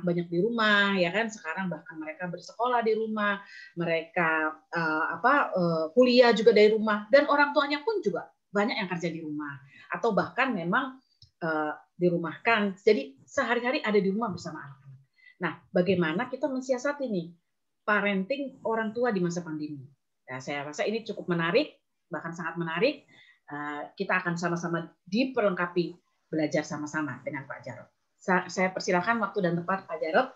banyak di rumah, ya kan? Sekarang bahkan mereka bersekolah di rumah, mereka kuliah juga dari rumah, dan orang tuanya pun juga banyak yang kerja di rumah, atau bahkan memang dirumahkan. Jadi sehari-hari ada di rumah bersama anak-anak. Nah, bagaimana kita mensiasati nih parenting orang tua di masa pandemi? Nah, saya rasa ini cukup menarik, bahkan sangat menarik. Kita akan sama-sama diperlengkapi belajar sama-sama dengan Pak Jarod. Saya persilakan waktu dan tempat Pak Jarod.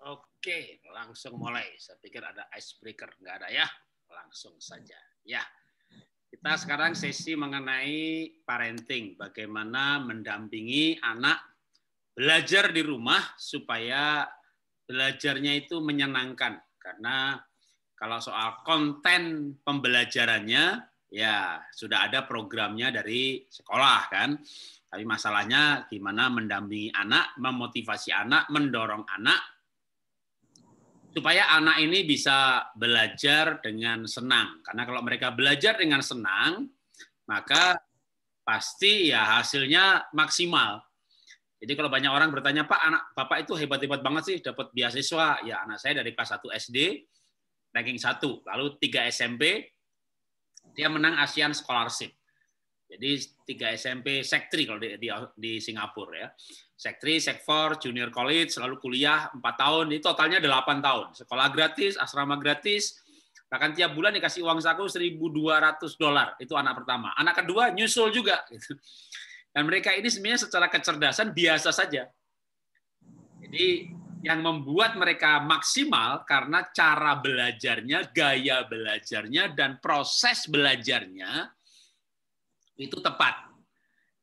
Oke, langsung mulai. Saya pikir ada icebreaker, nggak ada ya? Langsung saja. Ya, kita sekarang sesi mengenai parenting, bagaimana mendampingi anak belajar di rumah supaya belajarnya itu menyenangkan. Karena kalau soal konten pembelajarannya, ya sudah ada programnya dari sekolah kan. Tapi masalahnya gimana mendampingi anak, memotivasi anak, mendorong anak, supaya anak ini bisa belajar dengan senang. Karena kalau mereka belajar dengan senang, maka pasti ya hasilnya maksimal. Jadi kalau banyak orang bertanya, Pak, anak Bapak itu hebat-hebat banget sih dapat beasiswa. Ya, anak saya dari kelas 1 SD, ranking 1, lalu 3 SMP, dia menang ASEAN Scholarship. Jadi 3 SMP Sek 3 kalau di Singapura ya. Sek 3, Sek 4, Junior College, lalu kuliah 4 tahun, ini totalnya 8 tahun. Sekolah gratis, asrama gratis, bahkan tiap bulan dikasih uang saku $1.200. Itu anak pertama. Anak kedua nyusul juga. Dan mereka ini sebenarnya secara kecerdasan biasa saja. Jadi yang membuat mereka maksimal karena cara belajarnya, gaya belajarnya, dan proses belajarnya itu tepat.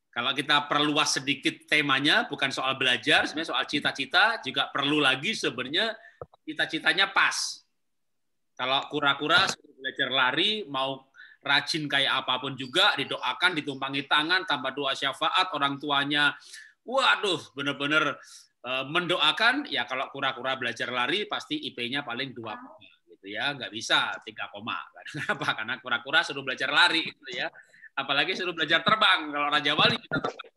Kalau kita perluas sedikit temanya, bukan soal belajar, sebenarnya soal cita-cita, juga perlu lagi sebenarnya cita-citanya pas. Kalau kura-kura belajar lari, mau rajin kayak apapun juga, didoakan, ditumpangi tangan, tanpa doa syafaat, orang tuanya, waduh, benar-benar mendoakan, ya kalau kura-kura belajar lari, pasti IP-nya paling 2, gitu ya, nggak bisa 3, kenapa? Karena kura-kura suruh belajar lari, gitu ya. Apalagi suruh belajar terbang. Kalau Raja Wali kita terbang.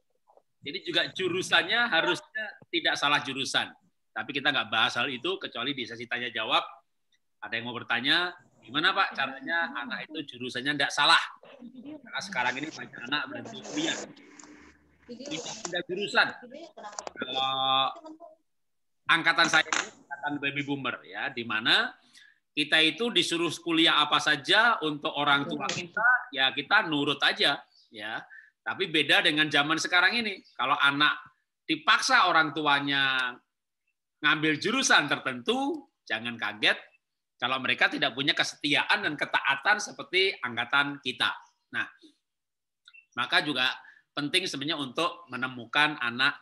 Jadi juga jurusannya harusnya tidak salah jurusan. Tapi kita nggak bahas hal itu kecuali di sesi tanya jawab. Ada yang mau bertanya, gimana Pak caranya anak itu jurusannya tidak salah? Karena sekarang ini banyak anak berhenti kuliah. Tidak jurusan. Kalau angkatan saya ini angkatan baby boomer ya, di mana kita itu disuruh kuliah apa saja untuk orang tua kita, ya kita nurut aja, ya. Tapi beda dengan zaman sekarang ini. Kalau anak dipaksa orang tuanya ngambil jurusan tertentu, jangan kaget kalau mereka tidak punya kesetiaan dan ketaatan seperti angkatan kita. Nah, maka juga penting sebenarnya untuk menemukan anak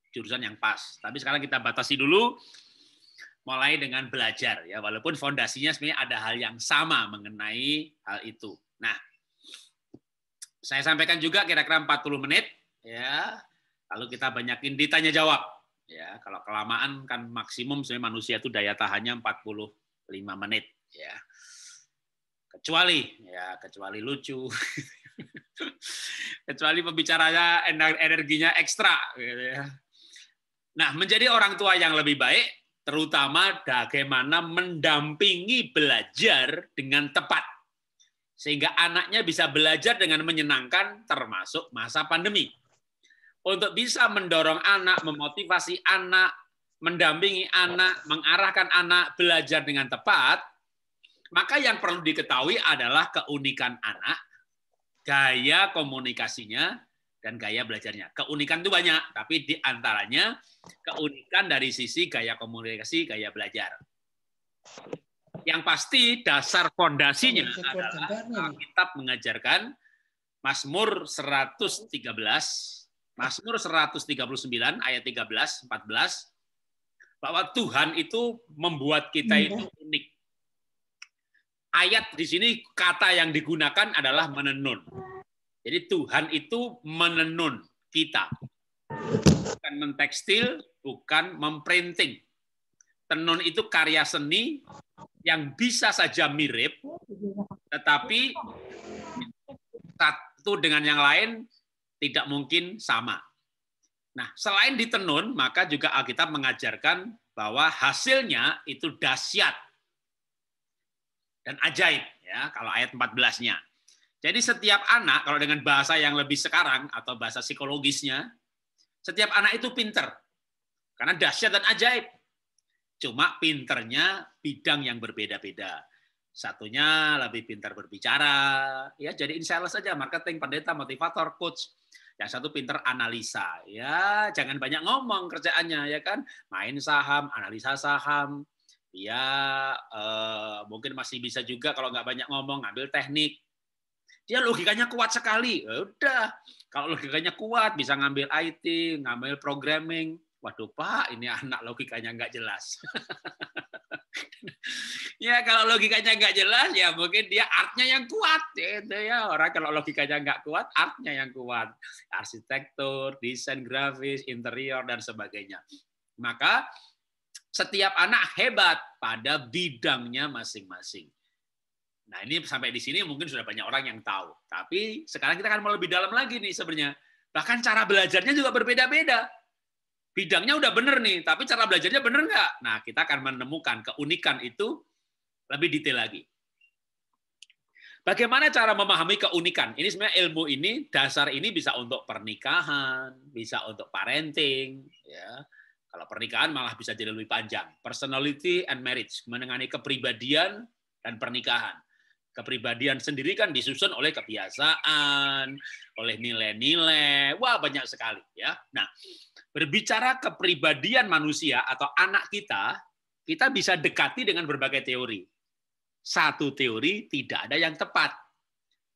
jurusan yang pas. Tapi sekarang kita batasi dulu. Mulai dengan belajar ya, walaupun fondasinya sebenarnya ada hal yang sama mengenai hal itu. Nah, saya sampaikan juga kira-kira 40 menit ya. Lalu kita banyakin ditanya jawab ya. Kalau kelamaan kan maksimum sebenarnya manusia itu daya tahannya 45 menit ya. Kecuali lucu. Kecuali pembicaranya energinya ekstra gitu ya. Nah, menjadi orang tua yang lebih baik terutama bagaimana mendampingi belajar dengan tepat. Sehingga anaknya bisa belajar dengan menyenangkan termasuk masa pandemi. Untuk bisa mendorong anak, memotivasi anak, mendampingi anak, mengarahkan anak belajar dengan tepat, maka yang perlu diketahui adalah keunikan anak, gaya komunikasinya, dan gaya belajarnya. Keunikan itu banyak, tapi di antaranya keunikan dari sisi gaya komunikasi, gaya belajar. Yang pasti dasar fondasinya adalah Alkitab mengajarkan Mazmur 113, Mazmur 139 ayat 13, 14, bahwa Tuhan itu membuat kita itu unik. Ayat di sini kata yang digunakan adalah menenun. Jadi Tuhan itu menenun kita. Bukan mentekstil, bukan memprinting. Tenun itu karya seni yang bisa saja mirip, tetapi satu dengan yang lain tidak mungkin sama. Nah, selain ditenun, maka juga Alkitab mengajarkan bahwa hasilnya itu dahsyat dan ajaib, ya, kalau ayat 14-nya. Jadi setiap anak, kalau dengan bahasa yang lebih sekarang atau bahasa psikologisnya, setiap anak itu pinter karena dahsyat dan ajaib. Cuma pinternya bidang yang berbeda-beda. Satunya lebih pintar berbicara, ya jadiin sales saja, marketing, pendeta, motivator, coach. Yang satu pintar analisa, ya jangan banyak ngomong kerjaannya, ya kan, main saham, analisa saham, ya mungkin masih bisa juga kalau nggak banyak ngomong ngambil teknik. Dia logikanya kuat sekali, ya udah. Kalau logikanya kuat bisa ngambil IT, ngambil programming. Waduh Pak, ini anak logikanya nggak jelas. Ya kalau logikanya nggak jelas ya mungkin dia artnya yang kuat, gitu ya. Orang kalau logikanya nggak kuat, artnya yang kuat. Arsitektur, desain grafis, interior dan sebagainya. Maka setiap anak hebat pada bidangnya masing-masing. Nah ini sampai di sini mungkin sudah banyak orang yang tahu. Tapi sekarang kita akan mau lebih dalam lagi nih sebenarnya. Bahkan cara belajarnya juga berbeda-beda. Bidangnya udah bener nih, tapi cara belajarnya bener nggak? Nah, kita akan menemukan keunikan itu lebih detail lagi. Bagaimana cara memahami keunikan? Ini sebenarnya ilmu ini, dasar ini bisa untuk pernikahan, bisa untuk parenting. Ya. Kalau pernikahan malah bisa jadi lebih panjang. Personality and marriage, mengenai kepribadian dan pernikahan. Kepribadian sendiri kan disusun oleh kebiasaan, oleh nilai-nilai, wah banyak sekali ya. Nah, berbicara kepribadian manusia atau anak kita bisa dekati dengan berbagai teori. Satu teori tidak ada yang tepat.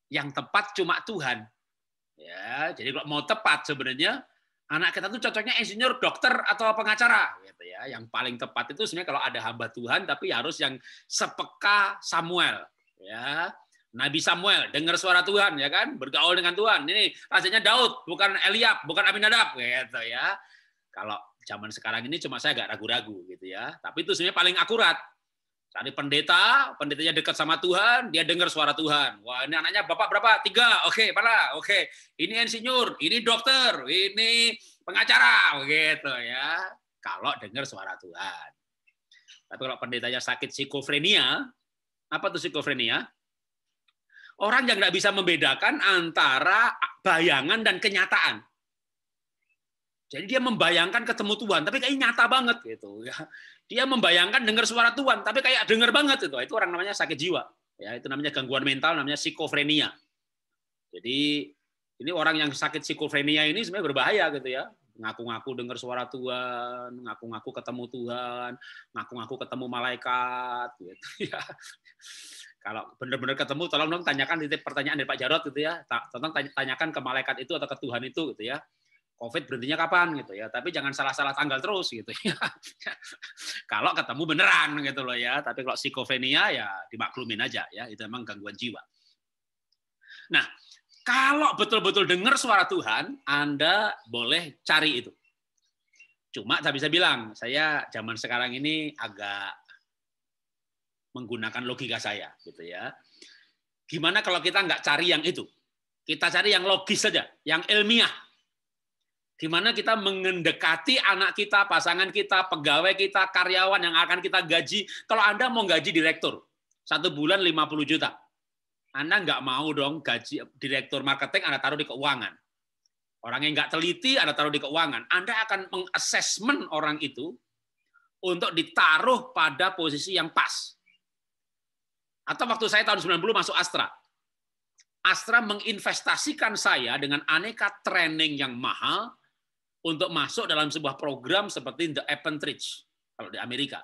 Yang tepat cuma Tuhan. Ya, jadi kalau mau tepat sebenarnya anak kita tuh cocoknya insinyur, dokter atau pengacara gitu ya. Yang paling tepat itu sebenarnya kalau ada hamba Tuhan tapi harus yang sepeka Samuel. Ya, Nabi Samuel dengar suara Tuhan ya kan, bergaul dengan Tuhan. Ini rajanya Daud, bukan Eliab, bukan Aminadab gitu ya. Kalau zaman sekarang ini cuma saya agak ragu-ragu gitu ya. Tapi itu sebenarnya paling akurat. Cari pendetanya dekat sama Tuhan, dia dengar suara Tuhan. Wah, ini anaknya bapak berapa? 3. Oke, mana? Oke. Ini insinyur, ini dokter, ini pengacara gitu ya. Kalau dengar suara Tuhan. Tapi kalau pendetanya sakit skizofrenia, apa tuh skizofrenia? Orang yang nggak bisa membedakan antara bayangan dan kenyataan. Jadi dia membayangkan ketemu Tuhan, tapi kayak nyata banget gitu. Ya. Dia membayangkan dengar suara Tuhan, tapi kayak dengar banget itu. Itu orang namanya sakit jiwa. Ya, itu namanya gangguan mental, namanya skizofrenia. Jadi ini orang yang sakit skizofrenia ini sebenarnya berbahaya gitu ya. Ngaku-ngaku dengar suara Tuhan, ngaku-ngaku ketemu Tuhan, ngaku-ngaku ketemu malaikat gitu ya. Kalau benar-benar ketemu, tolong dong tanyakan titip pertanyaan dari Pak Jarod gitu ya. Tolong tanyakan ke malaikat itu atau ke Tuhan itu gitu ya. COVID berhentinya kapan gitu ya. Tapi jangan salah-salah tanggal terus gitu ya. Kalau ketemu beneran gitu loh ya. Tapi kalau skizofrenia ya dimaklumin aja ya. Itu memang gangguan jiwa. Nah, kalau betul-betul dengar suara Tuhan, Anda boleh cari itu. Cuma saya bisa bilang, saya zaman sekarang ini agak menggunakan logika saya, gitu ya. Gimana kalau kita nggak cari yang itu? Kita cari yang logis saja, yang ilmiah. Gimana kita mendekati anak kita, pasangan kita, pegawai kita, karyawan yang akan kita gaji. Kalau Anda mau gaji direktur, 1 bulan 50 juta. Anda nggak mau dong gaji direktur marketing Anda taruh di keuangan. Orang yang nggak teliti Anda taruh di keuangan. Anda akan mengassessment orang itu untuk ditaruh pada posisi yang pas. Atau waktu saya tahun 90 masuk Astra. Astra menginvestasikan saya dengan aneka training yang mahal untuk masuk dalam sebuah program seperti The Apprentice kalau di Amerika.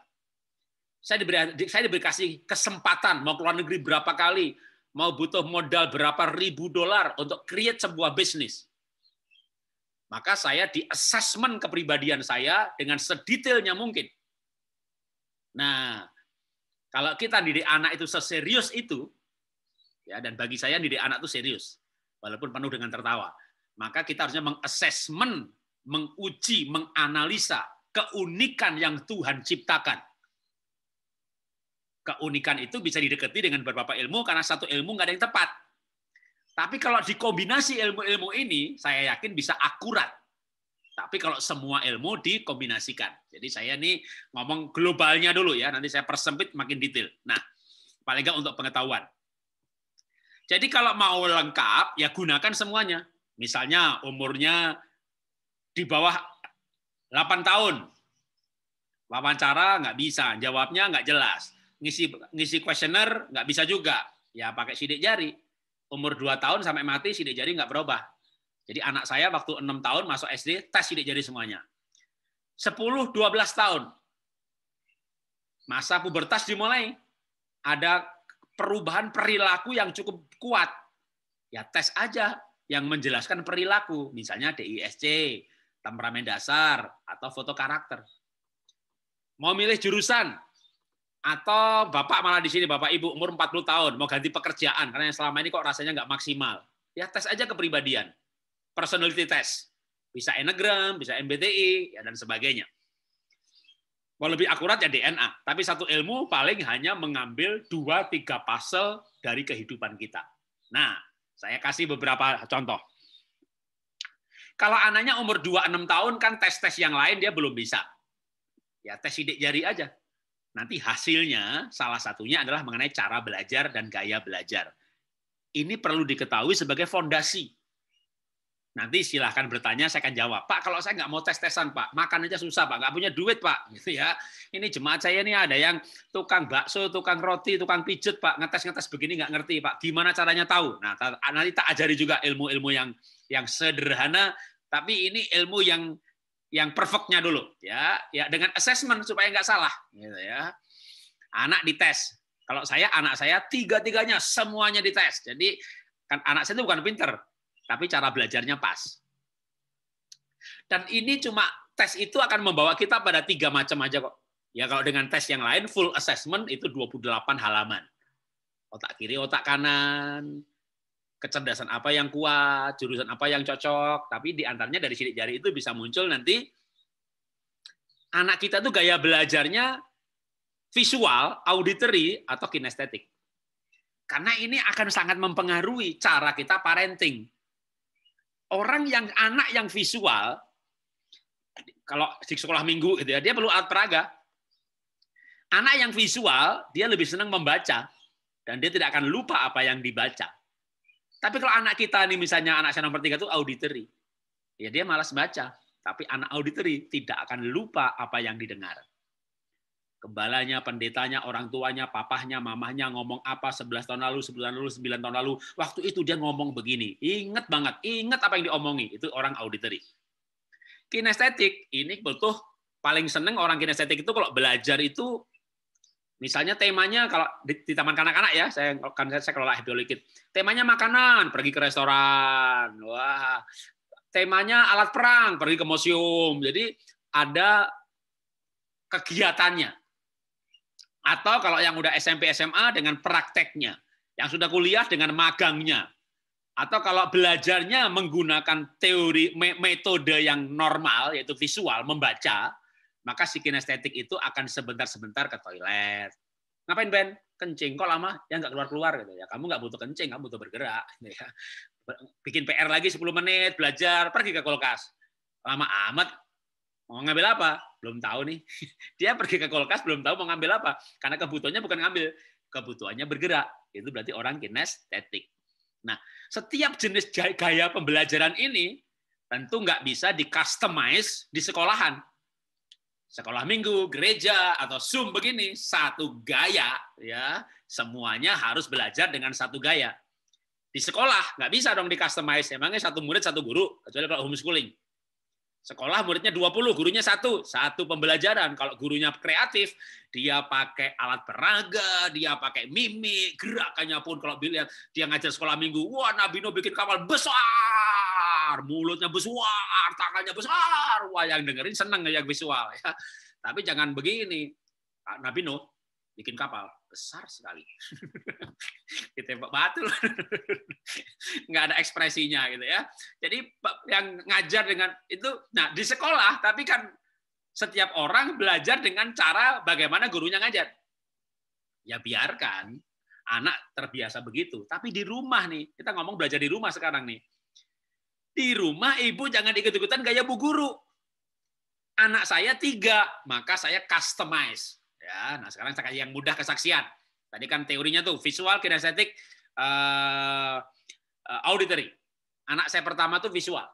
Saya diberi kasih kesempatan mau keluar negeri berapa kali, mau butuh modal berapa ribu dolar untuk create sebuah bisnis. Maka saya di assessment kepribadian saya dengan sedetailnya mungkin. Nah, kalau kita didik anak itu seserius itu, ya, dan bagi saya didik anak itu serius, walaupun penuh dengan tertawa, maka kita harusnya mengassessment, menguji, menganalisa keunikan yang Tuhan ciptakan. Keunikan itu bisa didekati dengan beberapa ilmu, karena satu ilmu nggak ada yang tepat. Tapi kalau dikombinasi ilmu-ilmu ini, saya yakin bisa akurat. Tapi kalau semua ilmu dikombinasikan. Jadi saya nih ngomong globalnya dulu ya, nanti saya persempit makin detail. Nah, paling nggak untuk pengetahuan. Jadi kalau mau lengkap, ya gunakan semuanya. Misalnya umurnya di bawah 8 tahun. Wawancara nggak bisa, jawabnya nggak jelas. Ngisi kuesioner nggak bisa juga. Ya pakai sidik jari. Umur 2 tahun sampai mati sidik jari nggak berubah. Jadi anak saya waktu 6 tahun masuk SD, tes sidik jari semuanya. 10-12 tahun, masa pubertas dimulai. Ada perubahan perilaku yang cukup kuat. Ya tes aja yang menjelaskan perilaku. Misalnya DISC, temperamen dasar, atau foto karakter. Mau milih jurusan, atau Bapak malah di sini, Bapak Ibu umur 40 tahun, mau ganti pekerjaan, karena yang selama ini kok rasanya nggak maksimal. Ya tes aja kepribadian. Personality test. Bisa Enneagram, bisa MBTI, ya, dan sebagainya. Mau lebih akurat ya DNA. Tapi satu ilmu paling hanya mengambil 2-3 puzzle dari kehidupan kita. Nah, saya kasih beberapa contoh. Kalau anaknya umur 2-6 tahun, kan tes-tes yang lain dia belum bisa. Ya tes sidik jari aja. Nanti hasilnya, salah satunya adalah mengenai cara belajar dan gaya belajar. Ini perlu diketahui sebagai fondasi. Nanti silahkan bertanya, saya akan jawab. Pak, kalau saya nggak mau tes-tesan, Pak, makan aja susah, Pak, nggak punya duit, Pak. Gitu ya. Ini jemaat saya ini ada yang tukang bakso, tukang roti, tukang pijet, Pak, ngetes-ngetes begini nggak ngerti, Pak. Gimana caranya tahu? Nah, nanti tak ajari juga ilmu-ilmu yang sederhana, tapi ini ilmu yang perfectnya dulu, ya dengan assessment supaya nggak salah, gitu ya. Anak dites. Kalau anak saya tiga-tiganya semuanya dites. Jadi kan anak saya itu bukan pinter, tapi cara belajarnya pas. Dan ini cuma tes itu akan membawa kita pada 3 macam aja kok. Ya kalau dengan tes yang lain full assessment itu 28 halaman. Otak kiri, otak kanan, kecerdasan apa yang kuat, jurusan apa yang cocok, tapi di antaranya dari sidik jari itu bisa muncul nanti anak kita tuh gaya belajarnya visual, auditory, atau kinestetik. Karena ini akan sangat mempengaruhi cara kita parenting. Anak yang visual, kalau di sekolah minggu gitu ya, dia perlu alat peraga. Anak yang visual, dia lebih senang membaca dan dia tidak akan lupa apa yang dibaca. Tapi kalau anak kita nih misalnya anak saya nomor 3 itu auditory, ya dia malas baca. Tapi anak auditory tidak akan lupa apa yang didengar. Gembalanya, pendetanya, orang tuanya, papahnya, mamahnya ngomong apa 11 tahun lalu, 10 tahun lalu, 9 tahun lalu. Waktu itu dia ngomong begini. Ingat banget, ingat apa yang diomongi. Itu orang auditory. Kinestetik, ini betul paling seneng orang kinestetik itu kalau belajar itu, misalnya temanya kalau di taman kanak-kanak ya, saya kelola Happy Kid. Temanya makanan, pergi ke restoran. Wah, temanya alat perang, pergi ke museum. Jadi ada kegiatannya. Atau kalau yang udah SMP SMA dengan prakteknya, yang sudah kuliah dengan magangnya, atau kalau belajarnya menggunakan teori metode yang normal yaitu visual membaca, maka si kinestetik itu akan sebentar-sebentar ke toilet. Ngapain Ben? Kencing. Kok lama? Ya nggak keluar-keluar gitu ya. Kamu nggak butuh kencing, kamu butuh bergerak. Gitu ya. Bikin PR lagi 10 menit, belajar, pergi ke kulkas. Lama amat. Mau ngambil apa? Belum tahu nih. Dia pergi ke kulkas belum tahu mau ngambil apa. Karena kebutuhannya bukan ngambil, kebutuhannya bergerak. Itu berarti orang kinestetik. Nah, setiap jenis gaya pembelajaran ini tentu nggak bisa di-customize di sekolahan. Sekolah minggu, gereja, atau Zoom begini, satu gaya. Ya, semuanya harus belajar dengan satu gaya. Di sekolah nggak bisa dong di-customize. Emangnya satu murid, satu guru, kecuali kalau homeschooling. Sekolah muridnya 20, gurunya satu pembelajaran. Kalau gurunya kreatif, dia pakai alat peraga, dia pakai mimik, gerakannya pun kalau dilihat dia ngajar sekolah minggu, wah Nabino bikin kapal besar, mulutnya besar, tangannya besar, wah yang dengerin seneng yang visual ya. Tapi jangan begini, Pak Nabino bikin kapal besar sekali, ditembak batu, nggak ada ekspresinya gitu ya. Jadi yang ngajar dengan itu, nah di sekolah, tapi kan setiap orang belajar dengan cara bagaimana gurunya ngajar. Ya biarkan anak terbiasa begitu. Tapi di rumah nih, kita ngomong belajar di rumah sekarang nih. Di rumah ibu jangan ikut-ikutan gaya bu guru. Anak saya 3, maka saya customize. Ya, nah sekarang yang mudah kesaksian. Tadi kan teorinya tuh visual, kinestetik, auditory. Anak saya pertama tuh visual.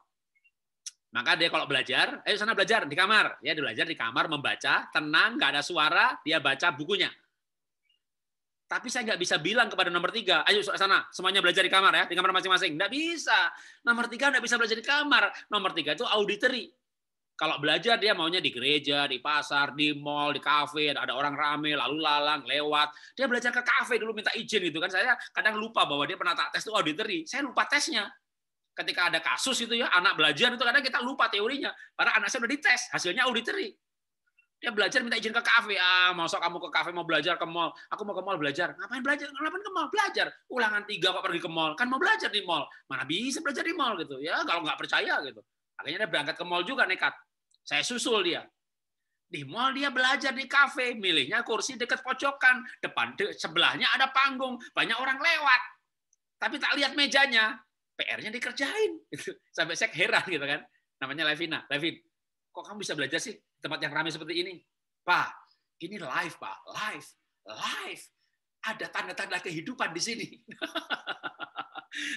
Maka dia kalau belajar, ayo sana belajar di kamar. Dia belajar di kamar membaca, tenang, nggak ada suara, dia baca bukunya. Tapi saya nggak bisa bilang kepada nomor 3, ayo sana, semuanya belajar di kamar ya, di kamar masing-masing. Nggak bisa. Nomor 3 nggak bisa belajar di kamar. Nomor 3 itu auditory. Kalau belajar dia maunya di gereja, di pasar, di mall, di kafe, ada orang rame, lalu lalang, lewat. Dia belajar ke kafe dulu minta izin gitu kan. Saya kadang lupa bahwa dia pernah tes itu auditory. Saya lupa tesnya. Ketika ada kasus itu ya, anak belajar itu kadang kita lupa teorinya. Padahal anak saya udah dites, hasilnya auditory. Dia belajar minta izin ke kafe. Masuk kamu ke kafe mau belajar ke mall. Aku mau ke mall belajar. Ngapain belajar? Ngapain ke mall? Belajar. Ulangan 3 kok pergi ke mall. Kan mau belajar di mall. Mana bisa belajar di mall gitu. Ya kalau nggak percaya gitu. Akhirnya dia berangkat ke mall juga nekat. Saya susul dia. Di mall dia belajar di kafe. Milihnya kursi dekat pojokan. Sebelahnya ada panggung. Banyak orang lewat. Tapi tak lihat mejanya. PR-nya dikerjain. Sampai saya heran gitu kan. Namanya Levina. Levin, kok kamu bisa belajar sih di tempat yang ramai seperti ini? Pak, ini live, Pak. Live. Live. Ada tanda-tanda kehidupan di sini.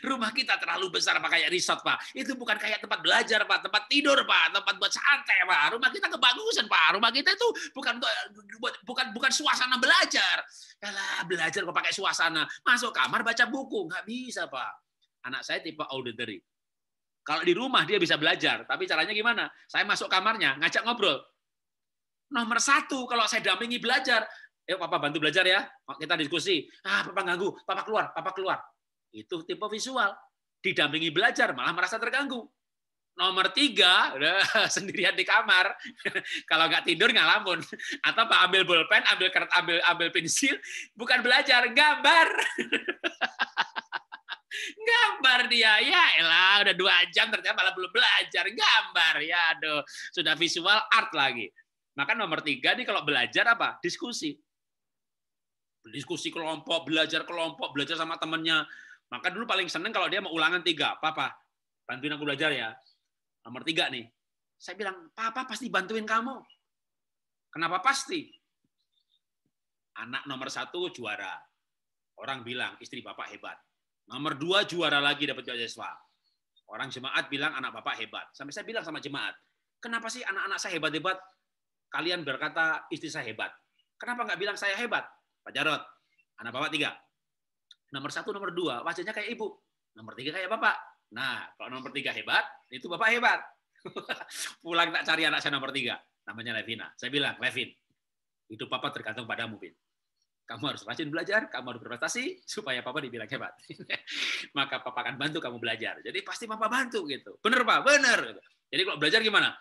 Rumah kita terlalu besar, Pak, kayak resort, Pak. Itu bukan kayak tempat belajar, Pak. Tempat tidur, Pak. Tempat buat santai, Pak. Rumah kita kebagusan, Pak. Rumah kita itu bukan suasana belajar. Yalah, belajar kok pakai suasana. Masuk kamar baca buku. Nggak bisa, Pak. Anak saya tipe auditory. Kalau di rumah dia bisa belajar, tapi caranya gimana? Saya masuk kamarnya, ngajak ngobrol. Nomor 1, kalau saya dampingi belajar, papa bantu belajar ya, kita diskusi. Papa ganggu, papa keluar. Itu tipe visual. Didampingi belajar, malah merasa terganggu. Nomor 3, udah sendirian di kamar. Kalau nggak tidur ngalamun. Atau Pak ambil bolpen, ambil pensil, bukan belajar, gambar. Gambar dia, ya elah udah 2 jam ternyata malah belum belajar gambar, ya aduh sudah visual art lagi. Maka nomor 3 nih kalau belajar apa? Diskusi kelompok, belajar sama temennya. Maka dulu paling seneng kalau dia mau ulangan 3, papa bantuin aku belajar ya. Nomor 3 nih, saya bilang papa pasti bantuin kamu. Kenapa pasti? Anak nomor 1 juara, orang bilang istri bapak hebat. Nomor 2 juara lagi dapat beasiswa. Orang jemaat bilang anak bapak hebat. Sampai saya bilang sama jemaat, kenapa sih anak-anak saya hebat-hebat? Kalian berkata istri saya hebat. Kenapa nggak bilang saya hebat? Pak Jarot, anak bapak 3. Nomor 1, nomor 2, wajahnya kayak ibu. Nomor 3 kayak bapak. Nah, kalau nomor 3 hebat, itu bapak hebat. Pulang tak cari anak saya nomor 3. Namanya Levina. Saya bilang, Levin, hidup papa tergantung padamu, Bin. Kamu harus rajin belajar, kamu harus berprestasi, supaya papa dibilang hebat. Maka papa akan bantu kamu belajar. Jadi pasti papa bantu gitu. Bener, Pak? Bener. Jadi kalau belajar gimana?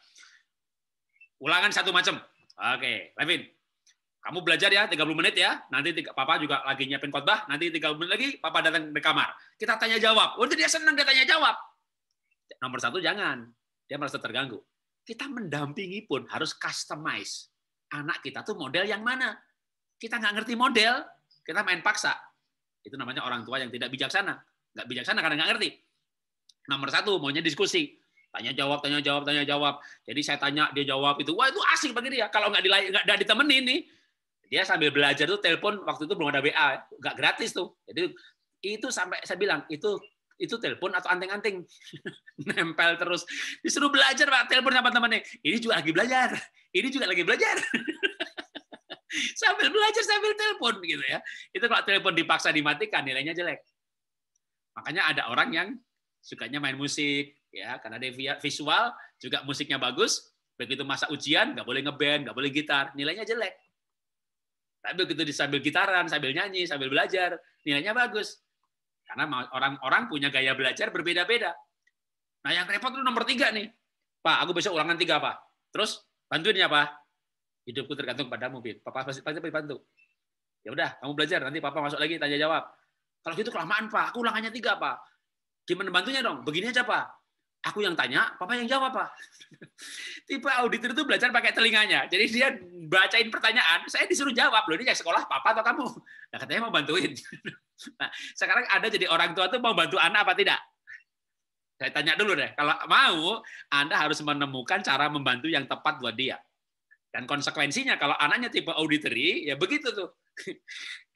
Ulangan 1 macam. Oke, Levin. Kamu belajar ya 30 menit ya. Nanti papa juga lagi nyiapin khotbah, nanti 30 menit lagi papa datang ke kamar. Kita tanya jawab. Oh, dia senang dia tanya jawab. Nomor 1 jangan. Dia merasa terganggu. Kita mendampingi pun harus customize. Anak kita tuh model yang mana? Kita nggak ngerti model, kita main paksa. Itu namanya orang tua yang tidak bijaksana. Nggak bijaksana karena nggak ngerti. Nomor 1, maunya diskusi. Tanya jawab. Jadi saya tanya, dia jawab itu. Wah, itu asik bagi dia. Kalau nggak ditemenin nih, dia sambil belajar tuh telepon, waktu itu belum ada WA, nggak gratis tuh. Jadi itu sampai saya bilang, itu telepon atau anting-anting. Nempel terus. Disuruh belajar, Pak, telepon sama temannya. Ini juga lagi belajar. Ini juga lagi belajar. Sambil belajar sambil telepon gitu ya. Itu kalau telepon dipaksa dimatikan nilainya jelek. Makanya ada orang yang sukanya main musik ya, karena dia visual juga musiknya bagus, begitu masa ujian nggak boleh ngeband, nggak boleh gitar, nilainya jelek. Tapi begitu sambil gitaran, sambil nyanyi, sambil belajar, nilainya bagus. Karena orang-orang punya gaya belajar berbeda-beda. Nah, yang repot itu nomor 3 nih. Pak, aku besok ulangan 3, Pak. Terus bantuin ya, Pak. Hidupku tergantung padamu, Bin. Papa pasti bantu. Ya udah, kamu belajar, nanti papa masuk lagi tanya jawab. Kalau gitu kelamaan, Pak. Aku ulangannya 3, Pak. Gimana bantunya dong? Begini aja, Pak. Aku yang tanya, papa yang jawab, Pak. Tipe auditor itu belajar pakai telinganya. Jadi dia bacain pertanyaan, saya disuruh jawab. Loh, ini yang sekolah papa atau kamu? Nah, katanya mau bantuin. Nah, sekarang ada jadi orang tua tuh mau bantu anak apa tidak? Saya tanya dulu deh. Kalau mau, Anda harus menemukan cara membantu yang tepat buat dia. Dan konsekuensinya kalau anaknya tipe auditory, ya begitu tuh.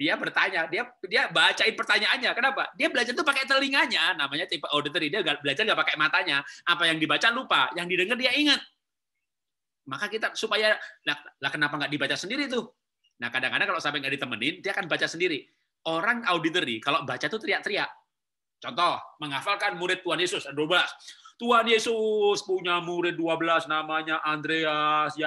Dia bertanya, dia bacain pertanyaannya. Kenapa? Dia belajar tuh pakai telinganya, namanya tipe auditory. Dia belajar nggak pakai matanya. Apa yang dibaca lupa, yang didengar dia ingat. Maka kita supaya, lah kenapa nggak dibaca sendiri tuh? Nah kadang-kadang kalau sampai nggak ditemenin, dia akan baca sendiri. Orang auditory kalau baca tuh teriak-teriak. Contoh, menghafalkan murid Tuhan Yesus 12. Tuhan Yesus punya murid 12 namanya Andreas,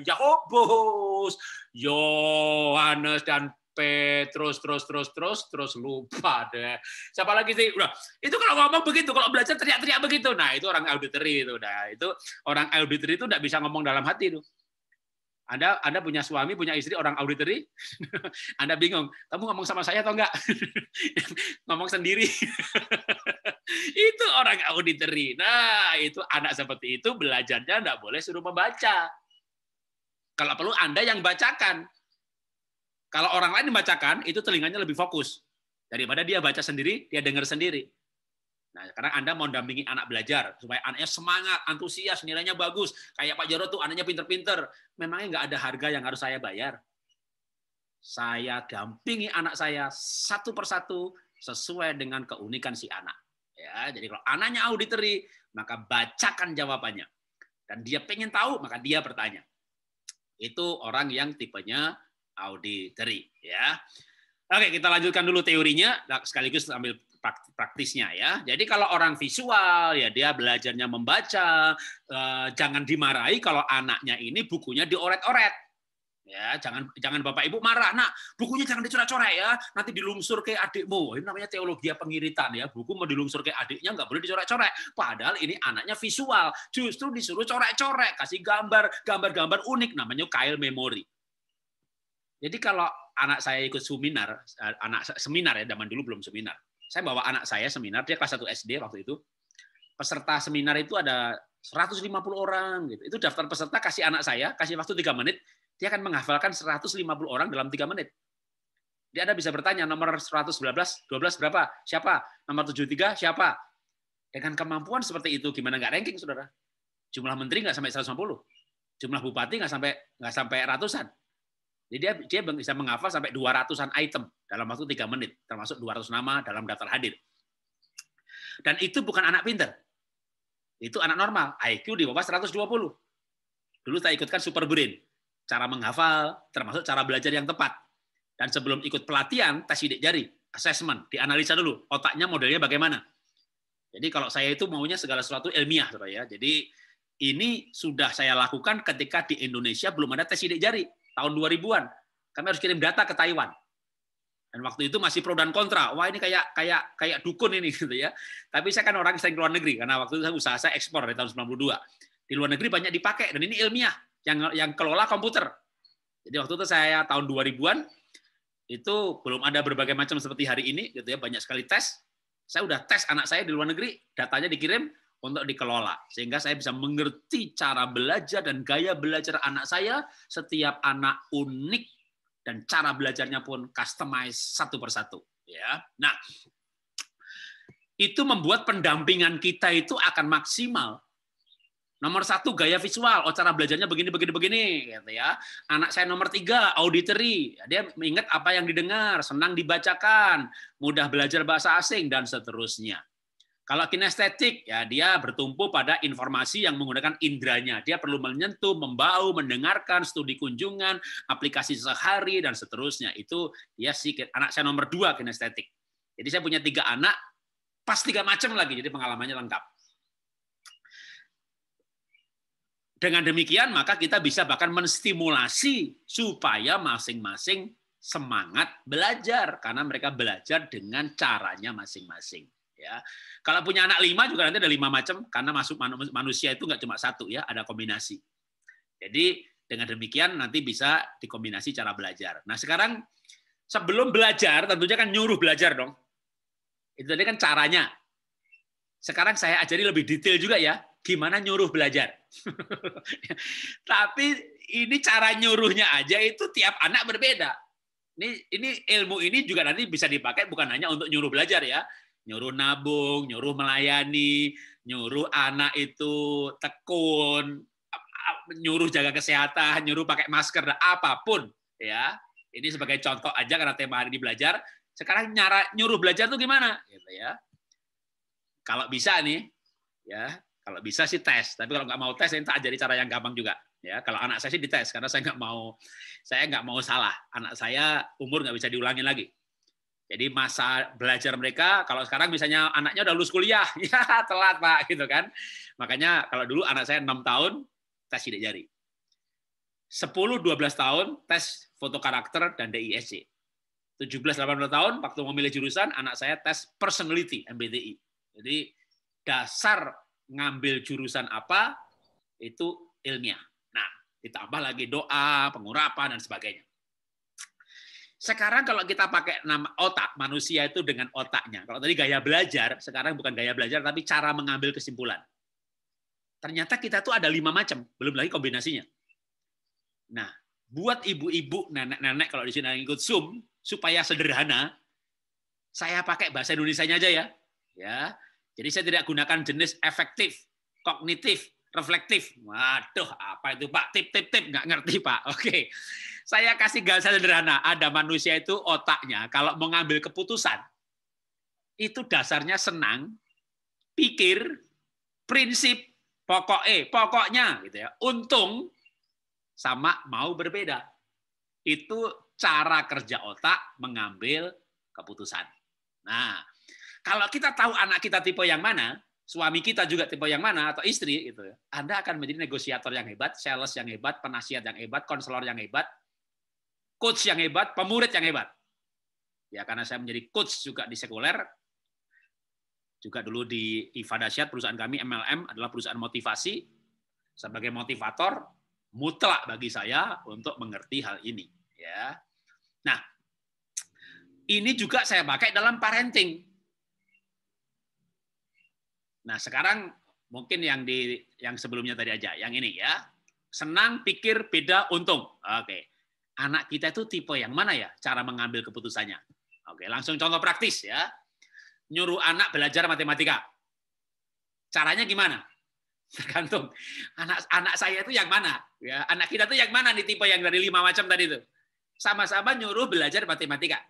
Yakobus, Yohanes dan Petrus, terus lupa deh. Siapa lagi sih? Udah. Itu kalau ngomong begitu, kalau belajar teriak-teriak begitu. Nah, itu orang auditory itu. Nah, itu orang auditory itu enggak bisa ngomong dalam hati itu. Anda punya suami, punya istri orang auditory, Anda bingung, kamu ngomong sama saya atau enggak? Ngomong sendiri. Itu orang auditory. Nah, itu anak seperti itu belajarnya enggak boleh suruh membaca. Kalau perlu Anda yang bacakan. Kalau orang lain membacakan, itu telinganya lebih fokus. Daripada dia baca sendiri, dia dengar sendiri. Nah, sekarang Anda mau dampingi anak belajar supaya anaknya semangat, antusias, nilainya bagus. Kayak Pak Jarod tuh anaknya pinter-pinter. Memangnya nggak ada harga yang harus saya bayar? Saya dampingi anak saya satu persatu sesuai dengan keunikan si anak. Ya, jadi kalau anaknya auditory, maka bacakan jawabannya. Dan dia pengen tahu, maka dia bertanya. Itu orang yang tipenya auditory. Ya. Oke, kita lanjutkan dulu teorinya, sekaligus ambil praktisnya ya. Jadi kalau orang visual ya dia belajarnya membaca, jangan dimarahi kalau anaknya ini bukunya dioret-oret. Ya, jangan Bapak Ibu marah. Nah, bukunya jangan dicoret-coret ya, nanti dilungsur ke adikmu. Ini namanya teologi pengiritan ya. Buku mau dilungsur ke adiknya nggak boleh dicoret-coret. Padahal ini anaknya visual, justru disuruh coret-coret, kasih gambar-gambar unik namanya Kyle memory. Jadi kalau anak saya ikut seminar ya, zaman dulu belum seminar. Saya bawa anak saya seminar, dia kelas 1 SD waktu itu. Peserta seminar itu ada 150 orang gitu. Itu daftar peserta, kasih anak saya, kasih waktu 3 menit, dia akan menghafalkan 150 orang dalam 3 menit. Dia Anda bisa bertanya nomor 112 berapa? Siapa? Nomor 73 siapa? Dengan kemampuan seperti itu gimana nggak ranking, Saudara? Jumlah menteri nggak sampai 150. Jumlah bupati nggak sampai ratusan. Jadi dia bisa menghafal sampai 200-an item dalam waktu 3 menit, termasuk 200 nama dalam daftar hadir. Dan itu bukan anak pinter. Itu anak normal, IQ di bawah 120. Dulu saya ikutkan super brain, cara menghafal, termasuk cara belajar yang tepat. Dan sebelum ikut pelatihan, tes sidik jari, assessment, dianalisa dulu, otaknya modelnya bagaimana. Jadi kalau saya itu maunya segala sesuatu ilmiah, ya. Jadi ini sudah saya lakukan ketika di Indonesia belum ada tes sidik jari. Tahun 2000-an, kami harus kirim data ke Taiwan. Dan waktu itu masih pro dan kontra. Wah ini kayak dukun ini gitu ya. Tapi saya kan orang yang sering keluar negeri karena waktu itu usaha saya ekspor dari tahun 92. Di luar negeri banyak dipakai dan ini ilmiah yang kelola komputer. Jadi waktu itu saya tahun 2000-an itu belum ada berbagai macam seperti hari ini gitu ya, banyak sekali tes. Saya udah tes anak saya di luar negeri, datanya dikirim untuk dikelola, sehingga saya bisa mengerti cara belajar dan gaya belajar anak saya. Setiap anak unik dan cara belajarnya pun customize satu persatu. Ya, nah itu membuat pendampingan kita itu akan maksimal. Nomor 1 gaya visual, cara belajarnya begini gitu ya. Anak saya nomor 3 auditory, dia mengingat apa yang didengar, senang dibacakan, mudah belajar bahasa asing dan seterusnya. Kalau kinestetik, ya dia bertumpu pada informasi yang menggunakan indranya. Dia perlu menyentuh, membau, mendengarkan, studi kunjungan, aplikasi sehari, dan seterusnya. Itu dia anak saya nomor 2 kinestetik. Jadi saya punya 3 anak, pas 3 macam lagi, jadi pengalamannya lengkap. Dengan demikian, maka kita bisa bahkan menstimulasi supaya masing-masing semangat belajar, karena mereka belajar dengan caranya masing-masing. Ya, kalau punya anak 5 juga nanti ada 5 macam, karena masuk manusia itu nggak cuma 1 ya, ada kombinasi. Jadi dengan demikian nanti bisa dikombinasi cara belajar. Nah sekarang sebelum belajar tentunya kan nyuruh belajar dong. Itu tadi kan caranya. Sekarang saya ajari lebih detail juga ya, gimana nyuruh belajar. Tapi ini cara nyuruhnya aja itu tiap anak berbeda. Ini ilmu ini juga nanti bisa dipakai bukan hanya untuk nyuruh belajar ya. Nyuruh nabung, nyuruh melayani, nyuruh anak itu tekun, nyuruh jaga kesehatan, nyuruh pakai masker, dan apapun. Ya, ini sebagai contoh aja karena tema hari ini belajar. Sekarang nyuruh belajar tuh gimana? Gitu ya. Kalau bisa nih, ya kalau bisa sih tes. Tapi kalau nggak mau tes, saya tak ajari cara yang gampang juga. Ya, kalau anak saya sih dites karena saya nggak mau salah. Anak saya umur nggak bisa diulangin lagi. Jadi masa belajar mereka, kalau sekarang misalnya anaknya udah lulus kuliah, ya telat Pak, gitu kan. Makanya kalau dulu anak saya 6 tahun, tes sidik jari. 10-12 tahun, tes foto karakter dan DISC. 17-18 tahun, waktu memilih jurusan, anak saya tes personality, MBTI. Jadi dasar ngambil jurusan apa, itu ilmiah. Nah, ditambah lagi doa, pengurapan, dan sebagainya. Sekarang kalau kita pakai nama otak, manusia itu dengan otaknya. Kalau tadi gaya belajar, sekarang bukan gaya belajar, tapi cara mengambil kesimpulan. Ternyata kita tuh ada 5 macam, belum lagi kombinasinya. Nah, buat ibu-ibu, nenek-nenek kalau di sini yang ikut Zoom, supaya sederhana, saya pakai bahasa Indonesianya aja ya. Ya, jadi saya tidak gunakan jenis efektif, kognitif, reflektif. Waduh, apa itu Pak? Tip, nggak ngerti Pak. Oke. Saya kasih bahasa sederhana. Ada manusia itu otaknya, kalau mengambil keputusan, itu dasarnya senang, pikir, prinsip, pokoknya, gitu ya. Untung sama mau berbeda. Itu cara kerja otak mengambil keputusan. Nah, kalau kita tahu anak kita tipe yang mana, suami kita juga tipe yang mana, atau istri, gitu, Anda akan menjadi negosiator yang hebat, sales yang hebat, penasihat yang hebat, konselor yang hebat, coach yang hebat, pemurid yang hebat. Ya, karena saya menjadi coach juga di sekuler, juga dulu di IFA Dasyat, perusahaan kami MLM adalah perusahaan motivasi. Sebagai motivator, mutlak bagi saya untuk mengerti hal ini. Ya. Nah, ini juga saya pakai dalam parenting. Nah, sekarang mungkin yang sebelumnya tadi aja, yang ini ya. Senang, pikir, beda, untung. Oke. Anak kita itu tipe yang mana ya cara mengambil keputusannya? Oke, langsung contoh praktis ya. Nyuruh anak belajar matematika. Caranya gimana? Tergantung. Anak saya itu yang mana? Ya, anak kita itu yang mana nih tipe yang dari 5 macam tadi itu? Sama-sama nyuruh belajar matematika.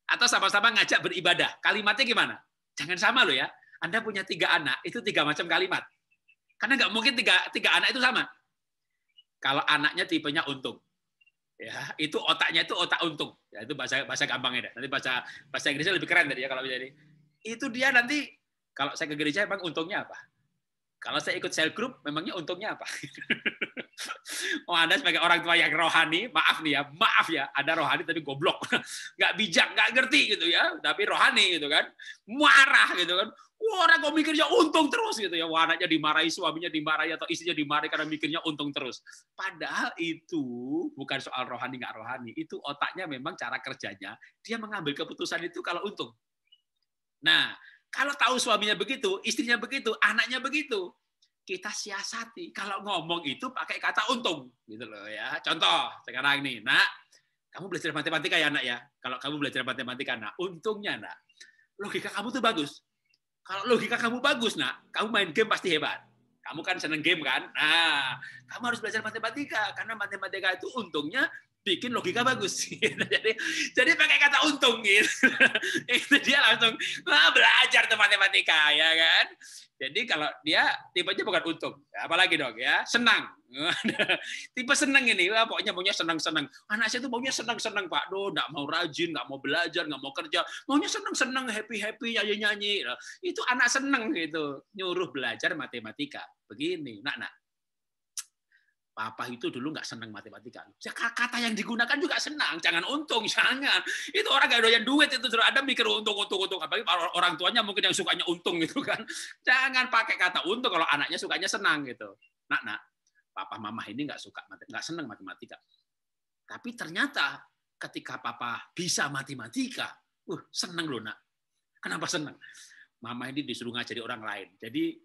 Atau sama-sama ngajak beribadah. Kalimatnya gimana? Jangan sama loh ya. Anda punya 3 anak, itu 3 macam kalimat. Karena nggak mungkin tiga anak itu sama. Kalau anaknya tipenya untung. Ya, itu otaknya itu otak untung. Ya, itu bahasa gampangnya deh. Nanti bahasa Inggrisnya lebih keren tadi ya kalau jadi. Itu dia nanti kalau saya ke gereja emang untungnya apa? Kalau saya ikut cell group memangnya untungnya apa? Oh, Anda sebagai orang tua yang rohani, maaf ya, ada rohani tapi goblok. Nggak bijak, nggak ngerti gitu ya, tapi rohani gitu kan. Marah gitu kan. Wah, orang kok mikirnya untung terus gitu ya. Wah, anaknya dimarahi, suaminya dimarahi, atau istrinya dimarahi karena mikirnya untung terus. Padahal itu bukan soal rohani nggak rohani. Itu otaknya memang cara kerjanya. Dia mengambil keputusan itu kalau untung. Nah, kalau tahu suaminya begitu, istrinya begitu, anaknya begitu, kita siasati. Kalau ngomong itu pakai kata untung, gitu loh ya. Contoh sekarang nih, Nak, kamu belajar matematika ya, Nak ya. Kalau kamu belajar matematika, Nak, untungnya, Nak, logika kamu tuh bagus. Kalau logika kamu bagus, Nak, kamu main game pasti hebat. Kamu kan seneng game kan? Nah, kamu harus belajar matematika karena matematika itu untungnya bikin logika bagus. Jadi pakai kata untung gitu. Itu dia langsung belajar tuh matematika ya kan. Jadi kalau dia tipenya bukan untung, ya, apalagi dong ya senang. Tipe senang ini, pokoknya maunya senang-senang. Anak saya tuh maunya senang-senang Pak, nggak mau rajin, nggak mau belajar, nggak mau kerja, maunya senang-senang, happy-happy, nyanyi-nyanyi. Itu anak senang gitu, nyuruh belajar matematika. Begini, nak. Papa itu dulu nggak senang matematika. Kata yang digunakan juga senang, jangan untung, jangan. Itu orang nggak doyan duit itu, Anda mikir untung. Apalagi orang tuanya mungkin yang sukanya untung gitu kan. Jangan pakai kata untung kalau anaknya sukanya senang gitu. Nak, papa mama ini nggak senang matematika. Tapi ternyata ketika papa bisa matematika, senang loh nak. Kenapa senang? Mama ini disuruh ngajari orang lain. Jadi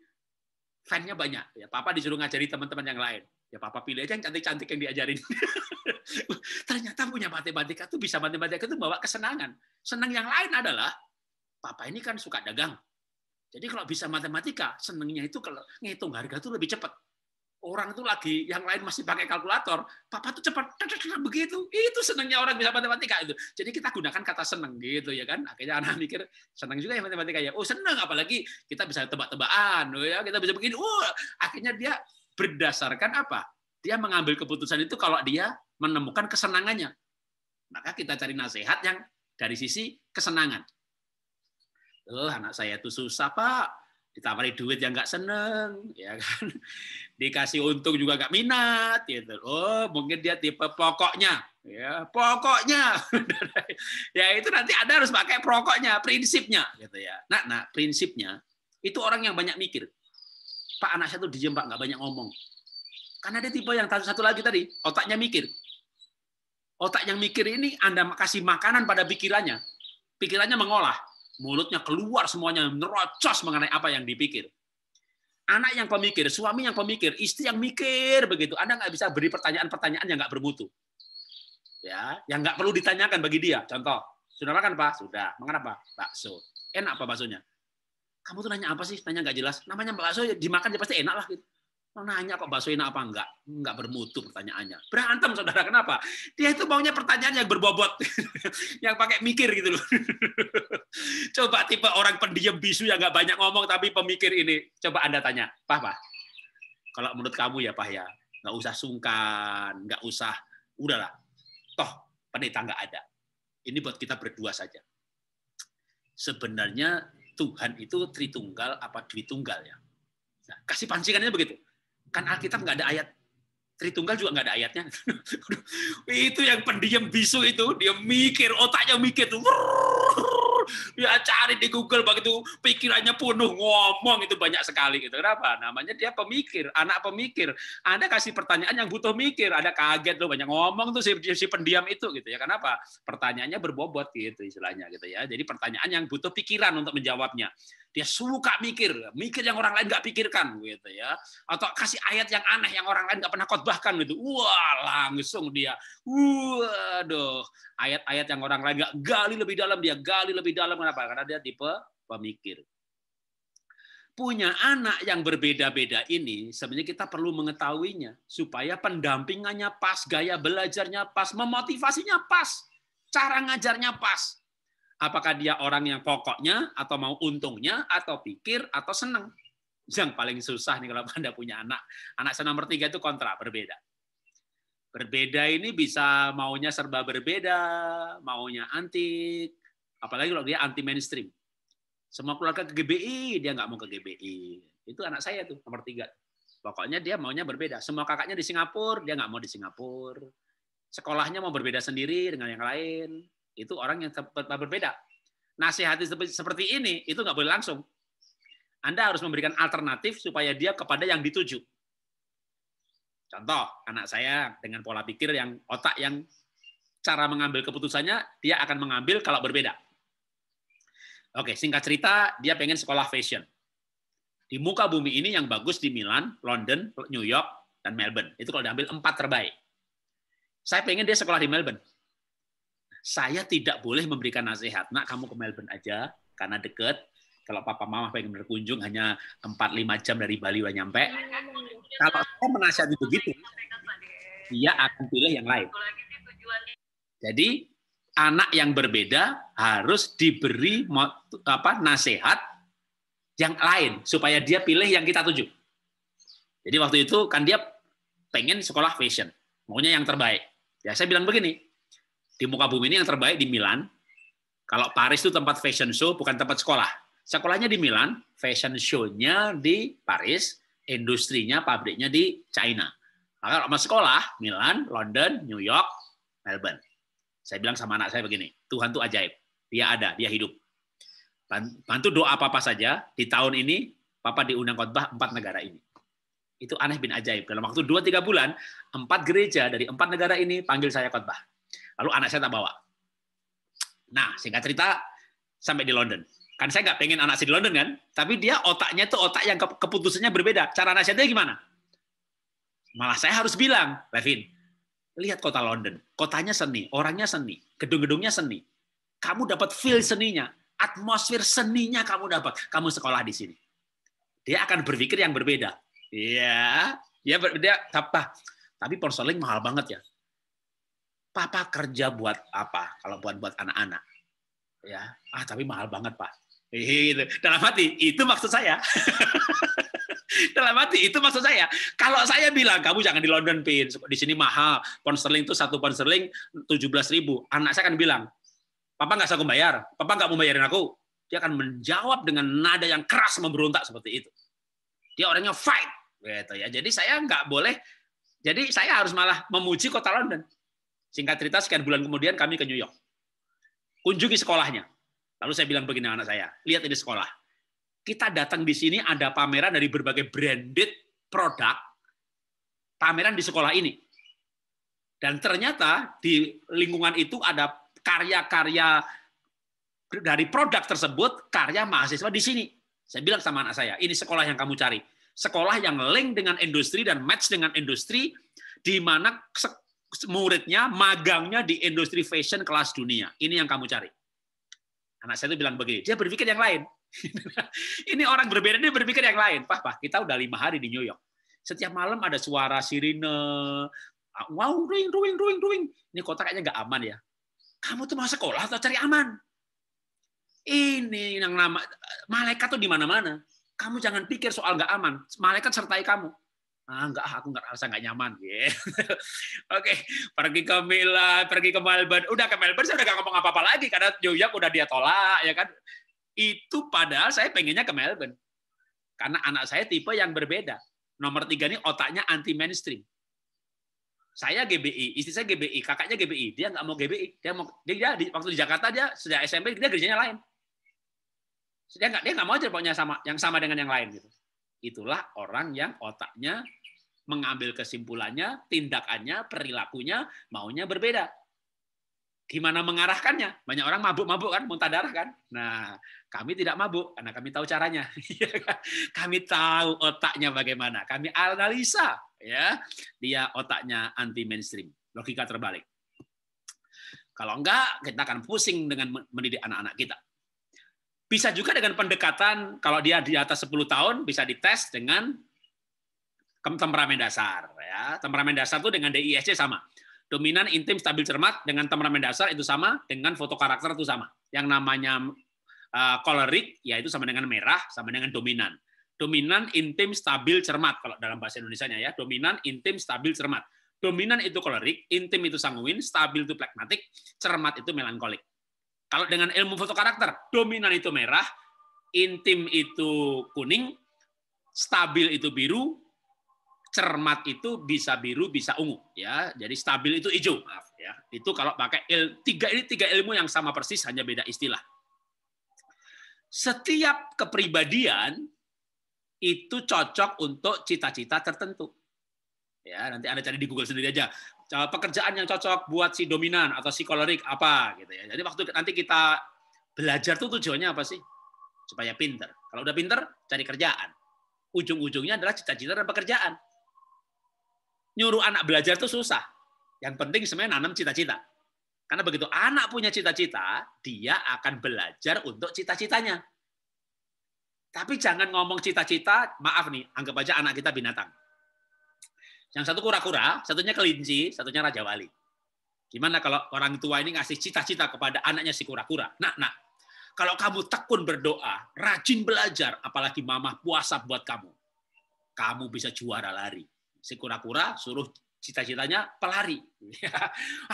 fan-nya banyak. Ya, papa disuruh ngajari teman-teman yang lain. Ya papa pilih aja yang cantik-cantik yang diajarin. Ternyata punya matematika tuh bisa matematika itu bawa kesenangan. Senang yang lain adalah papa ini kan suka dagang. Jadi kalau bisa matematika, senangnya itu kalau ngitung harga tuh lebih cepat. Orang tuh lagi, yang lain masih pakai kalkulator, papa tuh cepat begitu. Itu senangnya orang bisa matematika itu. Jadi kita gunakan kata senang gitu ya kan. Akhirnya anak mikir senang juga ya matematika ya. Oh senang, apalagi kita bisa tebak-tebakan, oh ya kita bisa begini. Akhirnya dia berdasarkan apa? Dia mengambil keputusan itu kalau dia menemukan kesenangannya. Maka kita cari nasihat yang dari sisi kesenangan. Anak saya itu susah Pak. Ditawari duit yang nggak seneng, ya kan? Dikasih untung juga nggak minat, gitu. Oh, mungkin dia tipe pokoknya, ya pokoknya. Ya itu nanti Anda harus pakai pokoknya, prinsipnya, gitu ya. Nah, prinsipnya itu orang yang banyak mikir. Pak, anak saya tuh diem Pak, nggak banyak ngomong. Karena dia tipe yang satu lagi tadi, otaknya mikir. Otak yang mikir ini Anda kasih makanan pada pikirannya, pikirannya mengolah. Mulutnya keluar semuanya, nerocos mengenai apa yang dipikir. Anak yang pemikir, suami yang pemikir, istri yang mikir begitu. Anda nggak bisa beri pertanyaan-pertanyaan yang nggak bermutu. Ya, yang nggak perlu ditanyakan bagi dia. Contoh, sudah makan Pak? Sudah. Makan apa? Bakso. Enak apa baksonya? Kamu tuh nanya apa sih? Nanya nggak jelas. Namanya bakso dimakan ya pasti enak lah. Gitu. Nanya kok bakso enak apa enggak? Enggak bermutu pertanyaannya. Berantem saudara, kenapa? Dia itu maunya pertanyaan yang berbobot. Yang pakai mikir gitu loh. Coba tipe orang pendiam bisu yang nggak banyak ngomong tapi pemikir ini. Coba Anda tanya, Pak, kalau menurut kamu ya Pak ya, nggak usah sungkan, nggak usah, udahlah. Toh pendeta nggak ada. Ini buat kita berdua saja. Sebenarnya Tuhan itu Tritunggal apa Dwitunggal ya? Nah, kasih pancingannya begitu. Kan Alkitab nggak ada ayat. Tritunggal juga nggak ada ayatnya. Itu yang pendiam bisu itu, dia mikir, otaknya mikir tuh. Dia cari di Google begitu, pikirannya penuh ngomong itu banyak sekali gitu. Kenapa? Namanya dia pemikir, anak pemikir. Anda kasih pertanyaan yang butuh mikir, ada kaget loh banyak ngomong tuh si pendiam itu gitu ya. Kenapa? Pertanyaannya berbobot gitu istilahnya gitu ya. Jadi pertanyaan yang butuh pikiran untuk menjawabnya. Dia suka mikir yang orang lain nggak pikirkan gitu ya. Atau kasih ayat yang aneh yang orang lain nggak pernah khotbahkan gitu. Wah, langsung dia. Waduh, ayat-ayat yang orang lain nggak gali lebih dalam, dia gali lebih dalam. Kenapa? Karena dia tipe pemikir. Punya anak yang berbeda-beda ini sebenarnya kita perlu mengetahuinya supaya pendampingannya pas, gaya belajarnya pas, memotivasinya pas, cara ngajarnya pas. Apakah dia orang yang pokoknya, atau mau untungnya, atau pikir, atau senang. Yang paling susah nih kalau Anda punya anak. Anak saya nomor 3 itu kontra, berbeda. Berbeda ini bisa maunya serba berbeda, maunya antik, apalagi kalau dia anti mainstream. Semua keluarga ke GBI, dia nggak mau ke GBI. Itu anak saya tuh, nomor 3. Pokoknya dia maunya berbeda. Semua kakaknya di Singapura, dia nggak mau di Singapura. Sekolahnya mau berbeda sendiri dengan yang lain. Itu orang yang berbeda. Nasihati seperti ini, itu nggak boleh langsung. Anda harus memberikan alternatif supaya dia kepada yang dituju. Contoh, anak saya dengan pola pikir yang otak yang cara mengambil keputusannya, dia akan mengambil kalau berbeda. Oke, singkat cerita, dia pengen sekolah fashion. Di muka bumi ini yang bagus di Milan, London, New York, dan Melbourne. Itu kalau diambil 4 terbaik. Saya pengen dia sekolah di Melbourne. Saya tidak boleh memberikan nasihat. Nak, kamu ke Melbourne aja, karena deket. Kalau papa mama pengen berkunjung, hanya 4-5 jam dari Bali udah nyampe. Kalau saya menasihati begitu, dia akan pilih yang lain. Jadi, anak yang berbeda harus diberi nasihat yang lain, supaya dia pilih yang kita tuju. Jadi waktu itu, kan dia pengen sekolah fashion. Maunya yang terbaik. Ya, saya bilang begini, di muka bumi ini yang terbaik di Milan. Kalau Paris itu tempat fashion show, bukan tempat sekolah. Sekolahnya di Milan, fashion show-nya di Paris, industrinya, pabriknya di China. Maka kalau mau sekolah, Milan, London, New York, Melbourne. Saya bilang sama anak saya begini, Tuhan tuh ajaib. Dia ada, dia hidup. Bantu doa apa-apa saja, di tahun ini, Papa diundang khotbah 4 negara ini. Itu aneh bin ajaib. Dalam waktu 2-3 bulan, 4 gereja dari 4 negara ini panggil saya khotbah. Lalu anak saya tak bawa. Nah, singkat cerita, sampai di London. Kan saya nggak pengen anak saya di London kan, tapi dia otaknya itu otak yang keputusannya berbeda. Cara nasihatnya gimana? Malah saya harus bilang, Levin, lihat kota London. Kotanya seni, orangnya seni, gedung-gedungnya seni. Kamu dapat feel seninya, atmosfer seninya kamu dapat. Kamu sekolah di sini. Dia akan berpikir yang berbeda. Ya, Dia apa? Tapi konseling mahal banget ya. Papa kerja buat apa? Kalau buat anak-anak. Ya, tapi mahal banget, Pak. Gitu. Dalam hati, itu maksud saya. Dalam hati, itu maksud saya. Kalau saya bilang, kamu jangan di London, Pin. Di sini mahal. Pound sterling itu 1 pound sterling 17.000. Anak saya akan bilang, Papa nggak sanggup bayar. Papa nggak mau bayarin aku. Dia akan menjawab dengan nada yang keras memberontak seperti itu. Dia orangnya fight. Gitu ya. Jadi saya nggak boleh. Jadi saya harus malah memuji kota London. Singkat cerita, sekian bulan kemudian kami ke New York. Kunjungi sekolahnya. Lalu saya bilang begini anak saya, lihat ini sekolah. Kita datang di sini ada pameran dari berbagai branded produk, pameran di sekolah ini. Dan ternyata di lingkungan itu ada karya-karya dari produk tersebut, karya mahasiswa di sini. Saya bilang sama anak saya, ini sekolah yang kamu cari. Sekolah yang link dengan industri dan match dengan industri, di mana muridnya magangnya di industri fashion kelas dunia. Ini yang kamu cari. Anak saya itu bilang begini, dia berpikir yang lain. Ini orang berbeda, dia berpikir yang lain. Pak, kita udah 5 hari di New York. Setiap malam ada suara sirine. Wow, ruing. Ini kota kayaknya nggak aman ya. Kamu tuh mau sekolah atau cari aman? Ini yang nama malaikat tuh di mana-mana. Kamu jangan pikir soal nggak aman. Malaikat sertai kamu. Enggak, aku nggak rasa nggak nyaman. Yeah. Oke, pergi ke Milan, pergi ke Melbourne. Udah ke Melbourne, saya udah nggak ngomong apa-apa lagi karena New York udah dia tolak, ya kan? Itu padahal saya pengennya ke Melbourne, karena anak saya tipe yang berbeda. Nomor 3 ini otaknya anti mainstream. Saya GBI, istri saya GBI, kakaknya GBI. Dia nggak mau GBI, dia waktu di Jakarta dia sejak SMP dia gerejanya lain. Dia nggak mau aja pokoknya sama dengan yang lain gitu. Itulah orang yang otaknya mengambil kesimpulannya, tindakannya, perilakunya, maunya berbeda. Gimana mengarahkannya? Banyak orang mabuk-mabuk kan, muntah darah kan? Nah, kami tidak mabuk, karena kami tahu caranya. Kami tahu otaknya bagaimana. Kami analisa, ya, dia otaknya anti mainstream, logika terbalik. Kalau enggak, kita akan pusing dengan mendidik anak-anak kita. Bisa juga dengan pendekatan, kalau dia di atas 10 tahun, bisa dites dengan temperamen dasar. Ya. Temperamen dasar itu dengan DISC sama. Dominan, intim, stabil, cermat, dengan temperamen dasar itu sama, dengan foto karakter itu sama. Yang namanya choleric, yaitu sama dengan merah, sama dengan dominan. Dominan, intim, stabil, cermat. Kalau dalam bahasa Indonesianya ya, dominan, intim, stabil, cermat. Dominan itu choleric, intim itu sanguin, stabil itu phlegmatic, cermat itu melankolik. Kalau dengan ilmu foto karakter, dominan itu merah, intim itu kuning, stabil itu biru, cermat itu bisa biru, bisa ungu. Ya, jadi stabil itu hijau. Maaf, ya. Itu kalau pakai tiga ilmu yang sama persis, hanya beda istilah. Setiap kepribadian itu cocok untuk cita-cita tertentu. Ya, nanti Anda cari di Google sendiri aja. Pekerjaan yang cocok buat si dominan atau si kolerik apa gitu ya. Jadi waktu nanti kita belajar tuh tujuannya apa sih? Supaya pinter. Kalau udah pinter, cari kerjaan. Ujung-ujungnya adalah cita-cita dan pekerjaan. Nyuruh anak belajar tuh susah. Yang penting sebenarnya nanam cita-cita. Karena begitu anak punya cita-cita, dia akan belajar untuk cita-citanya. Tapi jangan ngomong cita-cita, maaf nih, anggap aja anak kita binatang. Yang satu kura-kura, satunya kelinci, satunya raja wali. Gimana kalau orang tua ini ngasih cita-cita kepada anaknya si kura-kura? Nah, kalau kamu tekun berdoa, rajin belajar, apalagi mamah puasa buat kamu bisa juara lari. Si kura-kura suruh cita-citanya pelari.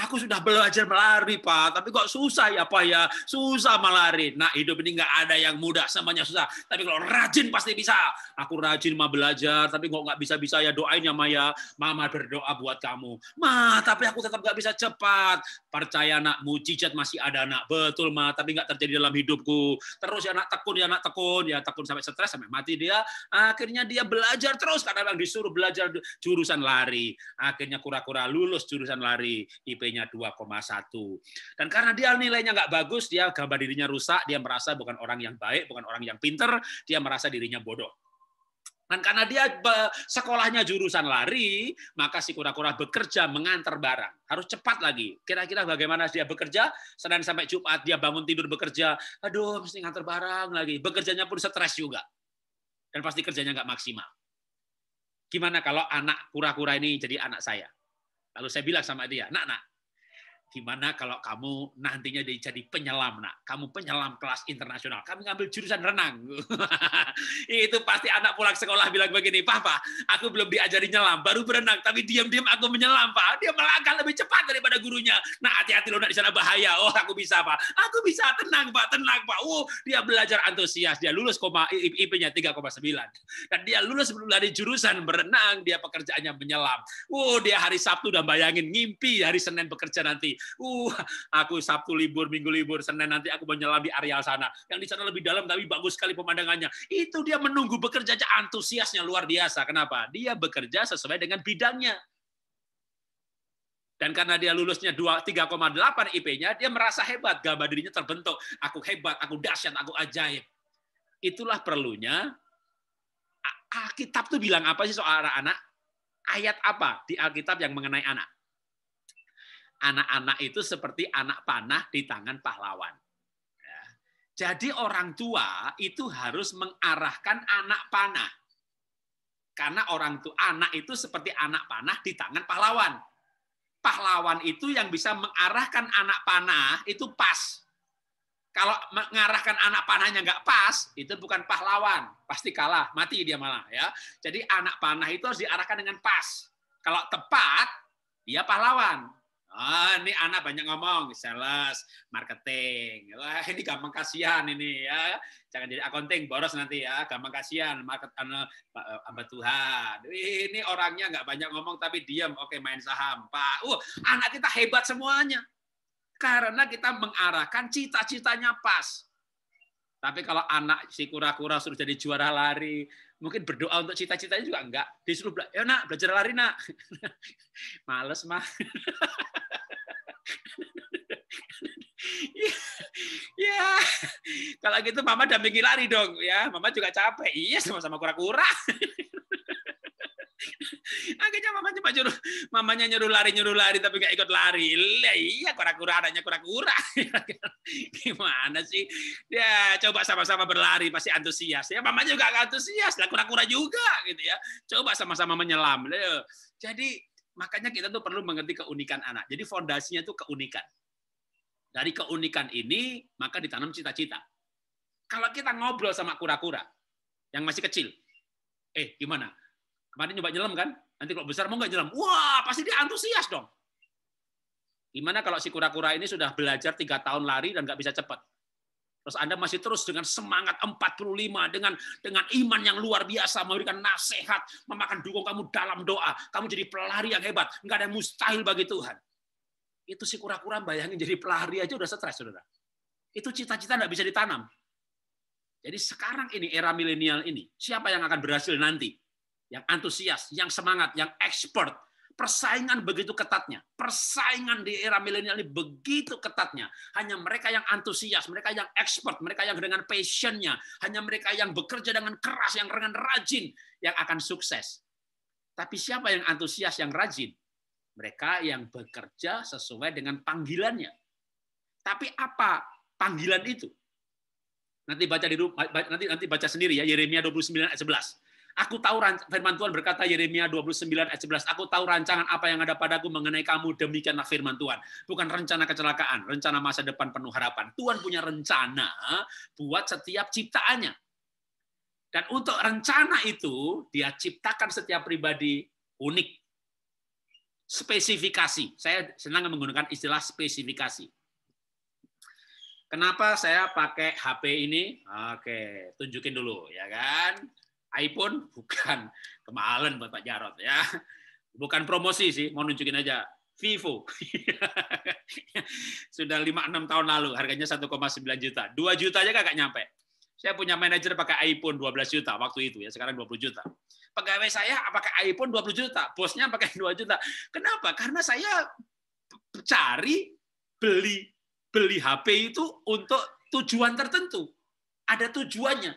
Aku sudah belajar melari, Pak, tapi kok susah ya, Pak ya? Susah melari. Nah, hidup ini nggak ada yang mudah, semuanya susah. Tapi kalau rajin pasti bisa. Aku rajin mah belajar, tapi kok nggak bisa-bisa ya, doain ya, Maya. Mama berdoa buat kamu. Ma, tapi aku tetap nggak bisa cepat. Percaya, nak, mujizat masih ada, nak. Betul, Ma, tapi nggak terjadi dalam hidupku. Terus ya, nak, tekun, ya tekun sampai stres, sampai mati dia. Akhirnya dia belajar terus, karena memang disuruh belajar jurusan lari. Akhirnya kura-kura lulus jurusan lari, IP-nya 2,1. Dan karena dia nilainya nggak bagus, dia gambar dirinya rusak, dia merasa bukan orang yang baik, bukan orang yang pinter, dia merasa dirinya bodoh. Dan karena dia sekolahnya jurusan lari, maka si kura-kura bekerja mengantar barang. Harus cepat lagi. Kira-kira bagaimana dia bekerja? Senin sampai Jumat dia bangun tidur bekerja. Aduh, mesti ngantar barang lagi. Bekerjanya pun stres juga. Dan pasti kerjanya nggak maksimal. gimana kalau anak kura-kura ini jadi anak saya? Lalu saya bilang sama dia, nak, gimana kalau kamu nantinya jadi penyelam, nak? Kamu penyelam kelas internasional. Kamu ngambil jurusan renang. Itu pasti anak pulang sekolah bilang begini, Papa, aku belum diajari nyelam, baru berenang, tapi diam-diam aku menyelam, Pak. Dia melangkah lebih cepat daripada gurunya. Nah, hati-hati lo, nak, di sana bahaya. Oh, aku bisa, Pak. Aku bisa, tenang, Pak, tenang, Pak. Oh, dia belajar antusias. Dia lulus IP-nya 3,9. Dan dia lulus dari jurusan berenang, dia pekerjaannya menyelam. Oh, dia hari Sabtu udah bayangin, ngimpi hari Senin bekerja nanti. Aku Sabtu libur, Minggu libur, Senin nanti aku menyelam di areal sana. Yang di sana lebih dalam tapi bagus sekali pemandangannya. Itu dia menunggu bekerja, antusiasnya luar biasa. Kenapa? Dia bekerja sesuai dengan bidangnya. Dan karena dia lulusnya 3,8 IP-nya, dia merasa hebat, gambar dirinya terbentuk. Aku hebat, aku dahsyat, aku ajaib. Itulah perlunya Alkitab tuh bilang apa sih soal anak-anak? Ayat apa di Alkitab yang mengenai anak? Anak-anak itu seperti anak panah di tangan pahlawan. Ya. Jadi orang tua itu harus mengarahkan anak panah. Karena anak itu seperti anak panah di tangan pahlawan. Pahlawan itu yang bisa mengarahkan anak panah itu pas. Kalau mengarahkan anak panahnya nggak pas, itu bukan pahlawan. Pasti kalah, mati dia malah. Ya. Jadi anak panah itu harus diarahkan dengan pas. Kalau tepat, dia pahlawan. Ini anak banyak ngomong, sales, marketing. Wah, ini gampang kasihan ini ya. Jangan jadi accounting, boros nanti ya. Gampang kasihan, hamba Tuhan. Ini orangnya nggak banyak ngomong tapi diam. Oke, main saham, Pak. Anak kita hebat semuanya. Karena kita mengarahkan cita-citanya pas. Tapi kalau anak si kura-kura suruh jadi juara lari, mungkin berdoa untuk cita-citanya juga enggak. Disuruh, ya nak, belajar lari nak. Males mah. Ya, kalau gitu mama dampingi lari dong ya. Mama juga capek. Iya, sama-sama kura-kura. Akhirnya mamanya nyuruh lari tapi nggak ikut lari. Iya, kura-kura anaknya kura-kura. Gimana sih? Ya, coba sama-sama berlari pasti antusias. Ya, mamanya juga antusias, lah kura-kura juga gitu ya. Coba sama-sama menyelam. Jadi makanya kita tuh perlu mengerti keunikan anak. Jadi fondasinya itu keunikan. Dari keunikan ini maka ditanam cita-cita. Kalau kita ngobrol sama kura-kura yang masih kecil, gimana? Kemarin nyoba nyelam kan? Nanti kalau besar mau nggak nyelam? Wah, pasti dia antusias dong. Gimana kalau si kura-kura ini sudah belajar 3 tahun lari dan nggak bisa cepat? Terus Anda masih terus dengan semangat 45, dengan iman yang luar biasa, memberikan nasihat, memakan dukung kamu dalam doa. Kamu jadi pelari yang hebat. Nggak ada yang mustahil bagi Tuhan. Itu si kura-kura bayangin jadi pelari aja udah stres, saudara. Itu cita-cita nggak bisa ditanam. Jadi sekarang ini, era milenial ini, siapa yang akan berhasil nanti? Yang antusias, yang semangat, yang expert. Persaingan begitu ketatnya. Persaingan di era milenial ini begitu ketatnya. Hanya mereka yang antusias, mereka yang expert, mereka yang dengan passion-nya, hanya mereka yang bekerja dengan keras, yang dengan rajin, yang akan sukses. Tapi siapa yang antusias, yang rajin? Mereka yang bekerja sesuai dengan panggilannya. Tapi apa panggilan itu? Nanti baca sendiri ya, Yeremia 29 ayat 11. Aku tahu firman Tuhan berkata, Yeremia 29 ayat 11, aku tahu rancangan apa yang ada padaku mengenai kamu, demikianlah firman Tuhan. Bukan rencana kecelakaan, rencana masa depan penuh harapan. Tuhan punya rencana buat setiap ciptaannya. Dan untuk rencana itu, dia ciptakan setiap pribadi unik. Spesifikasi. Saya senang menggunakan istilah spesifikasi. Kenapa saya pakai HP ini? Oke, tunjukin dulu ya kan. iPhone bukan kemahalan buat Pak Jarod ya. Bukan promosi sih, mau nunjukin aja. Vivo. Sudah 5-6 tahun lalu, harganya 1,9 juta. 2 juta aja kagak nyampe. Saya punya manajer pakai iPhone 12 juta waktu itu ya, sekarang 20 juta. Pegawai saya pakai iPhone 20 juta, bosnya pakai 2 juta. Kenapa? Karena saya cari beli HP itu untuk tujuan tertentu. Ada tujuannya.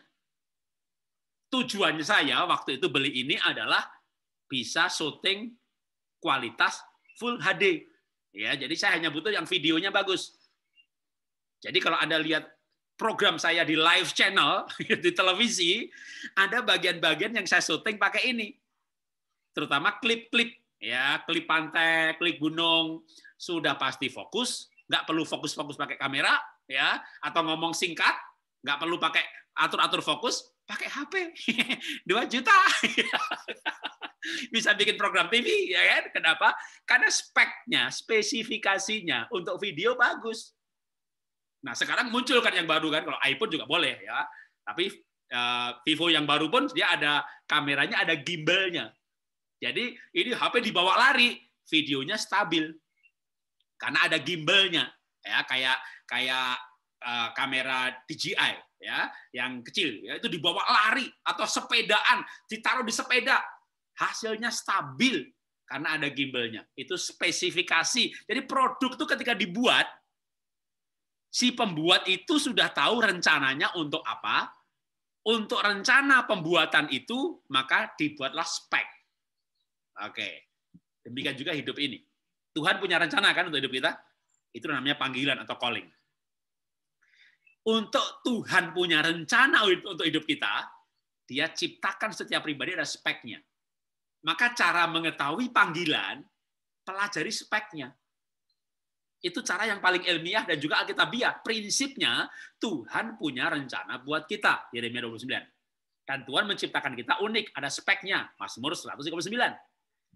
Tujuannya saya waktu itu beli ini adalah bisa syuting kualitas Full HD. Ya, jadi saya hanya butuh yang videonya bagus. Jadi kalau Anda lihat program saya di live channel di televisi, ada bagian-bagian yang saya syuting pakai ini. terutama klip-klip ya, klip pantai, klip gunung, sudah pasti fokus, nggak perlu fokus-fokus pakai kamera ya, atau ngomong singkat, nggak perlu pakai atur-atur fokus, pakai HP 2 juta bisa bikin program TV ya kan? Kenapa? Karena speknya, spesifikasinya untuk video bagus. Nah, sekarang muncul kan yang baru kan, kalau iPhone juga boleh ya. Tapi Vivo yang baru pun dia ada kameranya, ada gimbalnya. Jadi ini HP dibawa lari, videonya stabil. Karena ada gimbalnya ya, kayak kamera DJI ya, yang kecil ya, itu dibawa lari atau sepedaan, ditaruh di sepeda. Hasilnya stabil karena ada gimbalnya. Itu spesifikasi. Jadi produk itu ketika dibuat, si pembuat itu sudah tahu rencananya untuk apa. Untuk rencana pembuatan itu, maka dibuatlah spek. Oke. Demikian juga hidup ini. Tuhan punya rencana kan untuk hidup kita? Itu namanya panggilan atau calling. Untuk Tuhan punya rencana untuk hidup kita, dia ciptakan setiap pribadi ada speknya. Maka cara mengetahui panggilan, pelajari speknya. Itu cara yang paling ilmiah dan juga alkitabiah. Prinsipnya, Tuhan punya rencana buat kita. Yeremia 29. Dan Tuhan menciptakan kita unik. Ada speknya. Mazmur 139.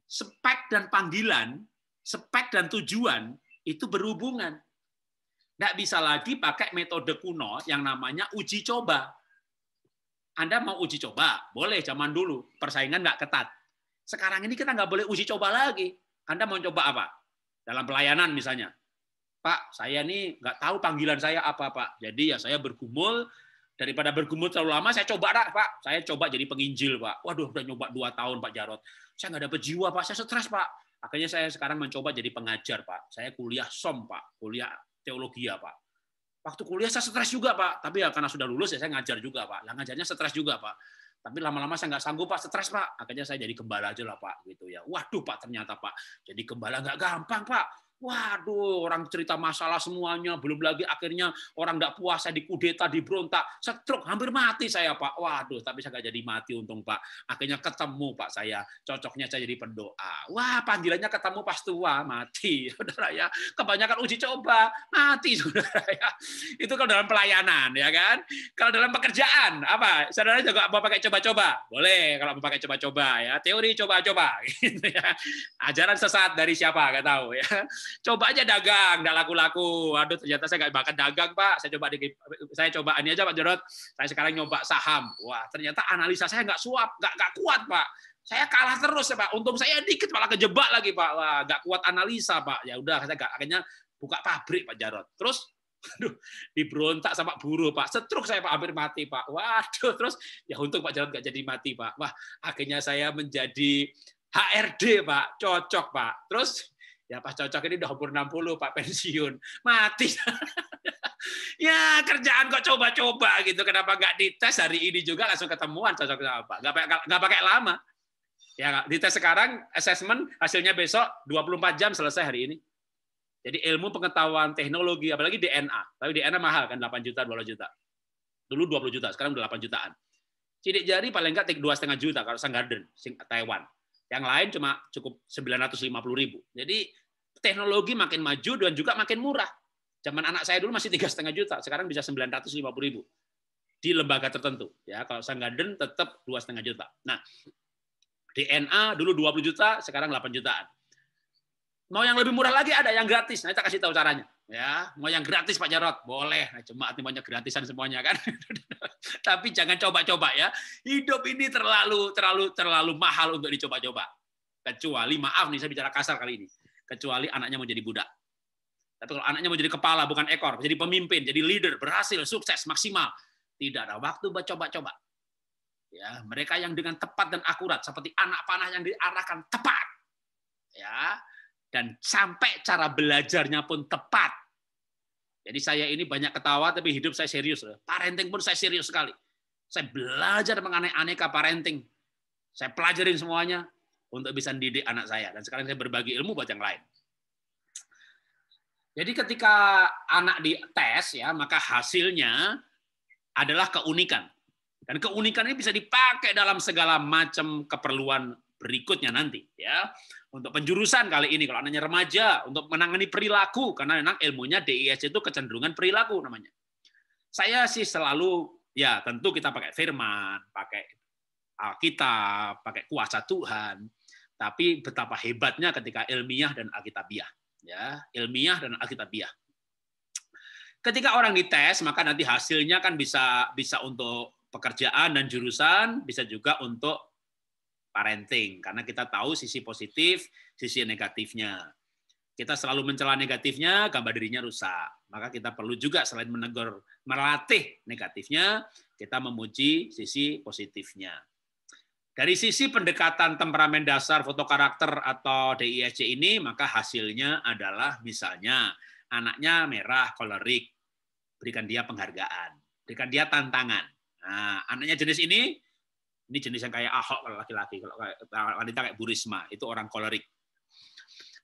Spek dan panggilan, spek dan tujuan, itu berhubungan. Nggak bisa lagi pakai metode kuno yang namanya uji coba. Anda mau uji coba? Boleh, zaman dulu. Persaingan nggak ketat. Sekarang ini kita nggak boleh uji coba lagi. Anda mau coba apa? Dalam pelayanan misalnya. Pak, saya ini nggak tahu panggilan saya apa, Pak. Jadi ya saya bergumul, daripada bergumul terlalu lama, saya coba, Pak. Saya coba jadi penginjil, Pak. Waduh, udah nyoba 2 tahun, Pak Jarod. Saya nggak dapat jiwa, Pak. Saya stres, Pak. Akhirnya saya sekarang mencoba jadi pengajar, Pak. Saya kuliah SOM, Pak. Kuliah teologi, Pak. Waktu kuliah saya stres juga, Pak. Tapi ya karena sudah lulus, ya saya ngajar juga, Pak. Lah ngajarnya stres juga, Pak. Tapi lama-lama saya nggak sanggup, Pak. Stres, Pak. Akhirnya saya jadi gembala aja lah, Pak. Gitu ya. Waduh, Pak, ternyata, Pak. Jadi gembala nggak gampang, Pak. Waduh, orang cerita masalah semuanya, belum lagi akhirnya orang nggak puas, saya dikudeta, diberontak, stroke, hampir mati saya, Pak. Waduh, tapi saya nggak jadi mati untung, Pak. Akhirnya ketemu, Pak, saya. Cocoknya saya jadi pendoa. Wah, panggilannya ketemu pas tua, mati. Saudara ya, kebanyakan uji coba, mati, saudara ya. Itu kalau dalam pelayanan, ya kan? Kalau dalam pekerjaan, apa? Saudara juga mau pakai coba-coba? Boleh, kalau mau pakai coba-coba, ya. Teori coba-coba, gitu ya. Ajaran sesat dari siapa? Nggak tahu, ya. Coba aja dagang, nggak laku-laku. Waduh, ternyata saya nggak bakat dagang, Pak. Saya coba ini aja, Pak Jarod. Saya sekarang nyoba saham. Wah, ternyata analisa saya nggak kuat, Pak. Saya kalah terus, ya, Pak. Untung saya dikit, malah kejebak lagi, Pak. Wah, nggak kuat analisa, Pak. Ya udah, saya akhirnya buka pabrik, Pak Jarod. Terus, aduh, diberontak sama buruh, Pak. Stroke saya, Pak, hampir mati, Pak. Waduh, terus ya untung Pak Jarod nggak jadi mati, Pak. Wah, akhirnya saya menjadi HRD, Pak. Cocok, Pak. Terus ya pas cocok ini udah umur 60, Pak, pensiun. Mati. Ya, kerjaan kok coba-coba gitu. Kenapa nggak dites hari ini juga langsung ketemuan cocoknya apa? Nggak pakai lama. Ya, dites sekarang, assessment, hasilnya besok 24 jam selesai hari ini. Jadi ilmu pengetahuan teknologi, apalagi DNA. Tapi DNA mahal kan, 8 juta, 12 juta. Dulu 20 juta, sekarang udah 8 jutaan. Sidik jari paling nggak 2,5 juta kalau Sang Garden, Taiwan. Yang lain cuma cukup 950.000. Jadi teknologi makin maju dan juga makin murah. Zaman anak saya dulu masih 3,5 juta, sekarang bisa 950.000 di lembaga tertentu. Ya, kalau Sang Garden tetap 2,5 juta. Nah, DNA dulu 20 juta, sekarang 8 jutaan. Mau yang lebih murah lagi ada yang gratis. Nah, kita kasih tahu caranya. Ya, mau yang gratis Pak Jarod, boleh. Nah, cuma banyak gratisan semuanya kan. Tapi jangan coba-coba ya. Hidup ini terlalu mahal untuk dicoba-coba. Kecuali, maaf nih saya bicara kasar kali ini. Kecuali anaknya mau jadi budak. Tapi kalau anaknya mau jadi kepala bukan ekor, jadi pemimpin, jadi leader, berhasil, sukses, maksimal, tidak ada waktu buat coba-coba. Ya, mereka yang dengan tepat dan akurat seperti anak panah yang diarahkan tepat. Ya, dan sampai cara belajarnya pun tepat. Jadi saya ini banyak ketawa tapi hidup saya serius. Parenting pun saya serius sekali. Saya belajar mengenai aneka parenting. Saya pelajarin semuanya untuk bisa mendidik anak saya. Dan sekarang saya berbagi ilmu buat yang lain. Jadi ketika anak dites, ya, maka hasilnya adalah keunikan. Dan keunikan ini bisa dipakai dalam segala macam keperluan berikutnya nanti ya. Untuk penjurusan kali ini kalau anaknya remaja untuk menangani perilaku karena memang ilmunya DISC itu kecenderungan perilaku namanya. Saya sih selalu ya tentu kita pakai firman, pakai Alkitab, pakai kuasa Tuhan. Tapi betapa hebatnya ketika ilmiah dan alkitabiah ya, ilmiah dan alkitabiah. Ketika orang dites maka nanti hasilnya kan bisa untuk pekerjaan dan jurusan, bisa juga untuk parenting, karena kita tahu sisi positif, sisi negatifnya. Kita selalu mencela negatifnya, gambar dirinya rusak. Maka kita perlu juga selain menegur, melatih negatifnya, kita memuji sisi positifnya. Dari sisi pendekatan temperamen dasar, foto karakter atau DISC ini, maka hasilnya adalah misalnya anaknya merah, kolerik, berikan dia penghargaan, berikan dia tantangan. Nah, anaknya jenis ini jenis yang kayak Ahok kalau laki-laki, kalau wanita kayak Bu Risma, itu orang kolerik.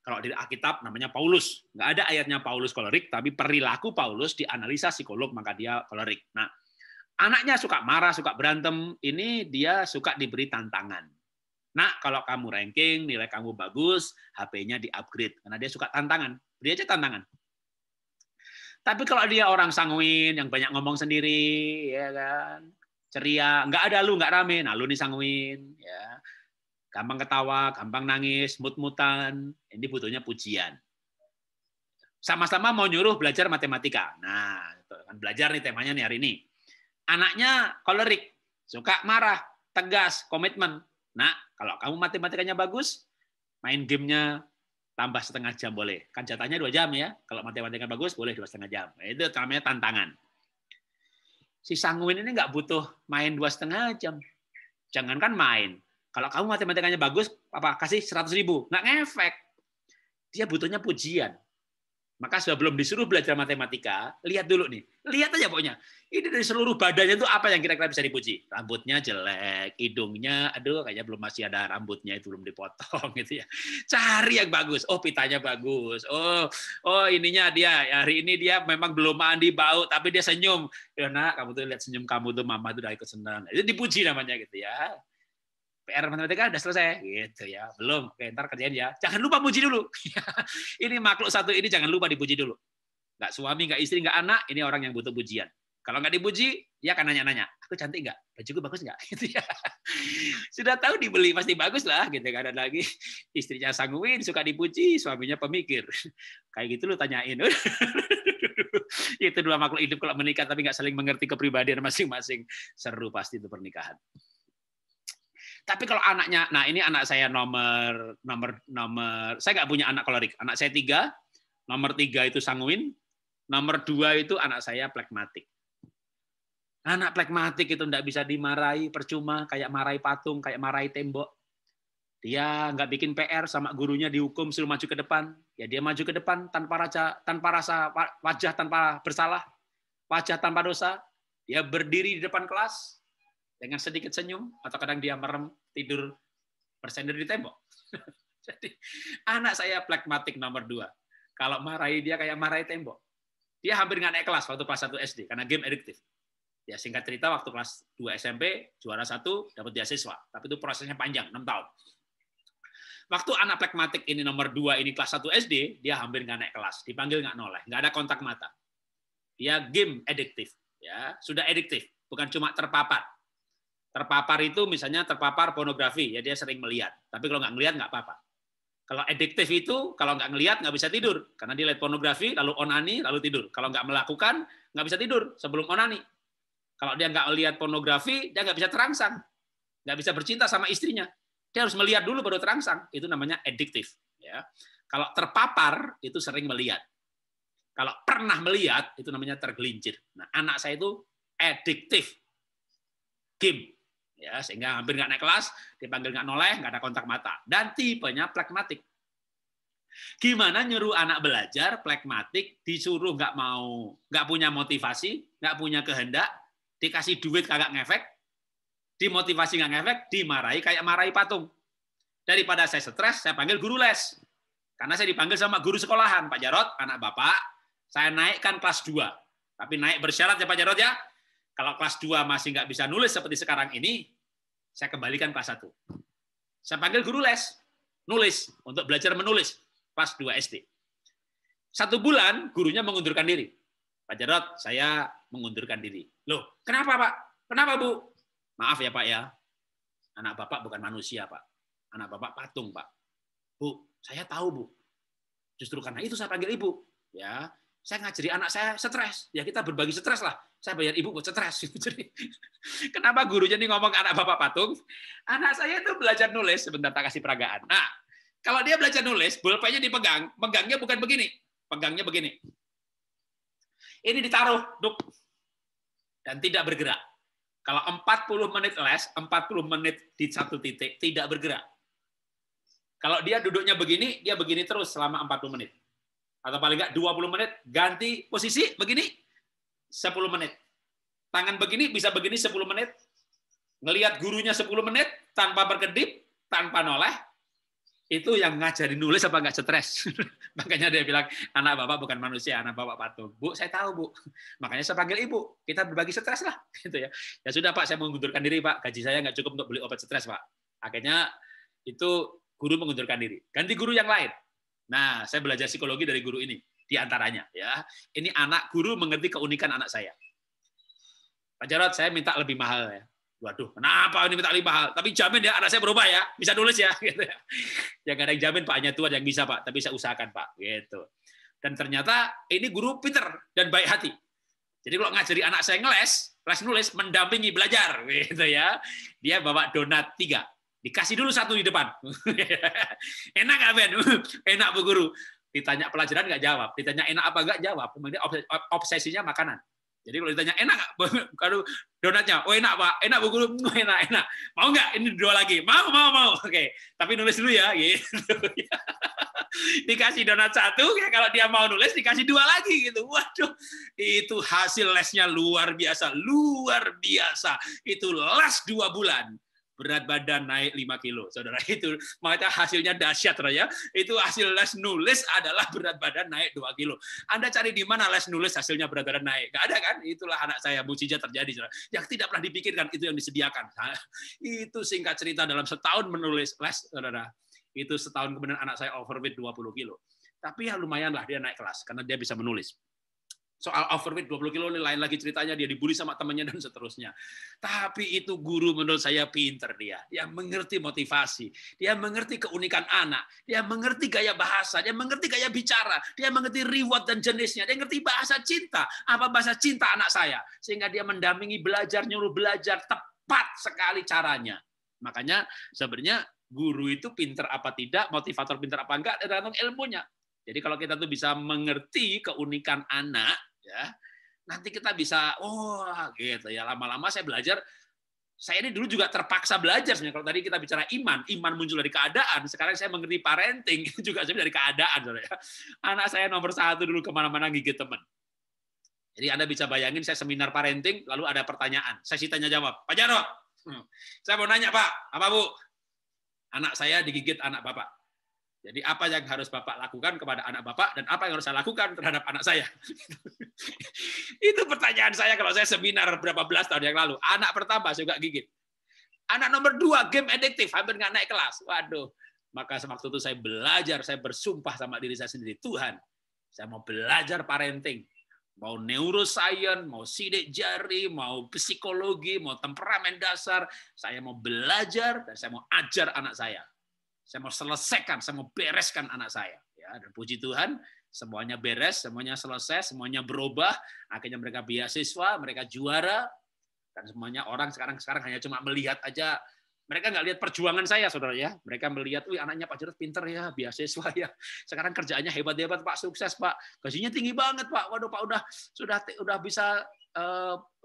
Kalau di Alkitab namanya Paulus, nggak ada ayatnya Paulus kolerik, tapi perilaku Paulus dianalisa psikolog, maka dia kolerik. Nah, anaknya suka marah, suka berantem, ini dia suka diberi tantangan. Nah, kalau kamu ranking, nilai kamu bagus, HP-nya di-upgrade, karena dia suka tantangan. Beri aja tantangan. Tapi kalau dia orang sanguin, yang banyak ngomong sendiri, ya kan, ceria, nggak ada lu, nggak rame, nah lu nih sanguin, ya, gampang ketawa, gampang nangis, mut-mutan, ini butuhnya pujian. Sama-sama mau nyuruh belajar matematika, nah kan belajar nih temanya nih hari ini. Anaknya kolerik, suka marah, tegas, komitmen. Nah kalau kamu matematikanya bagus, main gamenya tambah setengah jam boleh, kan jatahnya 2 jam ya. Kalau matematika bagus boleh 2,5 jam. Nah, itu namanya tantangan. Si sanguin ini nggak butuh main 2,5 jam. Jangankan main. Kalau kamu matematikanya bagus, apa kasih 100.000, nggak ngefek. Dia butuhnya pujian. Maka sebelum disuruh belajar matematika, lihat dulu nih. Lihat aja pokoknya. Ini dari seluruh badannya itu apa yang kira-kira bisa dipuji? Rambutnya jelek, hidungnya, aduh kayaknya belum masih ada rambutnya, itu belum dipotong gitu ya. Cari yang bagus. Oh, pitanya bagus. Oh ininya dia, hari ini dia memang belum mandi, bau, tapi dia senyum. Ya nak, kamu tuh lihat senyum kamu tuh, mama tuh udah ikut senang. Itu dipuji namanya gitu ya. PR matematika udah selesai gitu ya. Belum. Oke, ntar kerjain ya. Jangan lupa puji dulu. Ini makhluk satu ini jangan lupa dipuji dulu. Nggak suami, nggak istri, nggak anak, ini orang yang butuh pujian. Kalau nggak dipuji, dia akan nanya-nanya, aku cantik nggak? Bajuku bagus nggak? Gitu ya. Sudah tahu dibeli, pasti bagus lah. Gitu kan. Dan lagi istrinya sanguin, suka dipuji, suaminya pemikir. Kayak gitu lu tanyain. Itu 2 makhluk hidup kalau menikah tapi nggak saling mengerti kepribadian masing-masing. Seru pasti itu pernikahan. Tapi kalau anaknya, nah ini anak saya nomor, saya nggak punya anak kolerik. Anak saya 3, nomor 3 itu sanguin, nomor 2 itu anak saya plekmatik. Anak plekmatik itu nggak bisa dimarahi, percuma, kayak marahi patung, kayak marahi tembok. Dia nggak bikin PR sama gurunya dihukum suruh maju ke depan. Ya dia maju ke depan tanpa rasa wajah tanpa bersalah, wajah tanpa dosa. Dia berdiri di depan kelas dengan sedikit senyum, atau kadang dia merem, tidur, bersender di tembok. Jadi, anak saya plekmatik nomor 2. Kalau marahi dia kayak marahi tembok. Dia hampir nggak naik kelas waktu kelas 1 SD, karena game adiktif. Ya, singkat cerita, waktu kelas 2 SMP, juara 1, dapat beasiswa. Tapi itu prosesnya panjang, 6 tahun. Waktu anak plekmatik ini nomor 2, ini kelas 1 SD, dia hampir nggak naik kelas. Dipanggil nggak noleh, nggak ada kontak mata. Dia game adiktif. Ya, sudah adiktif, bukan cuma terpapar. Terpapar itu misalnya terpapar pornografi, ya dia sering melihat. Tapi kalau nggak ngelihat nggak apa-apa. Kalau adiktif itu kalau nggak ngelihat nggak bisa tidur, karena dia lihat pornografi, lalu onani, lalu tidur. Kalau nggak melakukan nggak bisa tidur sebelum onani. Kalau dia nggak lihat pornografi, dia nggak bisa terangsang, nggak bisa bercinta sama istrinya. Dia harus melihat dulu baru terangsang. Itu namanya adiktif. Ya. Kalau terpapar itu sering melihat. Kalau pernah melihat itu namanya tergelincir. Nah, anak saya itu adiktif game. Ya, sehingga hampir nggak naik kelas, dipanggil nggak noleh, nggak ada kontak mata. Dan tipenya plekmatik. Gimana nyuruh anak belajar plekmatik, disuruh nggak mau, nggak punya motivasi, nggak punya kehendak, dikasih duit kagak ngefek, dimotivasi nggak ngefek, dimarahi kayak marahi patung. Daripada saya stres, saya panggil guru les. Karena saya dipanggil sama guru sekolahan, Pak Jarot, anak Bapak, saya naikkan kelas 2. Tapi naik bersyarat ya Pak Jarot ya. Kalau kelas 2 masih nggak bisa nulis seperti sekarang ini, saya kembalikan kelas 1. Saya panggil guru les, nulis, untuk belajar menulis, pas 2 SD. 1 bulan, gurunya mengundurkan diri. Pak Jarod, saya mengundurkan diri. Loh, kenapa Pak? Kenapa Bu? Maaf ya Pak ya, anak Bapak bukan manusia Pak. Anak Bapak patung Pak. Bu, saya tahu Bu. Justru karena itu saya panggil Ibu. Ya, saya ngajari anak saya stres. Ya kita berbagi stres lah. Saya bayar Ibu buat stres. Jadi, kenapa gurunya nih ngomong anak Bapak patung? Anak saya itu belajar nulis, sebentar tak kasih peragaan. Nah, kalau dia belajar nulis, bolpennya dipegang, megangnya bukan begini. Pegangnya begini. Ini ditaruh, duk, dan tidak bergerak. Kalau 40 menit les, 40 menit di satu titik, tidak bergerak. Kalau dia duduknya begini, dia begini terus selama 40 menit. Atau paling nggak 20 menit, ganti posisi begini, 10 menit. Tangan begini, bisa begini 10 menit. Ngelihat gurunya 10 menit, tanpa berkedip, tanpa noleh, itu yang ngajari nulis apa nggak stres. Makanya dia bilang, anak Bapak bukan manusia, anak Bapak patung. Bu, saya tahu Bu. Makanya saya panggil Ibu. Kita berbagi stres lah. Gitu ya. Ya sudah Pak, saya mengundurkan diri Pak. Gaji saya nggak cukup untuk beli obat stres Pak. Akhirnya itu guru mengundurkan diri. Ganti guru yang lain. Nah, saya belajar psikologi dari guru ini. Di antaranya. Ya. Ini anak guru mengerti keunikan anak saya. Pak Jarod, saya minta lebih mahal ya. Waduh, kenapa ini minta lebih mahal? Tapi jamin ya anak saya berubah ya, bisa nulis ya. Gitu ya. Yang ada yang jamin Pak, hanya Tuhan yang bisa Pak, tapi saya usahakan Pak. Gitu. Dan ternyata ini guru pinter dan baik hati. Jadi kalau ngajari anak saya les nulis, mendampingi belajar, gitu ya. Dia bawa donat 3, dikasih dulu 1 di depan. Enak nggak Ben? Enak Bu Guru. Ditanya pelajaran nggak jawab, ditanya enak apa nggak jawab. Kemudian obsesinya makanan. Jadi kalau ditanya enak nggak, kalau donatnya, oh enak Pak, enak Bu Guru, enak. Mau nggak? Ini 2 lagi, mau. Oke, tapi nulis dulu ya, gitu. Dikasih donat 1, ya kalau dia mau nulis dikasih 2 lagi, gitu. Waduh, itu hasil lesnya luar biasa. Itu les 2 bulan. Berat badan naik 5 kilo, saudara. Itu makanya hasilnya dahsyat, ya. Itu hasil les nulis adalah berat badan naik 2 kilo. Anda cari di mana les nulis hasilnya berat badan naik? Nggak ada kan? Itulah anak saya, mukjizat terjadi, saudara. Yang tidak pernah dipikirkan, itu yang disediakan. Itu singkat cerita dalam setahun menulis les, saudara. Itu setahun kemudian anak saya overweight 20 kilo. Tapi ya lumayanlah dia naik kelas, karena dia bisa menulis. Soal overweight 20 kilo ini lain lagi ceritanya, dia dibully sama temannya dan seterusnya. Tapi itu guru menurut saya pinter dia. Dia mengerti motivasi, dia mengerti keunikan anak, dia mengerti gaya bahasa, dia mengerti gaya bicara, dia mengerti reward dan jenisnya, dia mengerti bahasa cinta. Apa bahasa cinta anak saya? Sehingga dia mendampingi belajar, nyuruh belajar, tepat sekali caranya. Makanya sebenarnya guru itu pinter apa tidak, motivator pinter apa enggak, tergantung ilmunya. Jadi kalau kita tuh bisa mengerti keunikan anak, ya, nanti kita bisa, gitu ya. Lama-lama saya belajar. Saya ini dulu juga terpaksa belajar sebenarnya. Kalau tadi kita bicara iman muncul dari keadaan. Sekarang saya mengerti parenting juga sebenarnya dari keadaan. Ya. Anak saya nomor 1 dulu kemana-mana gigit teman. Jadi Anda bisa bayangin saya seminar parenting, lalu ada pertanyaan. Saya sih tanya jawab, Pak Jarod, saya mau nanya Pak, apa Bu? Anak saya digigit anak Bapak. Jadi apa yang harus Bapak lakukan kepada anak Bapak dan apa yang harus saya lakukan terhadap anak saya? Itu pertanyaan saya kalau saya seminar berapa belas tahun yang lalu. Anak pertama juga gigit. Anak nomor 2 game adiktif, hampir nggak naik kelas. Waduh. Maka waktu itu saya belajar, saya bersumpah sama diri saya sendiri, Tuhan, saya mau belajar parenting. Mau neuroscience, mau sidik jari, mau psikologi, mau temperamen dasar, saya mau belajar dan saya mau ajar anak saya. Saya mau selesaikan, saya mau bereskan anak saya. Ya, dan puji Tuhan, semuanya beres, semuanya selesai, semuanya berubah. Akhirnya mereka beasiswa, mereka juara. Dan semuanya orang sekarang hanya cuma melihat aja. Mereka nggak lihat perjuangan saya, saudara ya. Mereka melihat, wih anaknya Pak Jarod pinter ya, beasiswa ya. Sekarang kerjaannya hebat-hebat Pak, sukses Pak. Gajinya tinggi banget Pak. Waduh Pak sudah bisa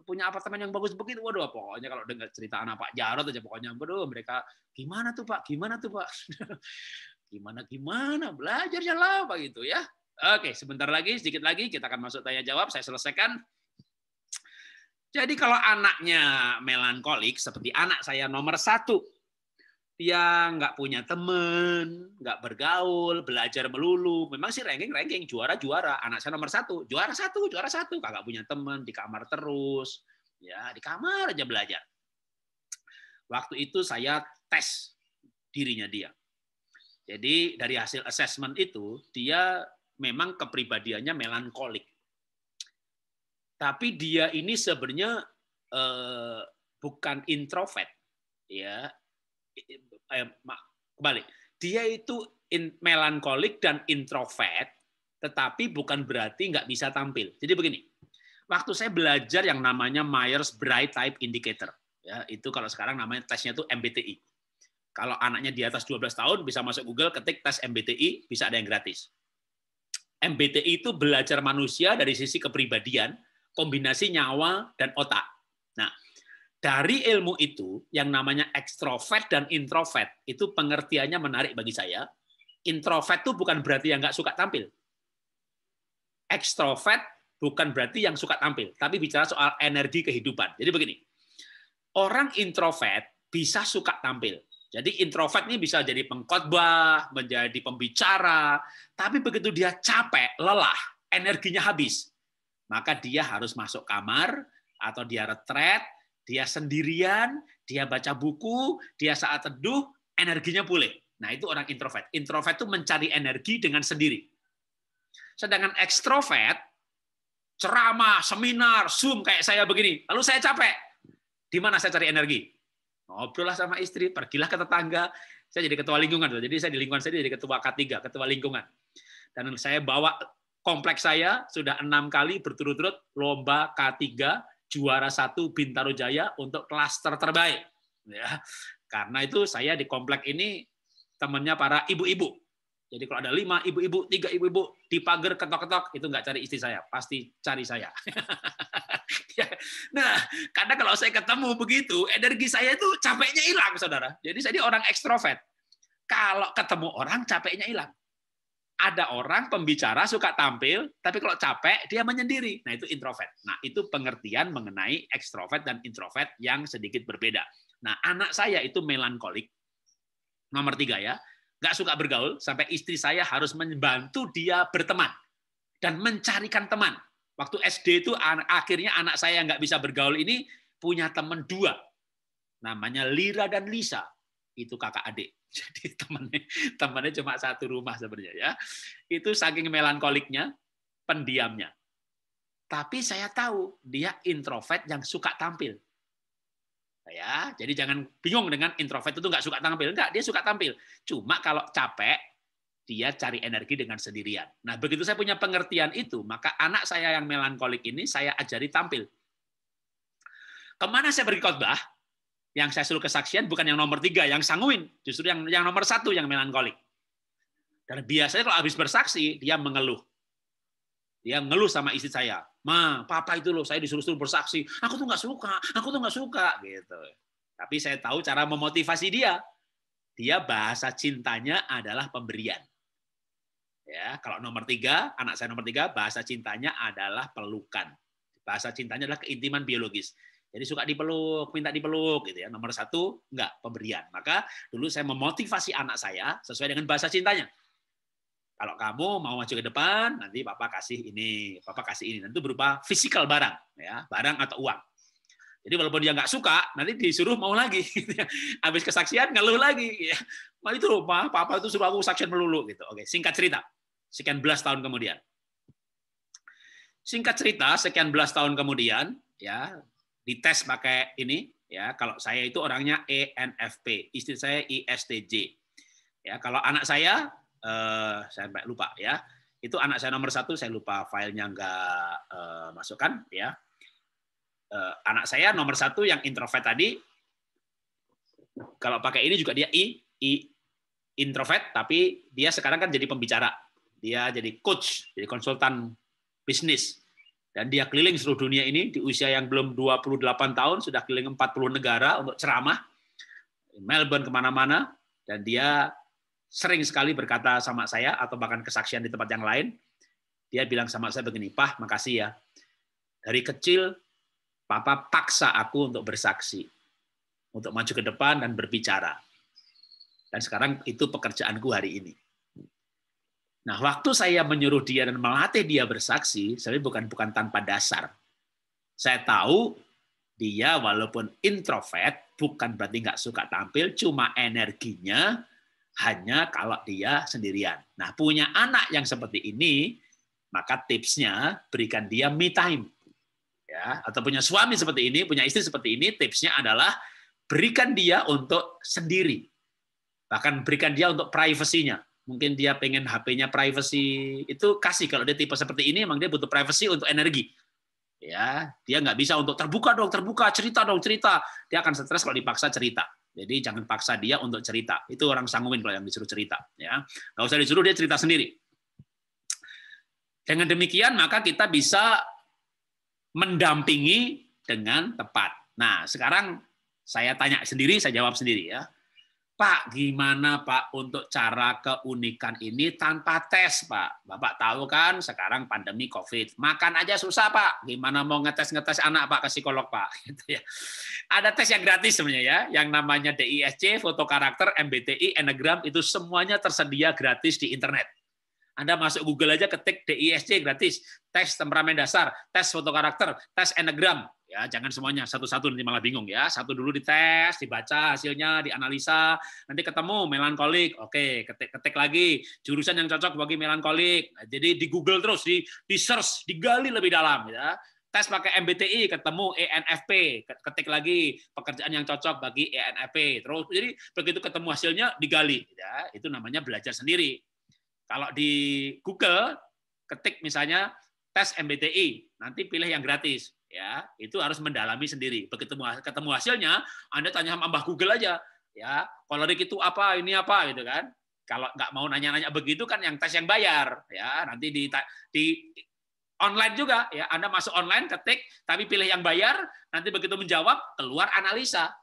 punya apartemen yang bagus begitu. Waduh, pokoknya kalau dengar cerita anak Pak Jarod aja pokoknya, waduh mereka gimana tuh Pak? Gimana belajarnya lah Pak gitu ya. Oke, sebentar lagi, sedikit lagi kita akan masuk tanya jawab. Saya selesaikan. Jadi kalau anaknya melankolik seperti anak saya nomor 1, dia nggak punya teman, nggak bergaul, belajar melulu. Memang sih ranking, juara. Anak saya nomor 1, juara satu, kagak punya teman, di kamar terus, ya di kamar aja belajar. Waktu itu saya tes dirinya dia. Jadi dari hasil assessment itu, dia memang kepribadiannya melankolik. Tapi dia ini sebenarnya bukan introvert, ya. Kembali, dia itu melankolik dan introvert, tetapi bukan berarti nggak bisa tampil. Jadi begini, waktu saya belajar yang namanya Myers-Briggs Type Indicator, ya itu kalau sekarang namanya tesnya itu MBTI. Kalau anaknya di atas 12 tahun bisa masuk Google, ketik tes MBTI, bisa ada yang gratis. MBTI itu belajar manusia dari sisi kepribadian, kombinasi nyawa dan otak. Nah, dari ilmu itu yang namanya ekstrovert dan introvert itu pengertiannya menarik bagi saya. Introvert itu bukan berarti yang nggak suka tampil. Ekstrovert bukan berarti yang suka tampil, tapi bicara soal energi kehidupan. Jadi begini, orang introvert bisa suka tampil. Jadi introvert ini bisa jadi pengkhotbah, menjadi pembicara, tapi begitu dia capek, lelah, energinya habis, maka dia harus masuk kamar, atau dia retret, dia sendirian, dia baca buku, dia saat teduh, energinya pulih. Nah, itu orang introvert. Introvert itu mencari energi dengan sendiri. Sedangkan ekstrovert, ceramah, seminar, Zoom kayak saya begini, lalu saya capek. Di mana saya cari energi? Ngobrol lah sama istri, pergilah ke tetangga. Saya jadi ketua lingkungan, jadi saya di lingkungan saya jadi ketua K3, ketua lingkungan. Dan saya bawa kompleks saya sudah 6 kali berturut-turut lomba K3, juara 1 Bintaro Jaya untuk klaster terbaik. Ya, karena itu saya di kompleks ini temannya para ibu-ibu. Jadi kalau ada 5 ibu-ibu, 3 ibu-ibu di pagar ketok-ketok, itu nggak cari istri saya, pasti cari saya. Nah, karena kalau saya ketemu begitu, energi saya itu capeknya hilang, saudara. Jadi saya orang ekstrovert. Kalau ketemu orang, capeknya hilang. Ada orang pembicara suka tampil, tapi kalau capek dia menyendiri. Nah, itu introvert. Nah, itu pengertian mengenai ekstrovert dan introvert yang sedikit berbeda. Nah, anak saya itu melankolik. Nomor 3 ya, nggak suka bergaul, sampai istri saya harus membantu dia berteman dan mencarikan teman. Waktu SD itu akhirnya anak saya yang nggak bisa bergaul ini punya teman 2. Namanya Lira dan Lisa. Itu kakak adik. Jadi temannya cuma satu rumah sebenarnya ya. Itu saking melankoliknya, pendiamnya. Tapi saya tahu dia introvert yang suka tampil. Ya, jadi jangan bingung dengan introvert itu nggak suka tampil. Enggak, dia suka tampil. Cuma kalau capek, dia cari energi dengan sendirian. Nah, begitu saya punya pengertian itu, maka anak saya yang melankolik ini saya ajari tampil. Kemana saya pergi khotbah? Yang saya suruh kesaksian bukan yang nomor 3, yang sanguin, justru yang nomor 1 yang melankolik. Dan biasanya kalau habis bersaksi, dia mengeluh. Dia mengeluh sama istri saya. Ma, papa itu loh, saya disuruh-suruh bersaksi. Aku tuh nggak suka, gitu. Tapi saya tahu cara memotivasi dia. Dia bahasa cintanya adalah pemberian. Ya, kalau nomor 3, anak saya nomor 3, bahasa cintanya adalah pelukan. Bahasa cintanya adalah keintiman biologis. Jadi suka dipeluk, minta dipeluk gitu ya. Nomor 1 enggak, pemberian. Maka dulu saya memotivasi anak saya sesuai dengan bahasa cintanya. Kalau kamu mau maju ke depan, nanti papa kasih ini, papa kasih ini. Nanti berupa fisikal barang, ya, barang atau uang. Jadi walaupun dia nggak suka, nanti disuruh mau lagi. Habis kesaksian ngeluh lagi. Ya. Nah, itu loh, papa itu suruh aku saksian melulu gitu. Oke, singkat cerita. Sekian belas tahun kemudian. Singkat cerita, sekian belas tahun kemudian, ya, dites pakai ini, ya. Kalau saya itu orangnya ENFP, istri saya ISTJ. Ya, kalau anak saya sampai lupa ya. Itu anak saya nomor 1, saya lupa filenya nggak masukkan ya. Anak saya nomor 1 yang introvert tadi, kalau pakai ini juga dia introvert, tapi dia sekarang kan jadi pembicara. Dia jadi coach, jadi konsultan bisnis. Dan dia keliling seluruh dunia ini di usia yang belum 28 tahun, sudah keliling 40 negara untuk ceramah. Melbourne kemana-mana, dan dia sering sekali berkata sama saya, atau bahkan kesaksian di tempat yang lain, dia bilang sama saya begini, "Pak, makasih ya. Dari kecil, Papa paksa aku untuk bersaksi, untuk maju ke depan dan berbicara. Dan sekarang itu pekerjaanku hari ini." Nah, waktu saya menyuruh dia dan melatih dia bersaksi, sebenarnya bukan tanpa dasar. Saya tahu Dia walaupun introvert, bukan berarti nggak suka tampil, cuma energinya hanya kalau dia sendirian. Nah, punya anak yang seperti ini, maka tipsnya berikan dia me time. Ya, atau punya suami seperti ini, punya istri seperti ini, tipsnya adalah berikan dia untuk sendiri. Bahkan berikan dia untuk privasinya. Mungkin dia pengen HP-nya privacy, itu kasih. Kalau dia tipe seperti ini, memang dia butuh privacy untuk energi. Ya, dia nggak bisa untuk terbuka dong, terbuka, cerita dong, cerita. Dia akan stres kalau dipaksa cerita. Jadi jangan paksa dia untuk cerita. Itu orang sanguin kalau yang disuruh cerita. Ya, nggak usah disuruh, dia cerita sendiri. Dengan demikian maka kita bisa mendampingi dengan tepat. Nah, sekarang saya tanya sendiri, saya jawab sendiri ya. Pak, gimana Pak untuk cara keunikan ini tanpa tes, Pak? Bapak tahu kan sekarang pandemi COVID. Makan aja susah, Pak. Gimana mau ngetes anak, Pak, ke psikolog, Pak? Gitu ya. Ada tes yang gratis sebenarnya ya, yang namanya DISC, foto karakter, MBTI, Enneagram, itu semuanya tersedia gratis di internet. Anda masuk Google aja, ketik DISC gratis, tes temperamen dasar, tes foto karakter, tes Enneagram. Ya, jangan semuanya satu-satu, nanti malah bingung ya. Satu dulu dites, dibaca hasilnya, dianalisa, nanti ketemu melankolik. Oke, ketik lagi jurusan yang cocok bagi melankolik. Nah, jadi di Google terus, di search, digali lebih dalam ya. Tes pakai MBTI, ketemu ENFP, ketik lagi pekerjaan yang cocok bagi ENFP. Terus jadi begitu ketemu hasilnya digali ya. Itu namanya belajar sendiri. Kalau di Google ketik misalnya tes MBTI, nanti pilih yang gratis. Ya, itu harus mendalami sendiri. Begitu ketemu hasilnya, Anda tanya sama Mbah Google aja, ya, kolerik itu apa, ini apa, gitu kan. Kalau nggak mau nanya-nanya begitu kan yang tes yang bayar, ya, nanti di online juga, ya, Anda masuk online, ketik, tapi pilih yang bayar, nanti begitu menjawab, keluar analisa.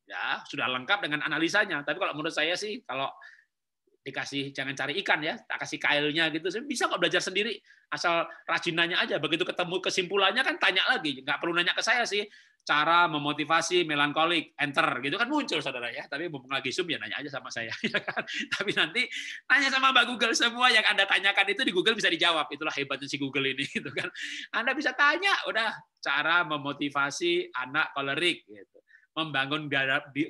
Ya, sudah lengkap dengan analisanya. Tapi kalau menurut saya sih, kalau dikasih jangan cari ikan ya, tak kasih kailnya gitu, bisa kok belajar sendiri, asal rajin nanya aja. Begitu ketemu kesimpulannya kan tanya lagi, nggak perlu nanya ke saya sih. Cara memotivasi melankolik, enter gitu kan muncul saudara ya. Tapi mumpung lagi Zoom ya nanya aja sama saya. Ya kan? Tapi nanti tanya sama Mbak Google, semua yang Anda tanyakan itu di Google bisa dijawab. Itulah hebatnya si Google ini gitu kan. Anda bisa tanya, udah cara memotivasi anak kolerik gitu. Membangun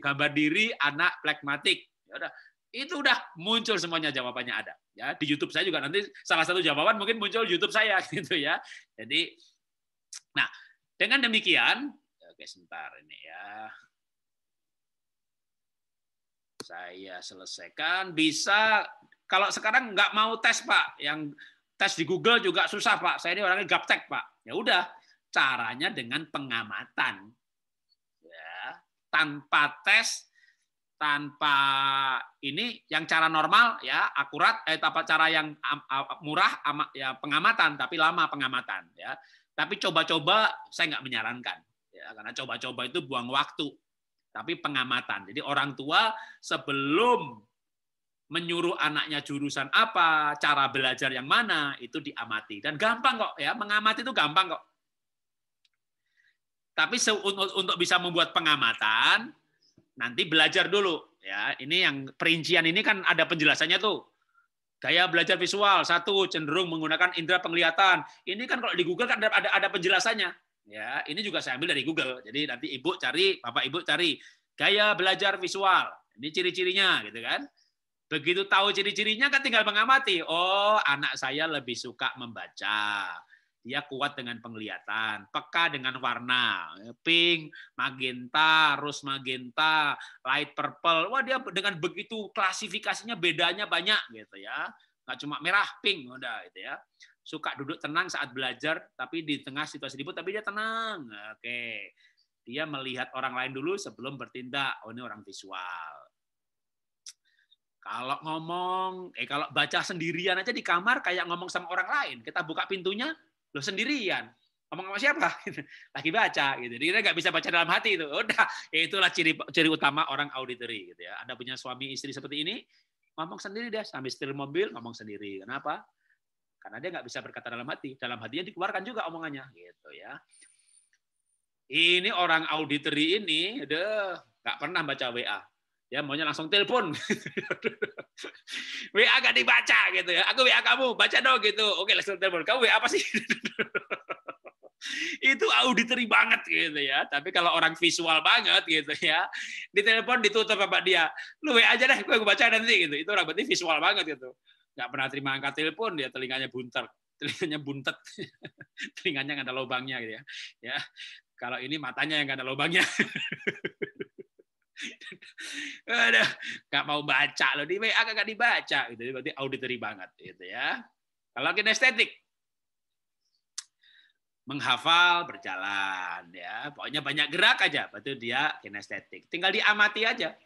gambar diri anak plekmatik. Ya udah, itu udah muncul semuanya, jawabannya ada ya. Di YouTube saya juga nanti salah satu jawaban mungkin muncul YouTube saya gitu ya. Jadi nah, dengan demikian oke, sebentar ini ya, saya selesaikan. Bisa kalau sekarang nggak mau tes Pak, yang tes di Google juga susah Pak, saya ini orangnya gaptek Pak. Ya udah, caranya dengan pengamatan ya, tanpa tes, tanpa ini, yang cara normal ya, akurat, cara yang murah ya, pengamatan, tapi lama pengamatan ya. Tapi coba-coba saya nggak menyarankan ya, karena coba-coba itu buang waktu. Tapi pengamatan. Jadi orang tua sebelum menyuruh anaknya jurusan apa, cara belajar yang mana, itu diamati. Dan gampang kok ya, mengamati itu gampang kok. Tapi untuk bisa membuat pengamatan, nanti belajar dulu ya. Ini yang perincian ini kan ada penjelasannya tuh. Gaya belajar visual, 1 cenderung menggunakan indera penglihatan. Ini kan kalau di Google kan ada penjelasannya. Ya, ini juga saya ambil dari Google. Jadi nanti Ibu cari, Bapak Ibu cari gaya belajar visual. Ini ciri-cirinya gitu kan. Begitu tahu ciri-cirinya kan tinggal mengamati. Oh, anak saya lebih suka membaca. Dia kuat dengan penglihatan, peka dengan warna, pink, magenta, rose magenta, light purple. Wah, dia dengan begitu klasifikasinya bedanya banyak gitu ya. Nggak cuma merah, pink, udah gitu ya. Suka duduk tenang saat belajar, tapi di tengah situasi ribut, tapi dia tenang. Oke. Dia melihat orang lain dulu sebelum bertindak. Oh, ini orang visual. Kalau ngomong, kalau baca sendirian aja di kamar kayak ngomong sama orang lain. Kita buka pintunya, lo sendirian, ngomong sama siapa? Lagi baca gitu. Dia nggak bisa baca dalam hati itu. Udah, itulah ciri utama orang auditory gitu ya. Anda punya suami istri seperti ini, ngomong sendiri deh, sambil setir mobil ngomong sendiri. Kenapa? Karena dia nggak bisa berkata dalam hati. Dalam hatinya dikeluarkan juga omongannya gitu ya. Ini orang auditory ini, nggak pernah baca WA. Ya maunya langsung telepon. WA gak dibaca gitu ya. Aku WA kamu, baca dong gitu. Oke, langsung telepon. Kamu WA apa sih? Itu auditory banget gitu ya. Tapi kalau orang visual banget gitu ya, di telepon ditutup apa dia, lu WA aja deh, gue baca nanti gitu. Itu orang berarti visual banget gitu. Nggak pernah terima angkat telepon, dia telinganya bunter, telinganya buntet, telinganya nggak ada lubangnya gitu ya. Ya, kalau ini matanya yang nggak ada lubangnya. Aduh, nggak mau baca loh, di WA nggak dibaca gitu. Berarti auditory banget gitu ya. Kalau kinestetik, menghafal, berjalan ya, pokoknya banyak gerak aja, berarti dia kinestetik. Tinggal diamati aja.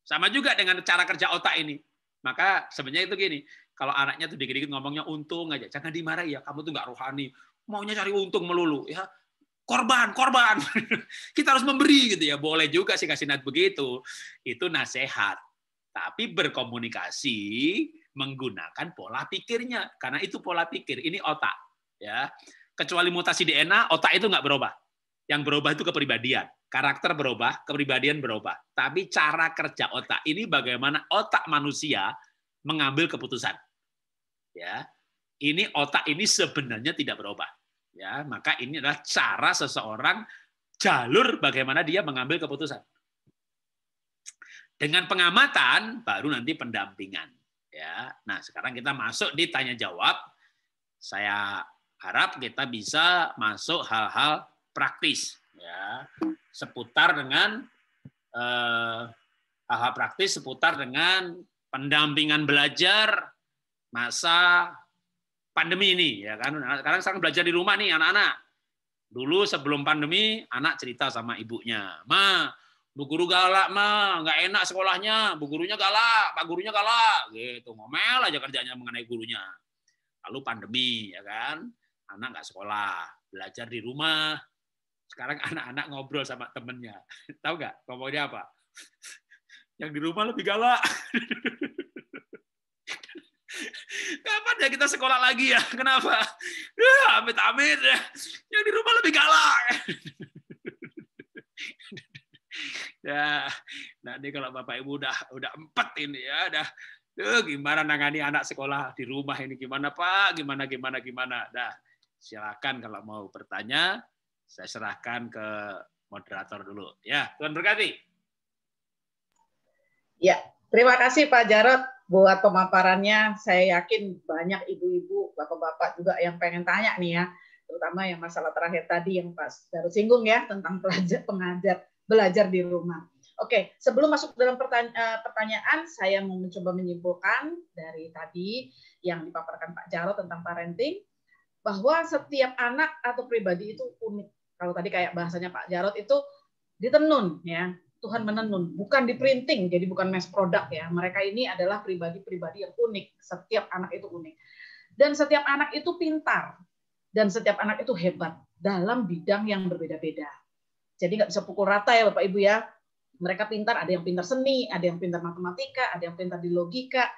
Sama juga dengan cara kerja otak ini. Maka sebenarnya itu gini, kalau anaknya tuh dikit-dikit ngomongnya untung aja, jangan dimarahi ya, kamu tuh nggak rohani, maunya cari untung melulu ya. Korban. Kita harus memberi gitu ya. Boleh juga sih kasih nasihat begitu. Itu nasihat. Tapi berkomunikasi menggunakan pola pikirnya. Karena itu pola pikir, ini otak. Ya. Kecuali mutasi DNA, otak itu nggak berubah. Yang berubah itu kepribadian. Karakter berubah, kepribadian berubah. Tapi cara kerja otak ini bagaimana otak manusia mengambil keputusan. Ya. Ini otak ini sebenarnya tidak berubah. Ya, maka ini adalah cara seseorang, jalur bagaimana dia mengambil keputusan. Dengan pengamatan baru nanti pendampingan. Ya, nah sekarang kita masuk di tanya jawab. Saya harap kita bisa masuk hal-hal praktis, ya, seputar dengan hal-hal praktis seputar dengan pendampingan belajar masa pandemi ini, ya kan. Sekarang belajar di rumah nih anak-anak. Dulu sebelum pandemi, anak cerita sama ibunya, "Ma, Bu Guru galak, Ma, nggak enak sekolahnya, Bu Gurunya galak, Pak Gurunya galak." Gitu, ngomel aja kerjanya mengenai gurunya. Lalu pandemi, ya kan. Anak nggak sekolah, belajar di rumah. Sekarang anak-anak ngobrol sama temennya. Tahu nggak ngomongnya apa? Yang di rumah lebih galak. Kapan ya kita sekolah lagi ya? Kenapa? Ya, amit-amit ya. Yang di rumah lebih galak. Ya, nanti kalau Bapak Ibu udah 4 ini ya, gimana nangani anak sekolah di rumah ini, gimana Pak? Gimana. Dah, silakan kalau mau bertanya, saya serahkan ke moderator dulu. Ya, Tuhan berkati. Ya, terima kasih Pak Jarod buat pemaparannya. Saya yakin banyak ibu-ibu, bapak-bapak juga yang pengen tanya nih ya, terutama yang masalah terakhir tadi yang Pak Jarod singgung ya tentang belajar di rumah. Oke, sebelum masuk dalam pertanyaan, saya mau mencoba menyimpulkan dari tadi yang dipaparkan Pak Jarod tentang parenting, bahwa setiap anak atau pribadi itu unik. Kalau tadi kayak bahasanya Pak Jarod itu ditenun ya. Tuhan menenun, bukan di printing, jadi bukan mass product ya. Mereka ini adalah pribadi-pribadi yang unik. Setiap anak itu unik. Dan setiap anak itu pintar. Dan setiap anak itu hebat dalam bidang yang berbeda-beda. Jadi nggak bisa pukul rata ya Bapak Ibu ya. Mereka pintar, ada yang pintar seni, ada yang pintar matematika, ada yang pintar di logika.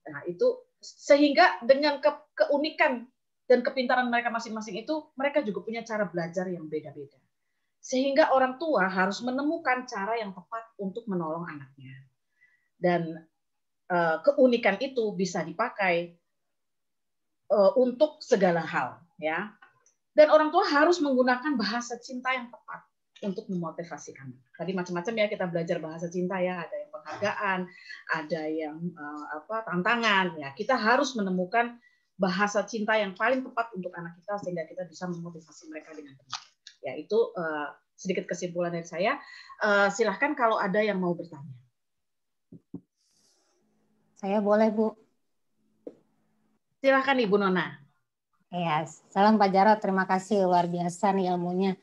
Nah itu sehingga dengan keunikan dan kepintaran mereka masing-masing itu, mereka juga punya cara belajar yang beda-beda. Sehingga orang tua harus menemukan cara yang tepat untuk menolong anaknya. Dan keunikan itu bisa dipakai untuk segala hal, ya. Dan orang tua harus menggunakan bahasa cinta yang tepat untuk memotivasi anak. Tadi macam-macam ya kita belajar bahasa cinta ya, ada yang penghargaan, ada yang tantangan. Ya, kita harus menemukan bahasa cinta yang paling tepat untuk anak kita sehingga kita bisa memotivasi mereka dengan benar. Ya, itu sedikit kesimpulan dari saya. Silahkan kalau ada yang mau bertanya. Saya boleh, Bu. Silahkan Ibu Nona. Ya, salam Pak Jarod. Terima kasih, luar biasa nih ilmunya.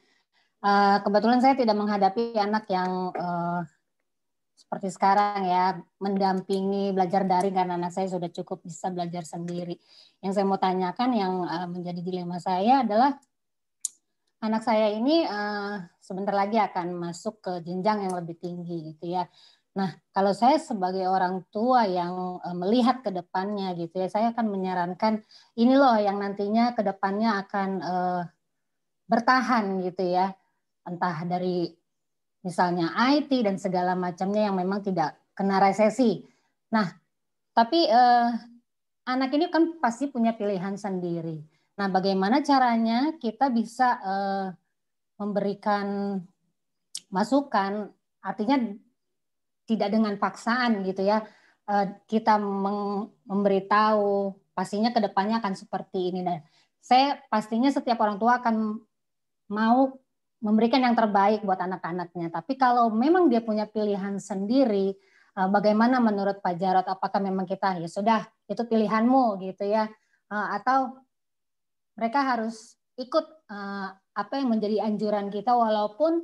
Kebetulan saya tidak menghadapi anak yang seperti sekarang ya, mendampingi belajar daring karena anak saya sudah cukup bisa belajar sendiri. Yang saya mau tanyakan yang menjadi dilema saya adalah anak saya ini sebentar lagi akan masuk ke jenjang yang lebih tinggi gitu ya. Nah, kalau saya sebagai orang tua yang melihat ke depannya gitu ya, saya akan menyarankan ini loh yang nantinya ke depannya akan bertahan gitu ya. Entah dari misalnya IT dan segala macamnya yang memang tidak kena resesi. Nah, tapi anak ini kan pasti punya pilihan sendiri. Nah, bagaimana caranya kita bisa memberikan masukan, artinya tidak dengan paksaan gitu ya. Kita memberitahu pastinya ke depannya akan seperti ini. Dan saya pastinya setiap orang tua akan mau memberikan yang terbaik buat anak-anaknya. Tapi kalau memang dia punya pilihan sendiri, bagaimana menurut Pak Jarod? Apakah memang kita ya sudah itu pilihanmu gitu ya, atau mereka harus ikut apa yang menjadi anjuran kita walaupun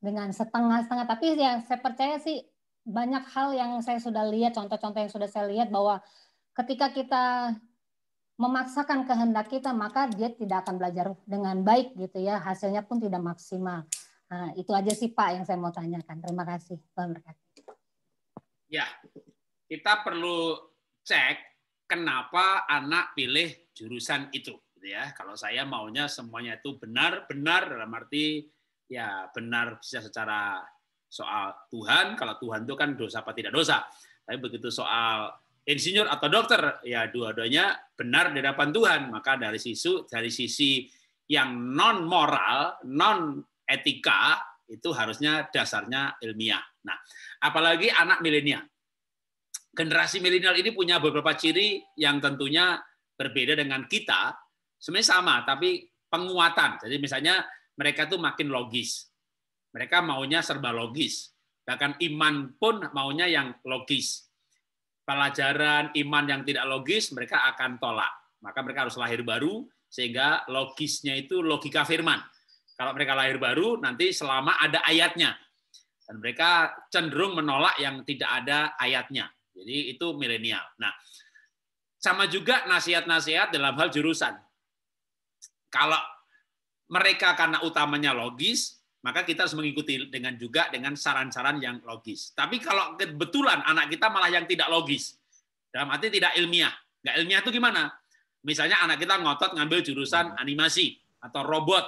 dengan setengah-setengah. Tapi yang saya percaya sih banyak hal yang saya sudah lihat, contoh-contoh yang sudah saya lihat bahwa ketika kita memaksakan kehendak kita, maka dia tidak akan belajar dengan baik gitu ya, hasilnya pun tidak maksimal. Nah, itu aja sih Pak yang saya mau tanyakan. Terima kasih. Tuhan berkati. Ya, kita perlu cek kenapa anak pilih jurusan itu, gitu ya. Kalau saya maunya semuanya itu benar-benar dalam arti ya benar bisa secara soal Tuhan. Kalau Tuhan itu kan dosa apa tidak dosa. Tapi begitu soal insinyur atau dokter, ya dua-duanya benar di hadapan Tuhan. Maka dari sisi yang non moral, non etika itu harusnya dasarnya ilmiah. Nah, apalagi anak milenial. Generasi milenial ini punya beberapa ciri yang tentunya berbeda dengan kita. Sebenarnya sama, tapi penguatan. Jadi misalnya mereka tuh makin logis. Mereka maunya serba logis. Bahkan iman pun maunya yang logis. Pelajaran iman yang tidak logis mereka akan tolak. Maka mereka harus lahir baru sehingga logisnya itu logika firman. Kalau mereka lahir baru nanti selama ada ayatnya. Dan mereka cenderung menolak yang tidak ada ayatnya. Jadi itu milenial. Nah, sama juga nasihat-nasihat dalam hal jurusan. Kalau mereka karena utamanya logis, maka kita harus mengikuti dengan saran-saran yang logis. Tapi kalau kebetulan anak kita malah yang tidak logis, dalam arti tidak ilmiah. Nggak ilmiah itu gimana? Misalnya anak kita ngotot ngambil jurusan animasi atau robot,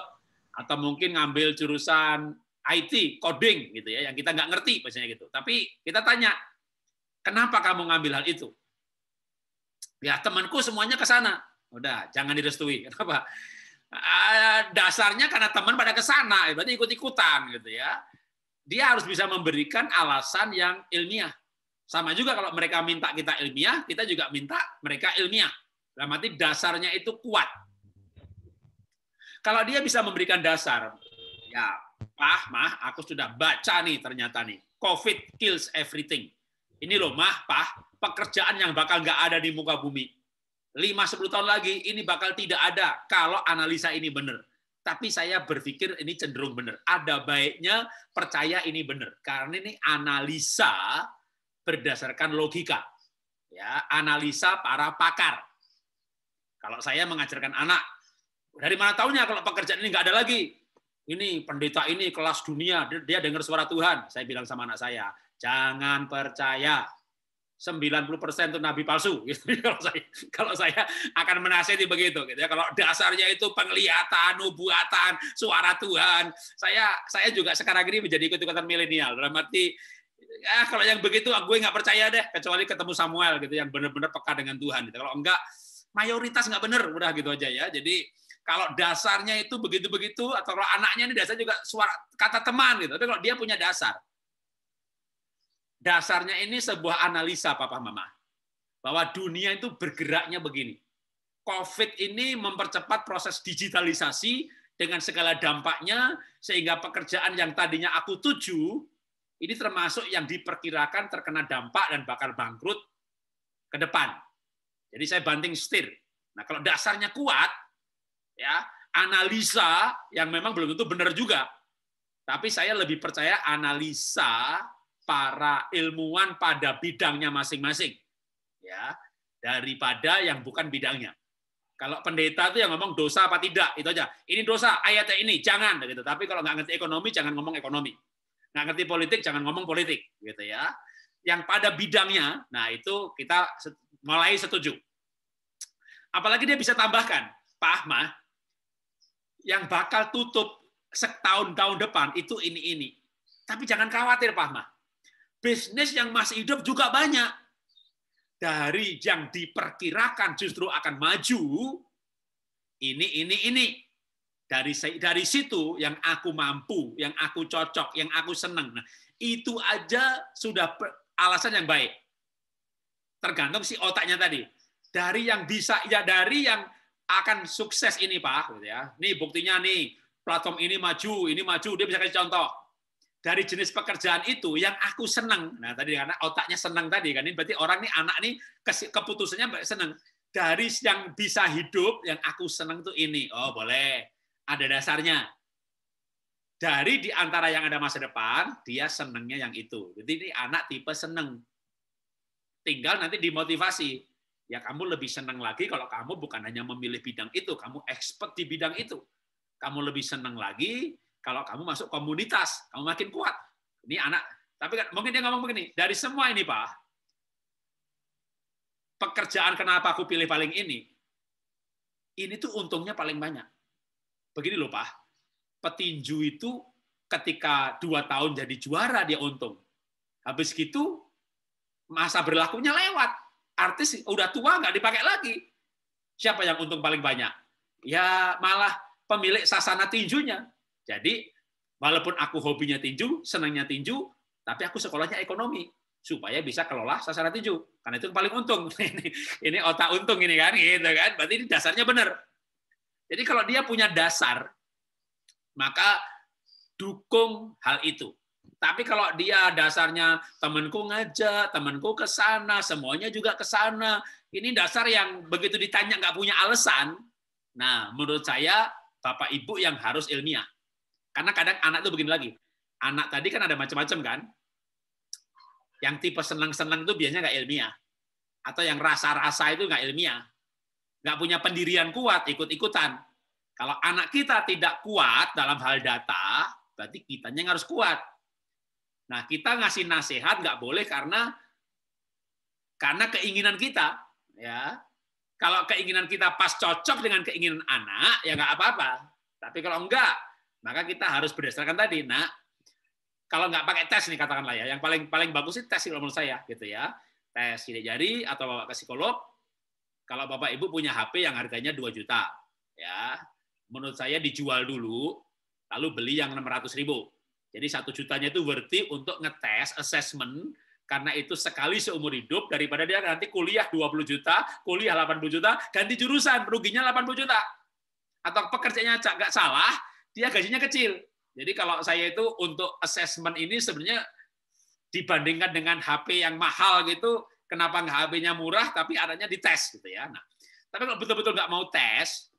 atau mungkin ngambil jurusan IT, coding gitu ya, yang kita nggak ngerti biasanya gitu. Tapi kita tanya, kenapa kamu ngambil hal itu? Ya temanku semuanya ke sana. Udah, jangan direstui. Kenapa? Dasarnya karena teman pada ke sana, berarti ikut-ikutan gitu ya. Dia harus bisa memberikan alasan yang ilmiah. Sama juga kalau mereka minta kita ilmiah, kita juga minta mereka ilmiah. Dalam arti dasarnya itu kuat. Kalau dia bisa memberikan dasar, ya Pak, Mah, aku sudah baca nih ternyata nih, COVID kills everything. Ini loh Mah, Pak, pekerjaan yang bakal nggak ada di muka bumi. 5-10 tahun lagi ini bakal tidak ada kalau analisa ini benar. Tapi saya berpikir ini cenderung benar. Ada baiknya percaya ini benar. Karena ini analisa berdasarkan logika. Ya, analisa para pakar. Kalau saya mengajarkan anak, dari mana taunya kalau pekerjaan ini nggak ada lagi? Ini pendeta ini kelas dunia, dia dengar suara Tuhan. Saya bilang sama anak saya, jangan percaya. 90% itu nabi palsu. Kalau saya akan menasihati begitu, gitu ya. Kalau dasarnya itu penglihatan, nubuatan, suara Tuhan, saya juga sekarang ini menjadi ikut-ikutan milenial. Dalam arti, kalau yang begitu, gue nggak percaya deh, kecuali ketemu Samuel gitu, yang benar-benar peka dengan Tuhan. Gitu. Kalau enggak, mayoritas nggak benar, udah gitu aja ya. Jadi kalau dasarnya itu begitu-begitu, atau kalau anaknya ini dasar juga suara kata teman gitu. Tapi kalau dia punya dasarnya ini sebuah analisa Papa Mama. Bahwa dunia itu bergeraknya begini. COVID ini mempercepat proses digitalisasi dengan segala dampaknya, sehingga pekerjaan yang tadinya aku tuju, ini termasuk yang diperkirakan terkena dampak dan bakal bangkrut ke depan. Jadi saya banting setir. Nah kalau dasarnya kuat, ya analisa yang memang belum tentu benar juga. Tapi saya lebih percaya analisa para ilmuwan pada bidangnya masing-masing, ya, daripada yang bukan bidangnya. Kalau pendeta itu yang ngomong dosa apa tidak, itu aja. Ini dosa, ayatnya ini, jangan gitu. Tapi kalau nggak ngerti ekonomi, jangan ngomong ekonomi. Nggak ngerti politik, jangan ngomong politik, gitu ya. Yang pada bidangnya, nah itu kita mulai setuju. Apalagi dia bisa tambahkan, Pak Ahmad, yang bakal tutup setahun-tahun depan itu ini. Tapi jangan khawatir, Pak Ahmad. Bisnis yang masih hidup juga banyak. dari yang diperkirakan justru akan maju, ini. Dari situ yang aku mampu, yang aku cocok, yang aku senang. Nah, itu aja sudah alasan yang baik. Tergantung si otaknya tadi. Dari yang bisa, ya dari yang akan sukses ini Pak, gitu ya. Nih buktinya nih, platform ini maju, dia bisa kasih contoh. Dari jenis pekerjaan itu yang aku senang. Nah tadi karena otaknya senang tadi kan, ini berarti orang nih anak nih keputusannya senang. Dari yang bisa hidup, yang aku senang tuh ini. Oh boleh. Ada dasarnya. Dari di antara yang ada masa depan, dia senangnya yang itu. Jadi ini anak tipe senang. Tinggal nanti dimotivasi. Ya kamu lebih senang lagi kalau kamu bukan hanya memilih bidang itu, kamu expert di bidang itu. Kamu lebih senang lagi kalau kamu masuk komunitas, kamu makin kuat. Ini anak, tapi kan mungkin dia ngomong begini, dari semua ini Pak, pekerjaan kenapa aku pilih paling ini tuh untungnya paling banyak. Begini loh Pak, petinju itu ketika 2 tahun jadi juara dia untung. Habis gitu masa berlakunya lewat. Artis udah tua nggak dipakai lagi. Siapa yang untung paling banyak? Ya malah pemilik sasana tinjunya. Jadi walaupun aku hobinya tinju, senangnya tinju, tapi aku sekolahnya ekonomi supaya bisa kelola sasana tinju. Karena itu yang paling untung. Ini otak untung ini kan, gitu kan. Berarti ini dasarnya benar. Jadi kalau dia punya dasar, maka dukung hal itu. Tapi kalau dia dasarnya temanku ngajak, temanku ke sana, semuanya juga ke sana, ini dasar yang begitu ditanya nggak punya alasan. Nah, menurut saya Bapak Ibu yang harus ilmiah. Karena kadang anak itu begini lagi. Anak tadi kan ada macam-macam kan. Yang tipe senang-senang itu biasanya nggak ilmiah. Atau yang rasa-rasa itu nggak ilmiah. Nggak punya pendirian kuat, ikut-ikutan. Kalau anak kita tidak kuat dalam hal data, berarti kitanya yang harus kuat. Nah, kita ngasih nasihat nggak boleh karena keinginan kita. Ya, kalau keinginan kita pas cocok dengan keinginan anak, ya nggak apa-apa. Tapi kalau enggak, maka kita harus berdasarkan tadi. Nah, kalau nggak pakai tes nih katakanlah ya, yang paling bagus sih tes menurut saya, gitu ya. Tes sidik jari atau bawa ke psikolog. Kalau Bapak Ibu punya HP yang harganya 2 juta, ya, menurut saya dijual dulu, lalu beli yang 600.000. Jadi 1 jutanya itu worthy untuk ngetes, assessment, karena itu sekali seumur hidup, daripada dia nanti kuliah 20 juta, kuliah 80 juta, ganti jurusan, ruginya 80 juta. Atau pekerjaannya nggak salah, dia gajinya kecil. Jadi kalau saya itu untuk assessment ini sebenarnya dibandingkan dengan HP yang mahal gitu, kenapa nggak HP-nya murah, tapi adanya di tes gitu ya. Nah, tapi kalau betul-betul nggak mau tes,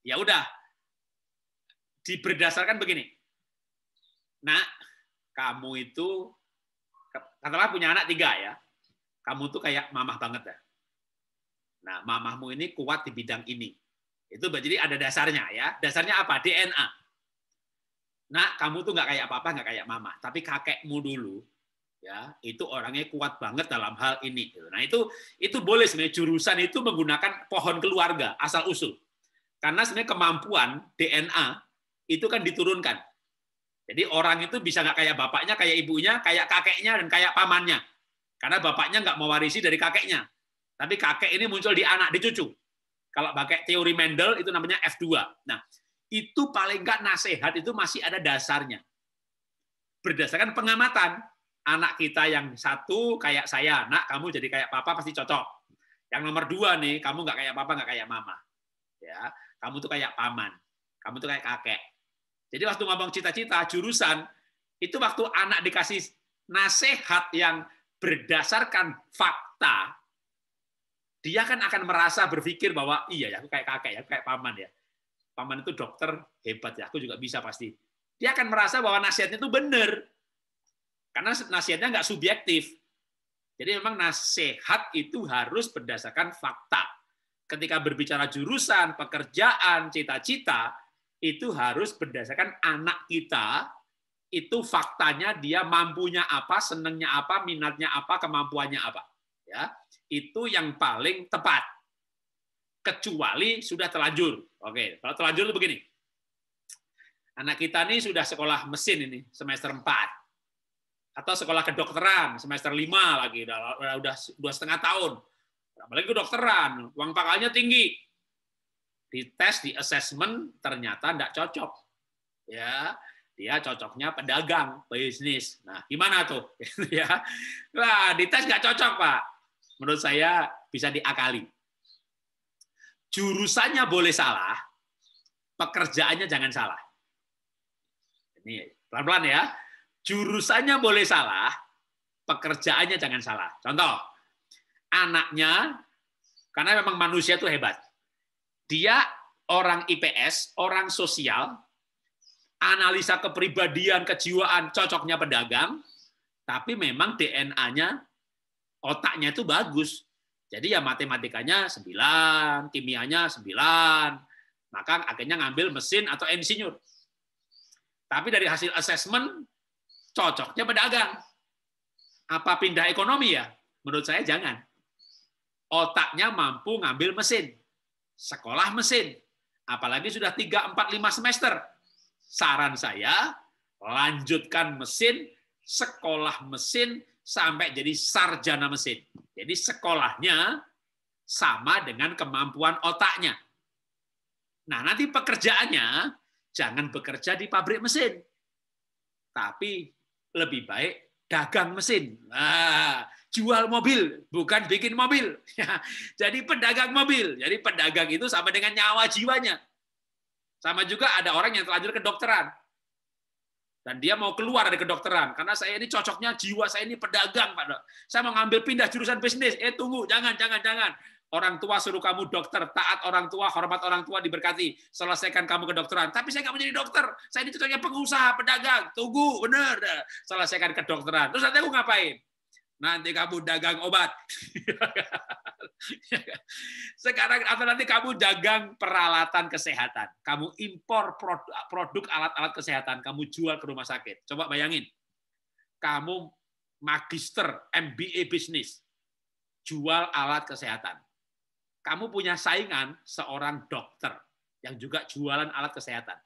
ya udah, berdasarkan begini. Nah, kamu itu, katakanlah punya anak 3 ya, kamu tuh kayak mamah banget ya. Nah, mamahmu ini kuat di bidang ini. Itu jadi ada dasarnya ya. Dasarnya apa? DNA. Nah, kamu tuh nggak kayak apa-apa, nggak kayak mama. Tapi kakekmu dulu, ya itu orangnya kuat banget dalam hal ini. Nah, itu boleh sebenarnya jurusan itu menggunakan pohon keluarga, asal usul. Karena sebenarnya kemampuan DNA itu kan diturunkan. Jadi orang itu bisa nggak kayak bapaknya, kayak ibunya, kayak kakeknya, dan kayak pamannya. Karena bapaknya nggak mewarisi dari kakeknya. Tapi kakek ini muncul di anak, di cucu. Kalau pakai teori Mendel, itu namanya F2. Nah, itu paling nggak nasihat itu masih ada dasarnya. Berdasarkan pengamatan. Anak kita yang satu kayak saya, nak kamu jadi kayak papa pasti cocok. Yang nomor 2 nih, kamu nggak kayak papa, nggak kayak mama. Ya, kamu tuh kayak paman. Kamu tuh kayak kakek. Jadi waktu ngomong cita-cita, jurusan, itu waktu anak dikasih nasihat yang berdasarkan fakta, dia kan akan merasa berpikir bahwa iya ya, aku kayak kakek ya, kayak paman ya. Paman itu dokter hebat ya, aku juga bisa pasti. Dia akan merasa bahwa nasihatnya itu benar. Karena nasihatnya nggak subjektif. Jadi memang nasihat itu harus berdasarkan fakta. Ketika berbicara jurusan, pekerjaan, cita-cita, itu harus berdasarkan anak kita, itu faktanya dia mampunya apa, senangnya apa, minatnya apa, kemampuannya apa. Ya, itu yang paling tepat. Kecuali sudah terlanjur. Oke, kalau terlanjur itu begini. Anak kita nih sudah sekolah mesin ini, semester 4. Atau sekolah kedokteran semester 5 lagi, udah 2,5 tahun. Apalagi kedokteran, uang pakalnya tinggi. Dites, di assessment, ternyata enggak cocok. Ya, dia cocoknya pedagang, bisnis. Nah, gimana tuh? Ya, wah, dites nggak cocok, Pak. Menurut saya bisa diakali. Jurusannya boleh salah, pekerjaannya jangan salah. Ini pelan-pelan ya. Jurusannya boleh salah, pekerjaannya jangan salah. Contoh, anaknya, karena memang manusia itu hebat. Dia orang IPS, orang sosial, analisa kepribadian, kejiwaan, cocoknya pedagang, tapi memang DNA-nya, otaknya itu bagus. Jadi ya matematikanya 9, kimianya 9, maka akhirnya ngambil mesin atau insinyur. Tapi dari hasil asesmen, cocoknya pedagang. Apa pindah ekonomi ya? Menurut saya jangan. Otaknya mampu ngambil mesin, sekolah mesin, apalagi sudah 3, 4, 5 semester. Saran saya, lanjutkan mesin, sekolah mesin, sampai jadi sarjana mesin. Jadi sekolahnya sama dengan kemampuan otaknya. Nah, nanti pekerjaannya jangan bekerja di pabrik mesin, tapi lebih baik dagang mesin. Nah, jual mobil, bukan bikin mobil. Jadi pedagang mobil. Jadi pedagang itu sama dengan nyawa jiwanya. Sama juga ada orang yang terlanjur kedokteran. Dan dia mau keluar dari kedokteran. Karena saya ini cocoknya jiwa saya ini pedagang, Pak Dok. Saya mau ngambil pindah jurusan bisnis. Tunggu, jangan. Orang tua suruh kamu dokter, taat orang tua, hormat orang tua, diberkati. Selesaikan kamu kedokteran. Tapi saya nggak mau jadi dokter. Saya ini cocoknya pengusaha, pedagang. Tunggu, bener. Selesaikan kedokteran. Terus nanti aku ngapain? Nanti kamu dagang obat. Sekarang atau nanti kamu dagang peralatan kesehatan. Kamu impor produk alat-alat kesehatan. Kamu jual ke rumah sakit. Coba bayangin. Kamu magister MBA bisnis. Jual alat kesehatan. Kamu punya saingan seorang dokter yang juga jualan alat kesehatan.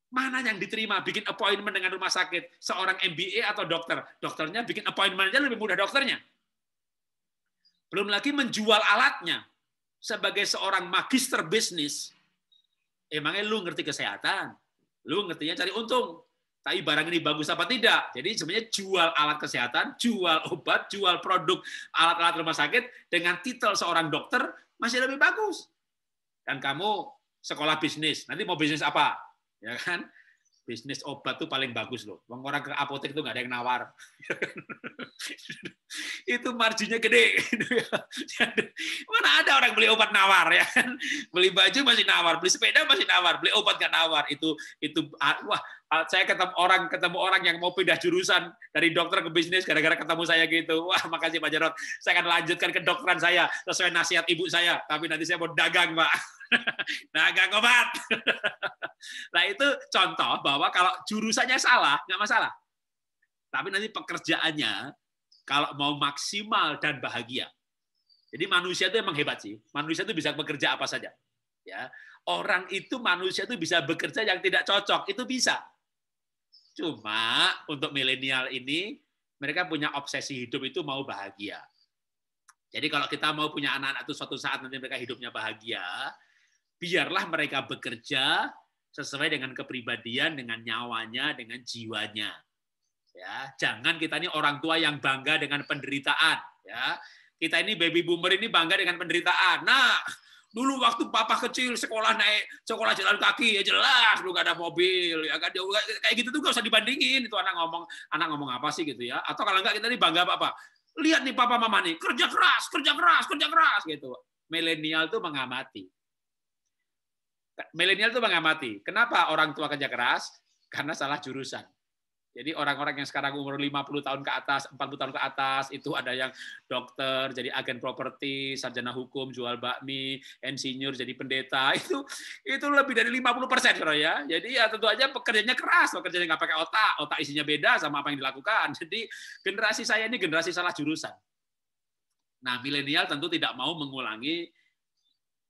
Mana yang diterima bikin appointment dengan rumah sakit? Seorang MBA atau dokter? Dokternya bikin appointment aja lebih mudah dokternya. Belum lagi menjual alatnya. Sebagai seorang magister bisnis, emangnya lu ngerti kesehatan? Lu ngertinya cari untung. Tapi barang ini bagus apa tidak? Jadi sebenarnya jual alat kesehatan, jual obat, jual produk alat-alat rumah sakit dengan titel seorang dokter masih lebih bagus. Dan kamu sekolah bisnis, nanti mau bisnis apa? Ya kan? Bisnis obat tuh paling bagus loh. Orang ke apotek itu nggak ada yang nawar. Itu marginnya gede. Mana ada orang beli obat nawar ya kan? Beli baju masih nawar, beli sepeda masih nawar, beli obat nggak nawar. Itu wah, saya ketemu orang yang mau pindah jurusan dari dokter ke bisnis gara-gara ketemu saya gitu. Wah, makasih Pak Jarot. Saya akan lanjutkan kedokteran saya sesuai nasihat ibu saya, tapi nanti saya mau dagang, Pak. Dagang obat. Nah, itu contoh bahwa kalau jurusannya salah, nggak masalah. Tapi nanti pekerjaannya kalau mau maksimal dan bahagia. Jadi manusia itu emang hebat sih. Manusia itu bisa bekerja apa saja. Ya, orang itu manusia itu bisa bekerja yang tidak cocok, itu bisa. Cuma untuk milenial ini mereka punya obsesi hidup itu mau bahagia. Jadi kalau kita mau punya anak-anak itu suatu saat nanti mereka hidupnya bahagia, biarlah mereka bekerja sesuai dengan kepribadian, dengan nyawanya, dengan jiwanya. Ya, jangan kita ini orang tua yang bangga dengan penderitaan. Ya, kita ini baby boomer ini bangga dengan penderitaan. Nah, dulu waktu papa kecil sekolah jalan kaki ya jelas lu gak ada mobil ya kan, kayak gitu tuh gak usah dibandingin. Itu anak ngomong apa sih gitu ya. Atau kalau enggak kita ini bangga apa? Lihat nih papa mama nih kerja keras gitu. Milenial tuh mengamati. Kenapa orang tua kerja keras? Karena salah jurusan. Jadi orang-orang yang sekarang umur 50 tahun ke atas, 40 tahun ke atas, itu ada yang dokter, jadi agen properti, sarjana hukum, jual bakmi, insinyur, jadi pendeta, itu lebih dari 50% ya. Jadi ya tentu aja pekerjaannya keras, pekerjaannya nggak pakai otak isinya beda sama apa yang dilakukan. Jadi generasi saya ini generasi salah jurusan. Nah, milenial tentu tidak mau mengulangi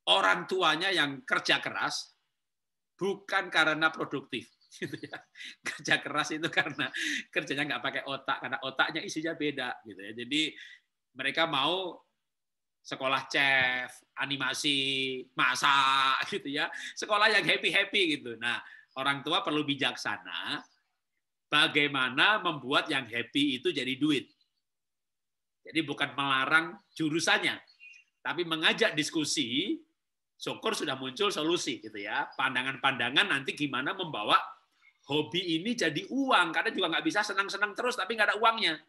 orang tuanya yang kerja keras, bukan karena produktif, gitu ya. Kerja keras itu karena kerjanya nggak pakai otak, karena otaknya isinya beda gitu ya. Jadi mereka mau sekolah chef, animasi, masak gitu ya. Sekolah yang happy-happy gitu. Nah, orang tua perlu bijaksana bagaimana membuat yang happy itu jadi duit. Jadi bukan melarang jurusannya, tapi mengajak diskusi, syukur sudah muncul solusi gitu ya. Pandangan-pandangan nanti gimana membawa hobi ini jadi uang, karena juga nggak bisa senang-senang terus tapi nggak ada uangnya.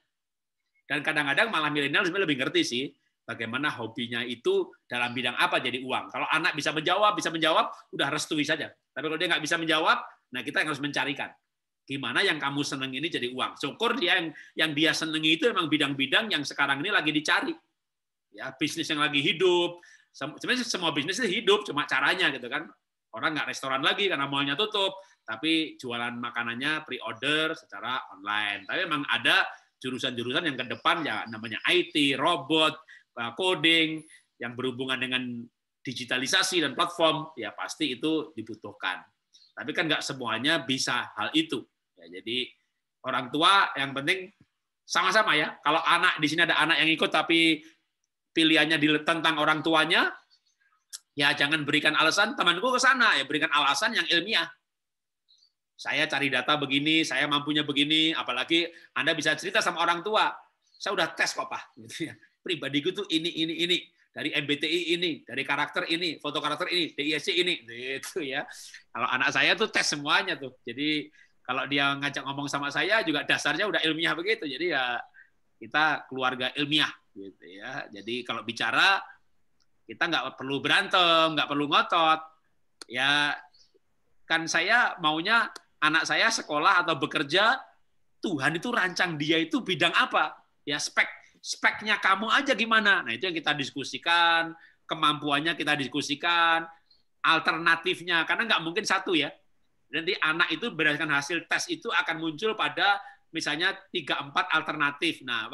Dan kadang-kadang malah milenial sebenarnya lebih ngerti sih bagaimana hobinya itu dalam bidang apa jadi uang. Kalau anak bisa menjawab, udah restui saja. Tapi kalau dia nggak bisa menjawab, nah kita yang harus mencarikan. Gimana yang kamu seneng ini jadi uang. Syukur dia yang dia senengi itu memang bidang-bidang yang sekarang ini lagi dicari. Ya, bisnis yang lagi hidup. Sebenarnya semua bisnis itu hidup, cuma caranya gitu kan. Orang nggak restoran lagi karena mallnya tutup, tapi jualan makanannya pre-order secara online. Tapi memang ada jurusan-jurusan yang ke depan ya namanya IT, robot, coding, yang berhubungan dengan digitalisasi dan platform, ya pasti itu dibutuhkan. Tapi kan nggak semuanya bisa hal itu. Ya, jadi orang tua yang penting sama-sama ya. Kalau anak di sini ada anak yang ikut tapi pilihannya tentang orang tuanya, ya jangan berikan alasan temanku ke sana, ya berikan alasan yang ilmiah. Saya cari data begini, saya mampunya begini, apalagi Anda bisa cerita sama orang tua. Saya udah tes kok Pak, gitu ya. Pribadiku tuh ini. Dari MBTI ini, dari karakter ini, foto karakter ini, DISC ini, gitu ya. Kalau anak saya tuh tes semuanya tuh. Jadi kalau dia ngajak ngomong sama saya juga dasarnya udah ilmiah begitu. Jadi ya kita keluarga ilmiah gitu ya. Jadi kalau bicara kita nggak perlu berantem, nggak perlu ngotot. Ya kan saya maunya anak saya sekolah atau bekerja, Tuhan itu rancang dia itu bidang apa? Ya speknya kamu aja gimana? Nah itu yang kita diskusikan, kemampuannya kita diskusikan, alternatifnya karena nggak mungkin satu ya. Nanti anak itu berdasarkan hasil tes itu akan muncul pada misalnya 3-4 alternatif. Nah,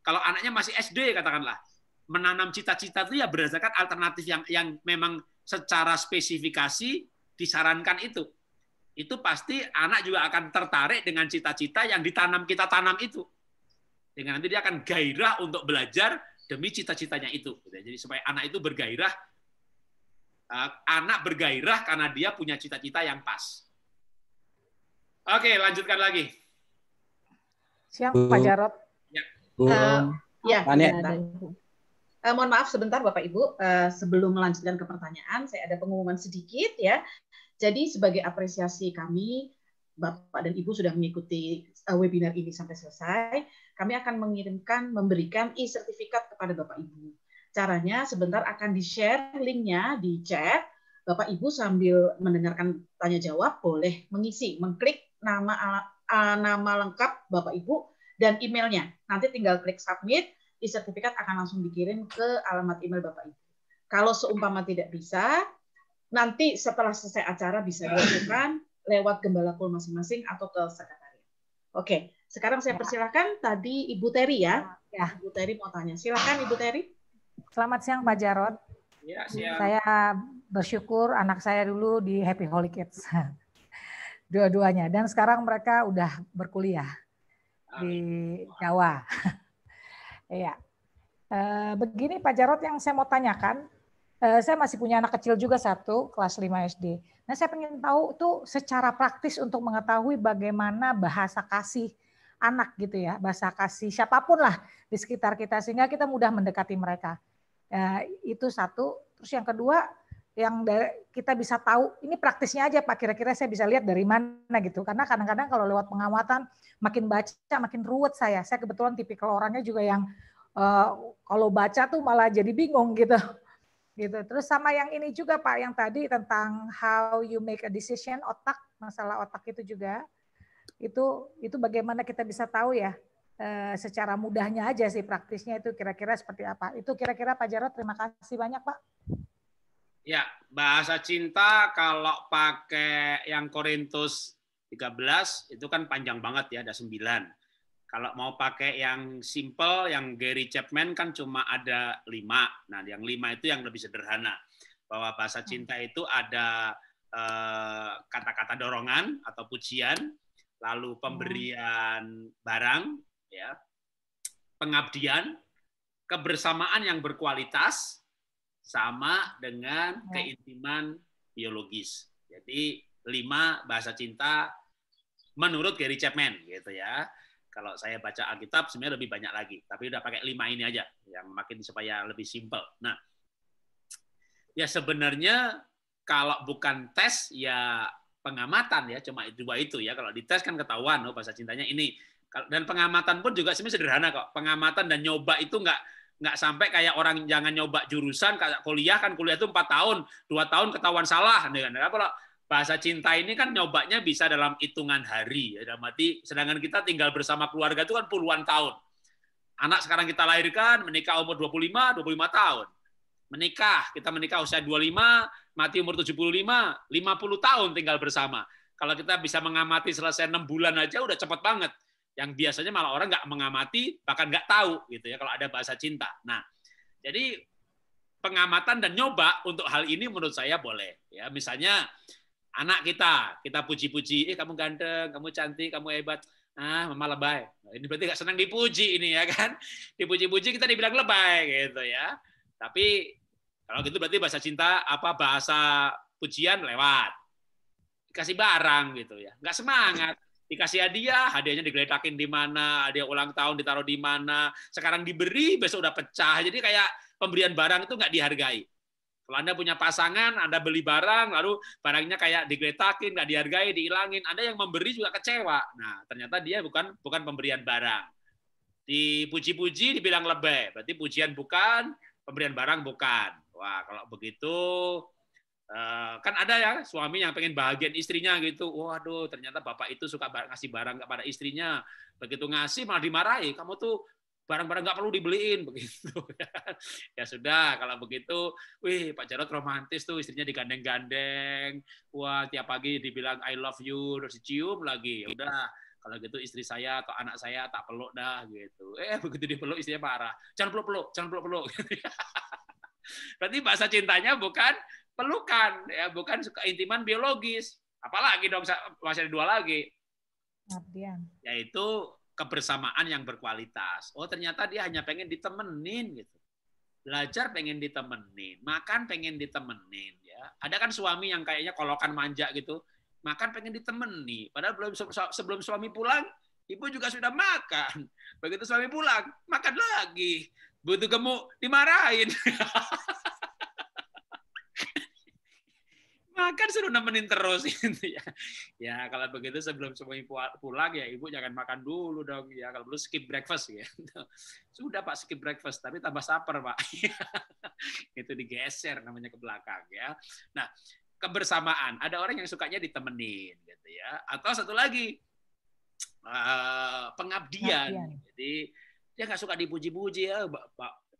kalau anaknya masih SD katakanlah, menanam cita-cita itu ya berdasarkan alternatif yang memang secara spesifikasi disarankan itu. Itu pasti anak juga akan tertarik dengan cita-cita yang kita tanam itu. Dengan nanti dia akan gairah untuk belajar demi cita-citanya itu. Jadi supaya anak itu bergairah, anak bergairah karena dia punya cita-cita yang pas. Oke, lanjutkan lagi. Siang, Pak Jarot. Ya, mohon maaf sebentar Bapak Ibu, sebelum melanjutkan ke pertanyaan, saya ada pengumuman sedikit ya. Jadi sebagai apresiasi kami, Bapak dan Ibu sudah mengikuti webinar ini sampai selesai, kami akan memberikan e-sertifikat kepada Bapak Ibu. Caranya sebentar akan di-share linknya di chat. Bapak Ibu sambil mendengarkan tanya jawab boleh mengklik nama lengkap Bapak Ibu dan emailnya. Nanti tinggal klik submit, e-sertifikat akan langsung dikirim ke alamat email Bapak Ibu. Kalau seumpama tidak bisa, nanti setelah selesai acara bisa dilakukan lewat gembala kul masing-masing atau ke sekretariat. Oke, sekarang saya persilakan tadi Ibu Terry ya. Ibu Terry mau tanya. Silakan Ibu Terry. Selamat siang Pak Jarot. Ya, siang. Saya bersyukur anak saya dulu di Happy Holy Kids. Dua-duanya. Dan sekarang mereka udah berkuliah di Jawa. Iya. Begini Pak Jarot yang saya mau tanyakan, saya masih punya anak kecil juga satu, kelas 5 SD. Nah saya pengen tahu tuh secara praktis untuk mengetahui bagaimana bahasa kasih anak gitu ya, bahasa kasih siapapun lah di sekitar kita sehingga kita mudah mendekati mereka. Itu satu. Terus yang kedua, yang kita bisa tahu ini praktisnya aja Pak, kira-kira saya bisa lihat dari mana gitu. Karena kadang-kadang kalau lewat pengamatan makin baca makin ruwet saya. Saya kebetulan tipikal orangnya juga yang kalau baca tuh malah jadi bingung gitu. Terus sama yang ini juga Pak, yang tadi tentang how you make a decision, otak, masalah otak itu juga. Itu bagaimana kita bisa tahu ya, secara mudahnya aja sih praktisnya itu kira-kira seperti apa. Itu kira-kira Pak Jarot, terima kasih banyak Pak. Ya, bahasa cinta kalau pakai yang Korintus 13 itu kan panjang banget ya, ada 9. Kalau mau pakai yang simple, yang Gary Chapman kan cuma ada 5. Nah, yang 5 itu yang lebih sederhana. Bahwa bahasa cinta itu ada kata-kata dorongan atau pujian, lalu pemberian barang, ya, pengabdian, kebersamaan yang berkualitas, sama dengan keintiman biologis. Jadi 5 bahasa cinta menurut Gary Chapman gitu ya. Kalau saya baca Alkitab sebenarnya lebih banyak lagi, tapi udah pakai 5 ini aja yang makin supaya lebih simpel. Nah, ya sebenarnya kalau bukan tes ya pengamatan ya, cuma 2 itu ya. Kalau dites kan ketahuan bahasa cintanya ini. Dan pengamatan pun juga sebenarnya sederhana kok. Pengamatan dan nyoba itu nggak sampai kayak orang jangan nyoba jurusan kayak kuliah, kan kuliah itu 4 tahun, 2 tahun ketahuan salah. Nah, kalau bahasa cinta ini kan nyobanya bisa dalam hitungan hari. Ya, dalam arti, sedangkan kita tinggal bersama keluarga itu kan puluhan tahun. Anak sekarang kita lahirkan, menikah umur 25 tahun. Kita menikah usia 25, mati umur 75, 50 tahun tinggal bersama. Kalau kita bisa mengamati selesai 6 bulan aja udah cepat banget. Yang biasanya malah orang nggak mengamati, bahkan nggak tahu gitu ya kalau ada bahasa cinta. Nah, jadi pengamatan dan nyoba untuk hal ini menurut saya boleh. Ya, misalnya anak kita puji-puji, kamu ganteng, kamu cantik, kamu hebat. Mama lebay. Nah, ini berarti nggak senang dipuji ini ya kan? Dipuji-puji kita dibilang lebay gitu ya. Tapi kalau gitu berarti bahasa cinta bahasa pujian lewat. Dikasih barang gitu ya. Nggak semangat. Dikasih hadiahnya digeletakin di mana, hadiah ulang tahun ditaruh di mana. Sekarang diberi, besok udah pecah. Jadi kayak pemberian barang itu nggak dihargai. Kalau Anda punya pasangan, Anda beli barang, lalu barangnya kayak digeletakin, nggak dihargai, dihilangin. Anda yang memberi juga kecewa. Nah, ternyata dia bukan pemberian barang. Dipuji-puji, dibilang lebay. Berarti pujian bukan, pemberian barang bukan. Wah, kalau begitu, kan ada ya suami yang pengen bahagian istrinya gitu. Waduh, ternyata bapak itu suka ngasih barang kepada istrinya. Begitu ngasih malah dimarahi. Kamu tuh barang-barang nggak perlu dibeliin begitu. Ya sudah, kalau begitu, wih Pak Jarod romantis tuh, istrinya digandeng-gandeng. Wah, tiap pagi dibilang I love you, terus dicium lagi. Ya udah, kalau gitu istri saya atau anak saya tak peluk dah gitu. Begitu dipeluk istrinya marah. Jangan peluk-peluk, jangan peluk-peluk. Berarti bahasa cintanya bukan pelukan, ya bukan keintiman biologis. Apalagi dong, masih ada 2 lagi. Yaitu kebersamaan yang berkualitas. Oh, ternyata dia hanya pengen ditemenin gitu. Belajar pengen ditemenin, makan pengen ditemenin ya. Ada kan suami yang kayaknya kolokan manja gitu. Makan pengen ditemeni, padahal sebelum suami pulang, ibu juga sudah makan. Begitu suami pulang, makan lagi. Butuh gemuk, dimarahin. Makan suruh nemenin terus gitu ya. Ya kalau begitu sebelum suami pulang ya ibu jangan makan dulu dong ya. Kalau perlu skip breakfast ya. Sudah Pak skip breakfast tapi tambah saper Pak. Itu digeser namanya ke belakang ya. Nah, kebersamaan. Ada orang yang sukanya ditemenin gitu ya. Atau satu lagi pengabdian. Jadi dia nggak suka dipuji-puji ya,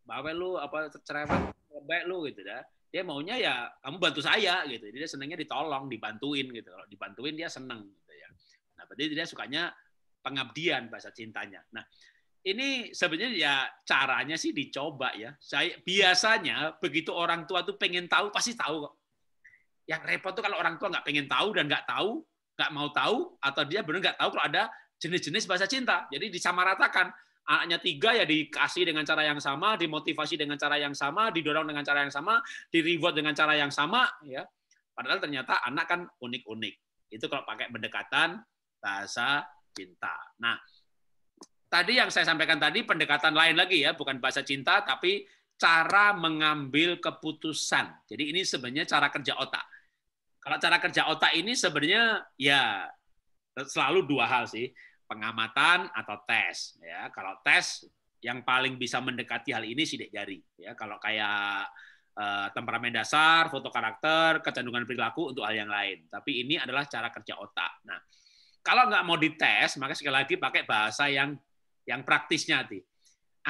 bawel lu apa cerewet baik lu gitu dah. Dia maunya ya kamu bantu saya gitu. Jadi dia senangnya ditolong, dibantuin gitu. Kalau dibantuin dia seneng gitu ya. Nah, berarti dia sukanya pengabdian bahasa cintanya. Nah, ini sebenarnya ya caranya sih dicoba ya. Saya biasanya begitu orang tua tuh pengen tahu pasti tahu kok. Yang repot tuh kalau orang tua nggak pengen tahu dan nggak tahu, nggak mau tahu, atau dia benar nggak tahu kalau ada jenis-jenis bahasa cinta. Jadi disamaratakan. Anaknya 3 ya dikasih dengan cara yang sama, dimotivasi dengan cara yang sama, didorong dengan cara yang sama, di-reward dengan cara yang sama, ya. Padahal ternyata anak kan unik-unik. Itu kalau pakai pendekatan bahasa cinta. Nah, tadi yang saya sampaikan tadi pendekatan lain lagi ya, bukan bahasa cinta, tapi cara mengambil keputusan. Jadi ini sebenarnya cara kerja otak. Kalau cara kerja otak ini sebenarnya ya selalu 2 hal sih. Pengamatan atau tes ya. Kalau tes yang paling bisa mendekati hal ini sidik jari ya. Kalau kayak temperamen dasar, foto karakter, kecenderungan perilaku untuk hal yang lain. Tapi ini adalah cara kerja otak. Nah, kalau nggak mau dites, maka sekali lagi pakai bahasa yang praktisnya nanti.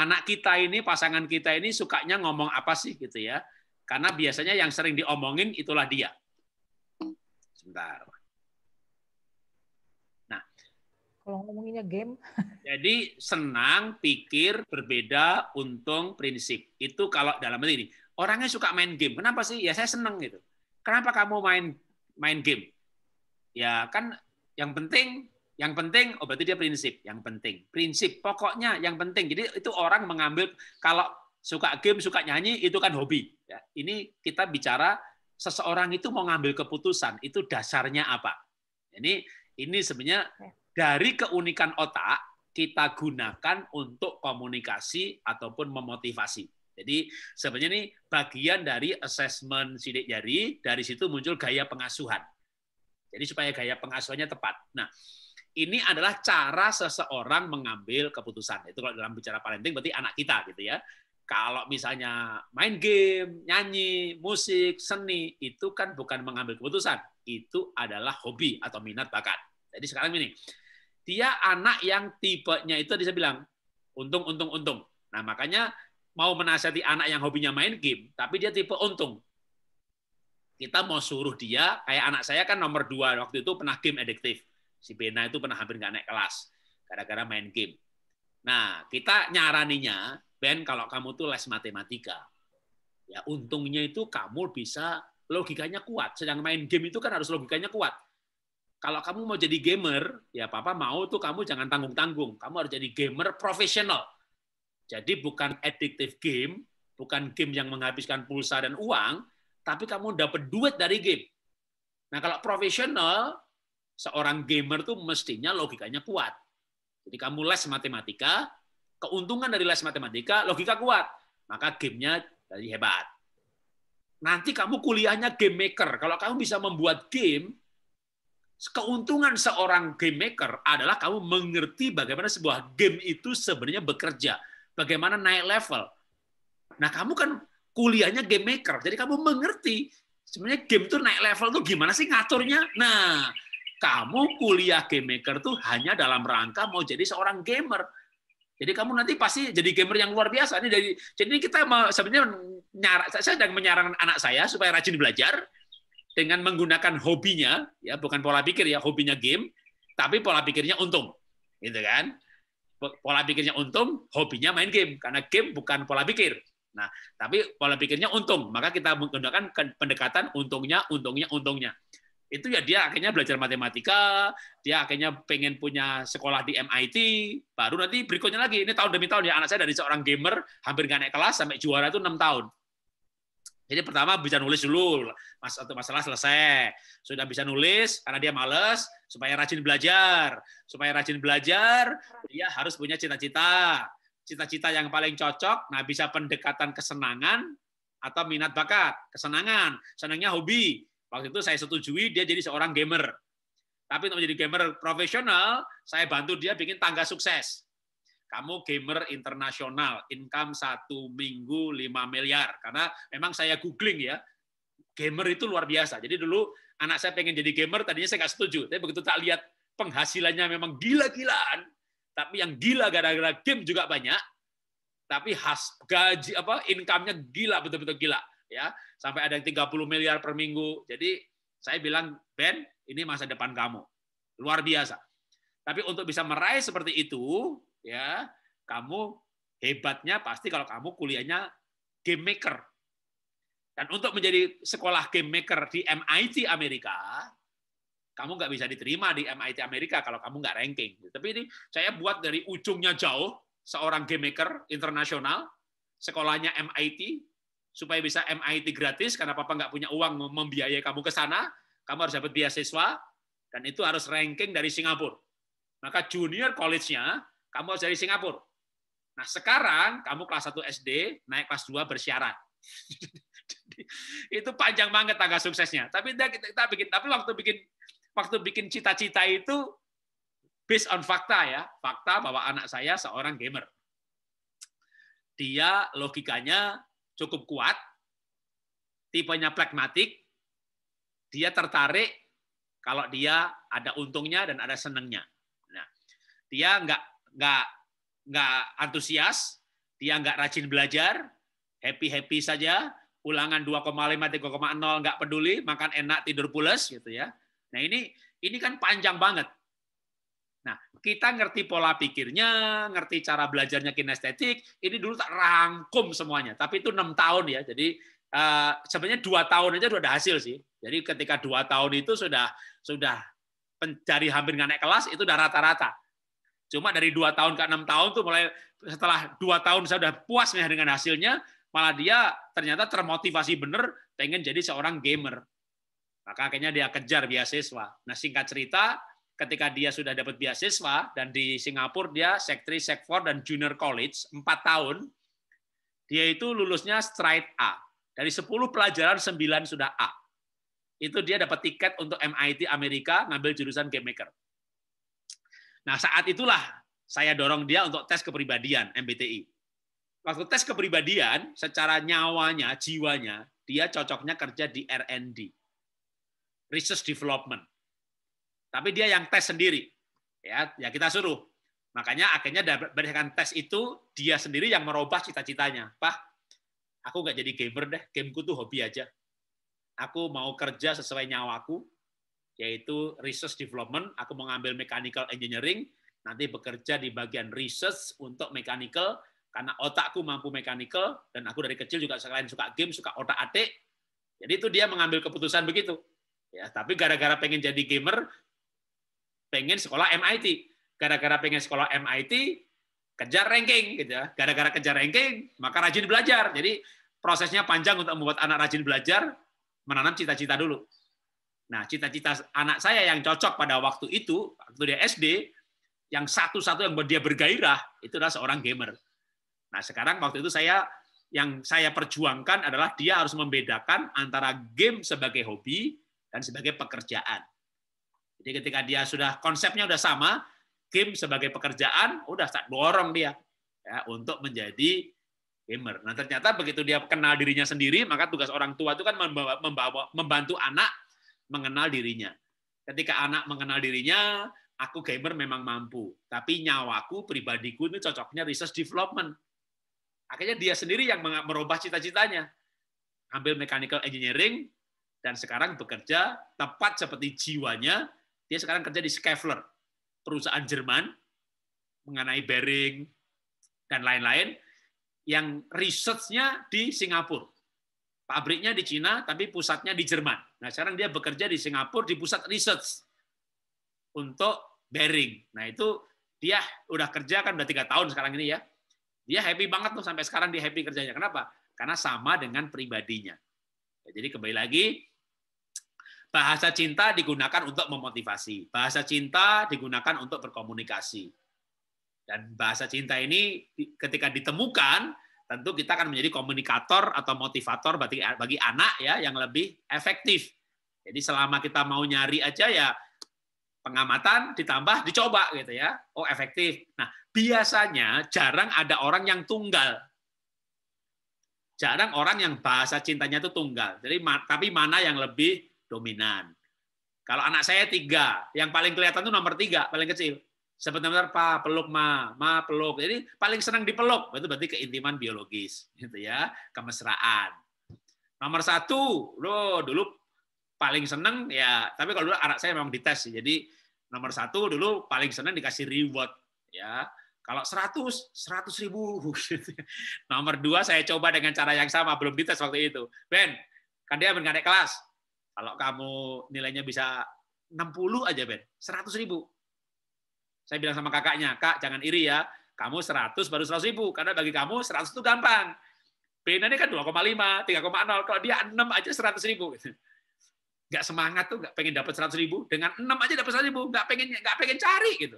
Anak kita ini, pasangan kita ini sukanya ngomong apa sih gitu ya? Karena biasanya yang sering diomongin itulah dia. Sebentar. Kalau ngomonginnya game. Jadi senang, pikir, berbeda, untung, prinsip. Itu kalau dalam ini. Orangnya suka main game. Kenapa sih? Ya saya senang gitu. Kenapa kamu main main game. Ya kan yang penting oh berarti dia prinsip, yang penting. Prinsip pokoknya yang penting. Jadi itu orang mengambil kalau suka game, suka nyanyi itu kan hobi. Ya, ini kita bicara seseorang itu mau ngambil keputusan, itu dasarnya apa? Ini sebenarnya dari keunikan otak kita gunakan untuk komunikasi ataupun memotivasi. Jadi sebenarnya ini bagian dari asesmen sidik jari, dari situ muncul gaya pengasuhan. Jadi supaya gaya pengasuhannya tepat. Nah, ini adalah cara seseorang mengambil keputusan. Itu kalau dalam bicara parenting berarti anak kita gitu ya. Kalau misalnya main game, nyanyi, musik, seni, itu kan bukan mengambil keputusan. Itu adalah hobi atau minat bakat. Jadi sekarang ini, dia anak yang tipenya itu tadi saya bilang, untung. Nah, makanya mau menasihati anak yang hobinya main game, tapi dia tipe untung. Kita mau suruh dia, kayak anak saya kan nomor 2, waktu itu pernah game adiktif. Si Bena itu pernah hampir nggak naik kelas, gara-gara main game. Nah, kita nyaraninya, Ben, kalau kamu tuh les matematika, ya untungnya itu kamu bisa logikanya kuat. Sedang main game itu kan harus logikanya kuat. Kalau kamu mau jadi gamer, ya papa mau tuh kamu jangan tanggung-tanggung. Kamu harus jadi gamer profesional. Jadi bukan addictive game, bukan game yang menghabiskan pulsa dan uang, tapi kamu dapat duit dari game. Nah, kalau profesional, seorang gamer tuh mestinya logikanya kuat. Jadi kamu les matematika, keuntungan dari les matematika, logika kuat. Maka gamenya jadi hebat. Nanti kamu kuliahnya game maker. Kalau kamu bisa membuat game, keuntungan seorang game maker adalah kamu mengerti bagaimana sebuah game itu sebenarnya bekerja, bagaimana naik level. Nah, kamu kan kuliahnya game maker, jadi kamu mengerti sebenarnya game itu naik level tuh gimana sih ngaturnya. Nah, kamu kuliah game maker tuh hanya dalam rangka mau jadi seorang gamer. Jadi kamu nanti pasti jadi gamer yang luar biasa. Jadi kita sebenarnya saya sedang menyarankan anak saya supaya rajin belajar, dengan menggunakan hobinya, ya bukan pola pikir ya, hobinya game, tapi pola pikirnya untung, gitu kan? Pola pikirnya untung, hobinya main game, karena game bukan pola pikir. Nah, tapi pola pikirnya untung, maka kita menggunakan pendekatan untungnya. Itu ya dia akhirnya belajar matematika, dia akhirnya pengen punya sekolah di MIT, baru nanti berikutnya lagi, ini tahun demi tahun ya, anak saya dari seorang gamer hampir nggak naik kelas sampai juara itu 6 tahun. Jadi pertama bisa nulis dulu, masalah selesai. Sudah bisa nulis, karena dia malas, supaya rajin belajar. Supaya rajin belajar, dia harus punya cita-cita. Cita-cita yang paling cocok, nah bisa pendekatan kesenangan atau minat bakat. Kesenangan, senangnya hobi. Waktu itu saya setujui dia jadi seorang gamer. Tapi untuk menjadi gamer profesional, saya bantu dia bikin tangga sukses. Kamu gamer internasional, income 1 minggu 5 miliar. Karena memang saya googling ya, gamer itu luar biasa. Jadi dulu anak saya pengen jadi gamer, tadinya saya nggak setuju. Tapi begitu tak lihat penghasilannya memang gila-gilaan, tapi yang gila gara-gara game juga banyak, tapi gaji income-nya gila, betul-betul gila. Ya, sampai ada yang 30 miliar per minggu. Jadi saya bilang, Ben, ini masa depan kamu. Luar biasa. Tapi untuk bisa meraih seperti itu, ya, kamu hebatnya pasti kalau kamu kuliahnya game maker. Dan untuk menjadi sekolah game maker di MIT Amerika, kamu nggak bisa diterima di MIT Amerika kalau kamu nggak ranking. Tapi ini saya buat dari ujungnya jauh, seorang game maker internasional, sekolahnya MIT, supaya bisa MIT gratis, karena papa nggak punya uang membiayai kamu ke sana, kamu harus dapat beasiswa, dan itu harus ranking dari Singapura. Maka junior college-nya, kamu harus dari Singapura. Nah, sekarang kamu kelas 1 SD, naik kelas 2 bersyarat. Itu panjang banget tangga suksesnya. Tapi waktu bikin cita-cita itu based on fakta ya. Fakta bahwa anak saya seorang gamer. Dia logikanya cukup kuat, tipenya pragmatik, dia tertarik kalau dia ada untungnya dan ada senangnya. Nah, dia nggak antusias, dia nggak rajin belajar, happy saja, ulangan 2,5, 3,0 nggak peduli, makan enak, tidur pules gitu ya. Nah ini kan panjang banget. Nah, kita ngerti pola pikirnya, ngerti cara belajarnya kinestetik, ini dulu tak rangkum semuanya. Tapi itu 6 tahun ya, jadi sebenarnya 2 tahun aja sudah ada hasil sih. Jadi ketika 2 tahun itu sudah pencari hampir nggak naik kelas itu udah rata-rata. Cuma dari 2 tahun ke 6 tahun tuh mulai setelah 2 tahun saya udah puas nih dengan hasilnya, malah dia ternyata termotivasi bener pengen jadi seorang gamer. Maka akhirnya dia kejar beasiswa. Nah singkat cerita, ketika dia sudah dapat beasiswa dan di Singapura dia Sec 3, Sec 4 dan Junior College 4 tahun, dia itu lulusnya straight A. Dari 10 pelajaran 9 sudah A. Itu dia dapat tiket untuk MIT Amerika ngambil jurusan game maker. Nah, saat itulah saya dorong dia untuk tes kepribadian MBTI. Waktu tes kepribadian, secara nyawanya, jiwanya, dia cocoknya kerja di R&D, Research Development. Tapi dia yang tes sendiri. Ya kita suruh. Makanya akhirnya berdasarkan tes itu, dia sendiri yang merubah cita-citanya. Pak, aku nggak jadi gamer deh, gameku tuh hobi aja. Aku mau kerja sesuai nyawaku, yaitu research development, aku mau ngambil mechanical engineering, nanti bekerja di bagian research untuk mechanical, karena otakku mampu mechanical, dan aku dari kecil juga selain suka game, suka otak-atik, jadi itu dia mengambil keputusan begitu. Ya, tapi gara-gara pengen jadi gamer, pengen sekolah MIT. Gara-gara pengen sekolah MIT, kejar ranking. Gitu ya. Gara-gara kejar ranking, maka rajin belajar. Jadi prosesnya panjang untuk membuat anak rajin belajar, menanam cita-cita dulu. Nah, cita-cita anak saya yang cocok pada waktu itu, waktu dia SD, yang satu-satu yang buat dia bergairah, itu adalah seorang gamer. Nah, sekarang waktu itu yang saya perjuangkan adalah dia harus membedakan antara game sebagai hobi dan sebagai pekerjaan. Jadi ketika dia sudah konsepnya udah sama, game sebagai pekerjaan, udah tak dorong dia ya, untuk menjadi gamer. Nah, ternyata begitu dia kenal dirinya sendiri, maka tugas orang tua itu kan membantu anak mengenal dirinya. Ketika anak mengenal dirinya, aku gamer memang mampu, tapi nyawaku, pribadiku ini cocoknya research development. Akhirnya dia sendiri yang merubah cita-citanya. Ambil mechanical engineering, dan sekarang bekerja tepat seperti jiwanya, dia sekarang kerja di Schaeffler, perusahaan Jerman, mengenai bearing, dan lain-lain, yang research-nya di Singapura. Pabriknya di Cina, tapi pusatnya di Jerman. Nah, sekarang dia bekerja di Singapura di pusat research untuk bearing. Nah, itu dia udah kerja kan udah 3 tahun sekarang ini ya. Dia happy banget tuh sampai sekarang dia happy kerjanya. Kenapa? Karena sama dengan pribadinya. Jadi kembali lagi, bahasa cinta digunakan untuk memotivasi. Bahasa cinta digunakan untuk berkomunikasi. Dan bahasa cinta ini ketika ditemukan, tentu kita akan menjadi komunikator atau motivator bagi anak ya yang lebih efektif. Jadi selama kita mau nyari aja ya pengamatan ditambah dicoba gitu ya. Oh efektif. Nah biasanya jarang ada orang yang tunggal. Jarang orang yang bahasa cintanya itu tunggal. Jadi tapi mana yang lebih dominan. Kalau anak saya 3, yang paling kelihatan itu nomor 3, paling kecil. Sebenarnya Pak peluk ma peluk. Jadi paling senang dipeluk, itu berarti keintiman biologis, gitu ya, kemesraan. Nomor 1, loh dulu paling senang ya, tapi kalau dulu anak saya memang dites, jadi nomor 1 dulu paling senang dikasih reward, ya. Kalau 100 ribu. Nomor 2 saya coba dengan cara yang sama, belum dites waktu itu. Ben, kan dia naik kelas. Kalau kamu nilainya bisa 60 aja Ben, 100 ribu. Saya bilang sama kakaknya, Kak jangan iri ya, kamu 100 baru 100 ribu, karena bagi kamu 100 itu gampang. Bena ini kan 2,5, 3,0, kalau dia 6 aja 100 ribu. Nggak semangat tuh, nggak pengen dapat 100 ribu, dengan 6 aja dapat 100 ribu, nggak pengen cari gitu.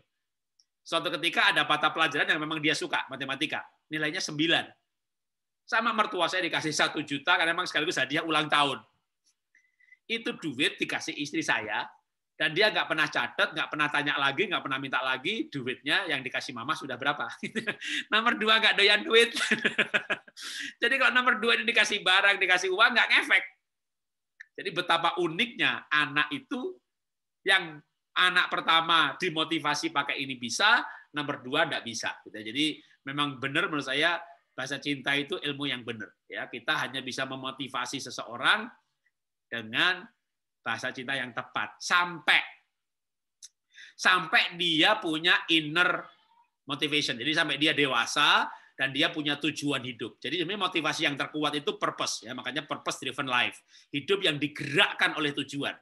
Suatu ketika ada mata pelajaran yang memang dia suka, matematika, nilainya 9. Sama mertua saya dikasih 1 juta, karena memang sekaligus hadiah ulang tahun. Itu duit dikasih istri saya, dan dia nggak pernah catat, nggak pernah tanya lagi, nggak pernah minta lagi duitnya yang dikasih mama sudah berapa. Nomor 2 nggak doyan duit. Jadi kalau nomor 2 ini dikasih barang, dikasih uang, nggak ngefek. Jadi betapa uniknya anak itu, yang anak pertama dimotivasi pakai ini bisa, nomor 2 nggak bisa. Jadi memang benar menurut saya bahasa cinta itu ilmu yang benar. Ya, kita hanya bisa memotivasi seseorang dengan bahasa cinta yang tepat sampai dia punya inner motivation. Jadi sampai dia dewasa, dan dia punya tujuan hidup. Jadi sebenarnya motivasi yang terkuat itu purpose, ya, makanya purpose driven life, hidup yang digerakkan oleh tujuan.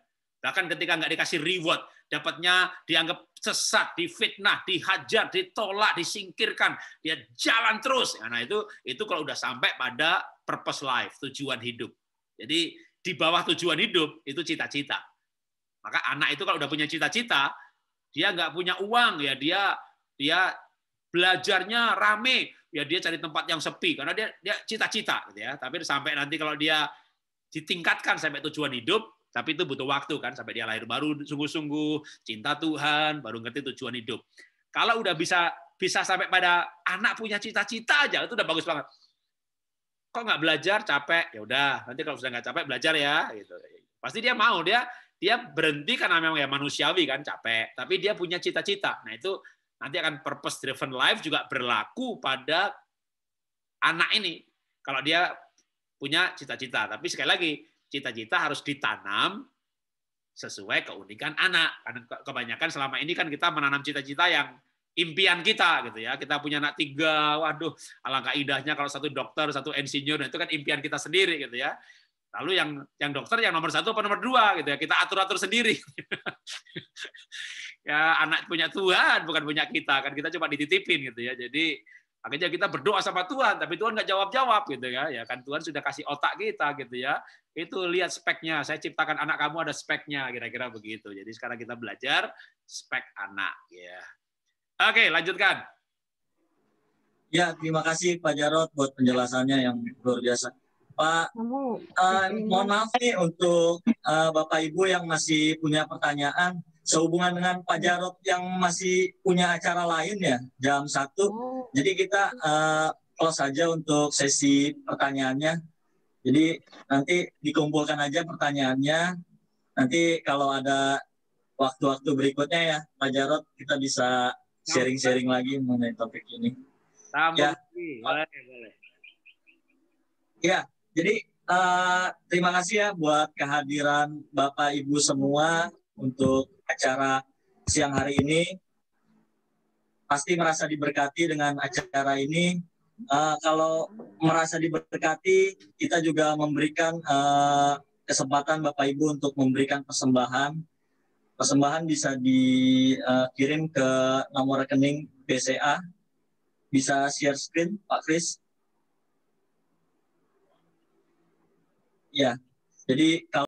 Bahkan ketika nggak dikasih reward, dapatnya dianggap sesat, difitnah, dihajar, ditolak, disingkirkan, dia jalan terus. Nah itu kalau udah sampai pada purpose life, tujuan hidup. Jadi di bawah tujuan hidup itu cita-cita. Maka anak itu kalau udah punya cita-cita, dia nggak punya uang, ya dia belajarnya rame, ya dia cari tempat yang sepi karena dia cita-cita, gitu ya. Tapi sampai nanti kalau dia ditingkatkan sampai tujuan hidup, tapi itu butuh waktu kan, sampai dia lahir baru sungguh-sungguh cinta Tuhan, baru ngerti tujuan hidup. Kalau udah bisa sampai pada anak punya cita-cita aja, itu udah bagus banget. Kok nggak belajar, capek, ya udah nanti kalau sudah nggak capek belajar ya, gitu. Pasti dia mau, dia berhenti karena memang ya manusiawi kan, capek, tapi dia punya cita-cita. Nah itu nanti akan purpose driven life juga berlaku pada anak ini kalau dia punya cita-cita. Tapi sekali lagi, cita-cita harus ditanam sesuai keunikan anak. Karena kebanyakan selama ini kan kita menanam cita-cita yang impian kita, gitu ya. Kita punya anak 3, waduh, alangkah indahnya kalau 1 dokter, 1 insinyur, nah itu kan impian kita sendiri, gitu ya. Lalu yang dokter yang nomor 1 atau nomor 2, gitu ya, kita atur-atur sendiri. Ya anak punya Tuhan, bukan punya kita, kan kita cuma dititipin, gitu ya. Jadi akhirnya kita berdoa sama Tuhan, tapi Tuhan nggak jawab-jawab, gitu ya. Ya kan Tuhan sudah kasih otak kita, gitu ya. Itu lihat speknya, saya ciptakan anak kamu ada speknya, kira-kira begitu. Jadi sekarang kita belajar spek anak, ya. Oke, lanjutkan. Ya, terima kasih Pak Jarod buat penjelasannya yang luar biasa. Pak, mohon maaf nih untuk Bapak Ibu yang masih punya pertanyaan sehubungan dengan Pak Jarod yang masih punya acara lain ya, jam 1. Jadi kita close saja untuk sesi pertanyaannya. Jadi nanti dikumpulkan aja pertanyaannya. Nanti kalau ada waktu-waktu berikutnya ya, Pak Jarod, kita bisa sharing-sharing lagi mengenai topik ini. Ya. Boleh. Ya, jadi terima kasih ya buat kehadiran Bapak Ibu semua untuk acara siang hari ini. Pasti merasa diberkati dengan acara ini. Kalau merasa diberkati, kita juga memberikan kesempatan Bapak Ibu untuk memberikan persembahan. Persembahan bisa dikirim ke nomor rekening BCA. Bisa share screen, Pak Kris. Ya, jadi kalau